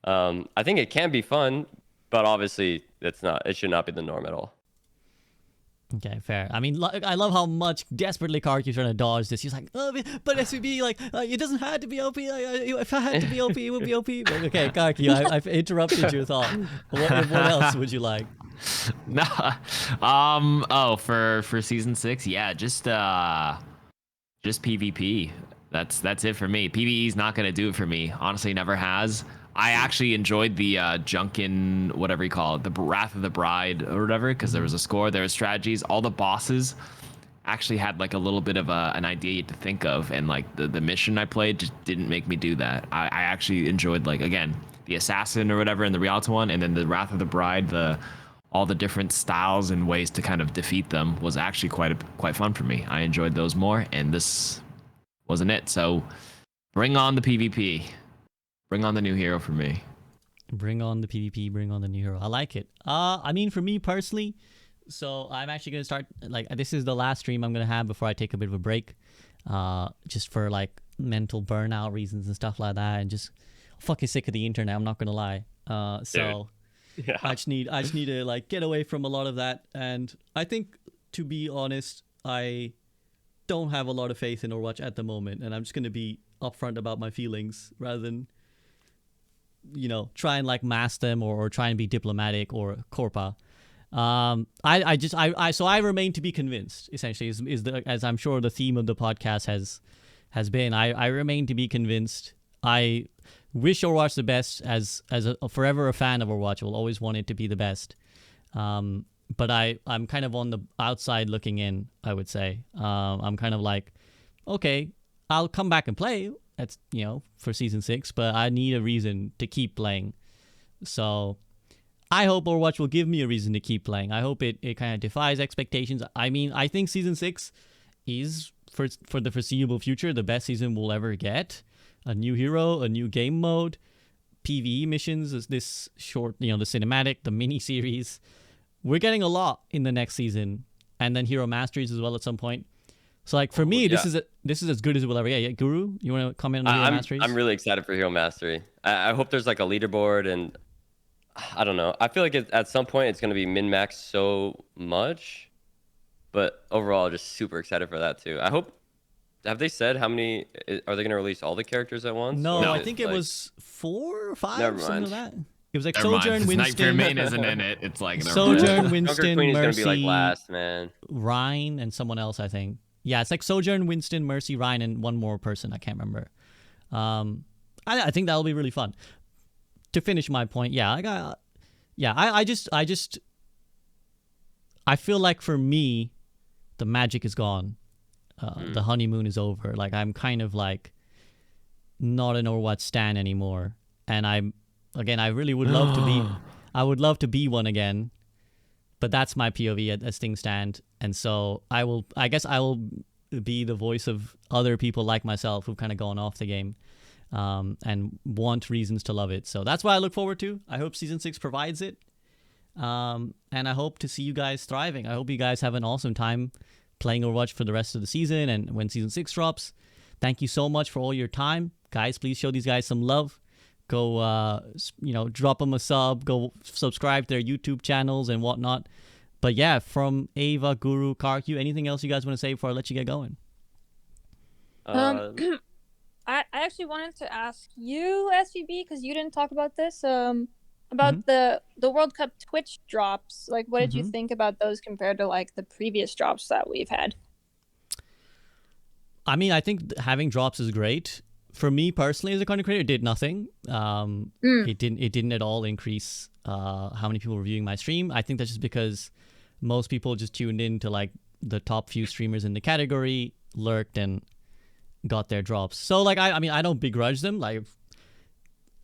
I think it can be fun, but obviously it should not be the norm at all. Okay, fair. I mean, I love how much desperately KarQ's trying to dodge this. He's like, oh, but SVB, it doesn't have to be OP. If I had to be OP, it would be OP. But okay, KarQ, I've interrupted your thought. What else would you like? Oh, for season 6, yeah, just PvP. That's it for me. PvE is not gonna do it for me. Honestly, never has. I actually enjoyed the Junkin, whatever you call it, the Wrath of the Bride or whatever, because there was a score, there was strategies. All the bosses actually had like a little bit of an idea to think of, and like the mission I played just didn't make me do that. I actually enjoyed, like, again, the Assassin or whatever in the Rialto one, and then the Wrath of the Bride, all the different styles and ways to kind of defeat them was actually quite fun for me. I enjoyed those more, and this wasn't it. So bring on the PvP. Bring on the new hero for me. Bring on the PvP, bring on the new hero. I like it. I mean, for me personally, so I'm actually going to start, this is the last stream I'm going to have before I take a bit of a break. Just for, mental burnout reasons and stuff like that. And just fucking sick of the internet, I'm not going to lie. So yeah. I just need to, get away from a lot of that. And I think, to be honest, I don't have a lot of faith in Overwatch at the moment. And I'm just going to be upfront about my feelings rather than try and mask them or try and be diplomatic or corpa. So I remain to be convinced, essentially, as I'm sure the theme of the podcast has been. I remain to be convinced. I wish Overwatch the best. As forever a fan of Overwatch, I will always want it to be the best. But I'm kind of on the outside looking in, I would say. I'm kind of like, okay, I'll come back and play. That's, for season 6, but I need a reason to keep playing. So I hope Overwatch will give me a reason to keep playing. I hope it kind of defies expectations. I mean, I think season 6 is, for the foreseeable future, the best season we'll ever get. A new hero, a new game mode, PvE missions, this short, the cinematic, the mini-series. We're getting a lot in the next season. And then hero masteries as well at some point. So for me, this is as good as it will ever get. Yeah, Guru, you want to comment on the Hero Masteries? I'm really excited for Hero Mastery. I hope there's a leaderboard, and I don't know. I feel like at some point it's going to be min-max so much, but overall, just super excited for that too. I hope. Have they said how many? Are they going to release all the characters at once? No, I think it was 4 or 5. Never something mind. like that. It was Never Sojourn, mind. Winston. Night Main isn't in it. It's like Sojourn, Junker Winston, Queen is going Mercy, to be last, man. Ryan, and someone else, I think. Yeah, it's Sojourn, Winston, Mercy, Ryan, and one more person. I can't remember. I think that'll be really fun. To finish my point, I feel like for me, the magic is gone. The honeymoon is over. I'm kind of not an Overwatch stan anymore, and I really would love to be. I would love to be one again, but that's my POV as things stand. And so I guess I will be the voice of other people like myself who've kind of gone off the game, and want reasons to love it. So that's what I look forward to. I hope Season 6 provides it. And I hope to see you guys thriving. I hope you guys have an awesome time playing Overwatch for the rest of the season and when Season 6 drops. Thank you so much for all your time. Guys, please show these guys some love. Go, drop them a sub. Go subscribe to their YouTube channels and whatnot. But yeah, from Ava, Guru, KarQ, anything else you guys want to say before I let you get going? I actually wanted to ask you, SVB, because you didn't talk about this. About the World Cup Twitch drops. Like, what did you think about those compared to like the previous drops that we've had? I mean, I think having drops is great. For me personally, as a content creator, it did nothing. It didn't at all increase how many people were viewing my stream. I think that's just because most people just tuned in to like the top few streamers in the category, lurked and got their drops. So like I mean I don't begrudge them. Like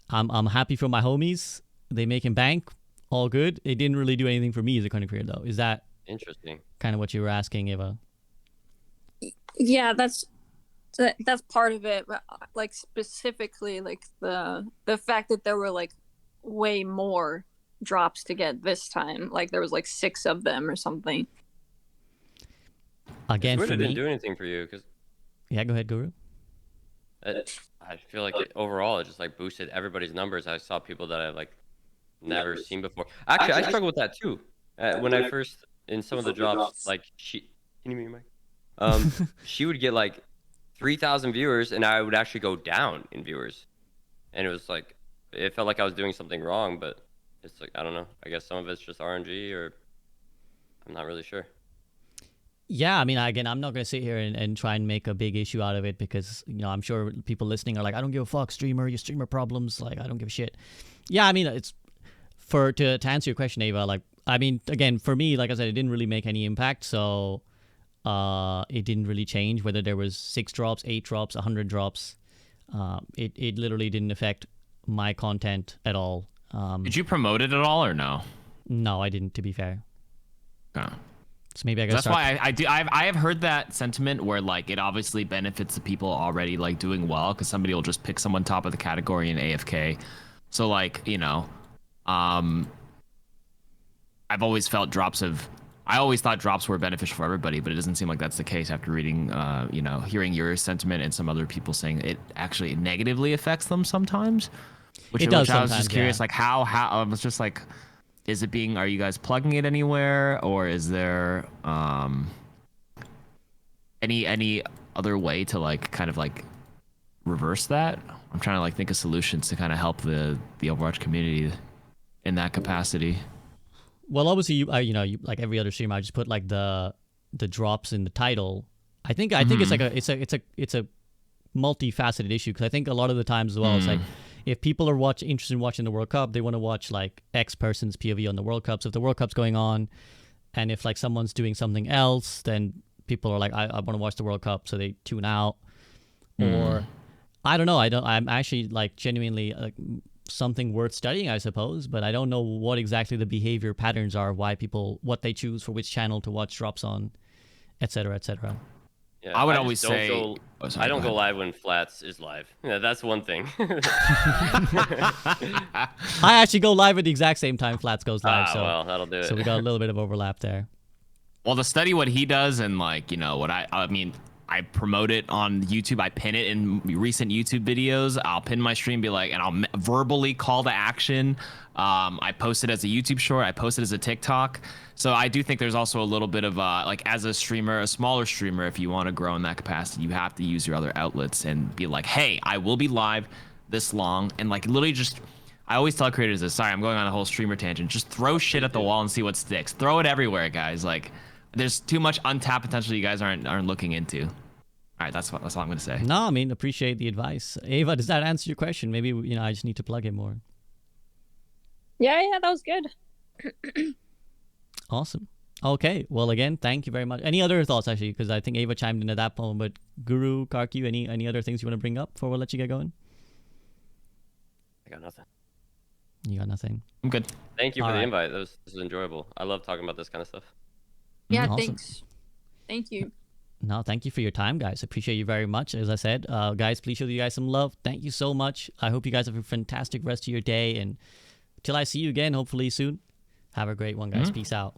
I'm happy for my homies. They make him bank. All good. It didn't really do anything for me as a content creator though. Is that interesting? Kind of what you were asking, Eva? Yeah, that's part of it. But like specifically like the fact that there were like way more drops to get this time. Like there was like 6 of them or something. Again, it for me, didn't do anything for you because. Yeah, go ahead, Guru. I feel like overall it just like boosted everybody's numbers. I saw people that I've like never seen before. Actually, I struggle with that too. When I first in some of the drops, like can you mute your mic? She would get like 3,000 viewers, and I would actually go down in viewers, and it was like it felt like I was doing something wrong, but it's like I don't know. I guess some of it's just RNG, or I'm not really sure. Yeah, I mean, again, I'm not going to sit here and try and make a big issue out of it because, I'm sure people listening are like, I don't give a fuck, streamer, your streamer problems, like, I don't give a shit. Yeah, I mean, it's to answer your question, Ava, like, I mean, again, for me, like I said, it didn't really make any impact, so it didn't really change whether there was 6 drops, 8 drops, 100 drops. It literally didn't affect my content at all. Did you promote it at all or no? No, I didn't, to be fair. Oh. So maybe I That's why I have heard that sentiment where like it obviously benefits the people already like doing well because somebody will just pick someone top of the category in AFK. So like I've always felt I always thought drops were beneficial for everybody, but it doesn't seem like that's the case after reading hearing your sentiment and some other people saying it actually negatively affects them sometimes. It does. I was just curious, yeah. like how I was just like. Are you guys plugging it anywhere, or is there any other way to like kind of like reverse that? I'm trying to like think of solutions to kind of help the Overwatch community in that capacity. Well, obviously, you like every other streamer, I just put like the drops in the title. I think it's like it's a multifaceted issue because I think a lot of the times as well, it's like. If people are interested in watching the World Cup, they want to watch like X person's POV on the World Cup. So if the World Cup's going on, and if like someone's doing something else, then people are like, I want to watch the World Cup, so they tune out. Or I don't know. I'm actually like genuinely like something worth studying, I suppose. But I don't know what exactly the behavior patterns are, why people what they choose for which channel to watch drops on, etc., etc. Yeah, I would always say I don't go live when Flats is live. Yeah, that's one thing. I actually go live at the exact same time Flats goes live. So well, that'll do it. So we got a little bit of overlap there. Well, to study what he does and like what I mean. I promote it on YouTube. I pin it in recent YouTube videos. I'll pin my stream, be like, and I'll verbally call to action. I post it as a YouTube short. I post it as a TikTok. So I do think there's also a little bit of like as a streamer, a smaller streamer, if you want to grow in that capacity, you have to use your other outlets and be like, hey, I will be live this long. And like literally just, I always tell creators this, sorry, I'm going on a whole streamer tangent. Just throw shit at the wall and see what sticks. Throw it everywhere, guys. Like, there's too much untapped potential you guys aren't looking into. All right, that's all I'm gonna say. No, I mean, appreciate the advice. Ava, does that answer your question? Maybe I just need to plug it more. Yeah, that was good. Awesome. Okay, well, again, thank you very much. Any other thoughts, actually? Because I think Ava chimed in at that point. But Guru, KarQ, any other things you want to bring up before we let you get going? I got nothing. You got nothing. I'm good. Thank you for All the right. invite. This was enjoyable. I love talking about this kind of stuff. Yeah, Awesome. thanks. Thank you. No, thank you for your time, guys. Appreciate you very much. As I said, guys, please show you guys some love. Thank you so much. I hope you guys have a fantastic rest of your day. And till I see you again, hopefully soon, have a great one, guys. Peace out.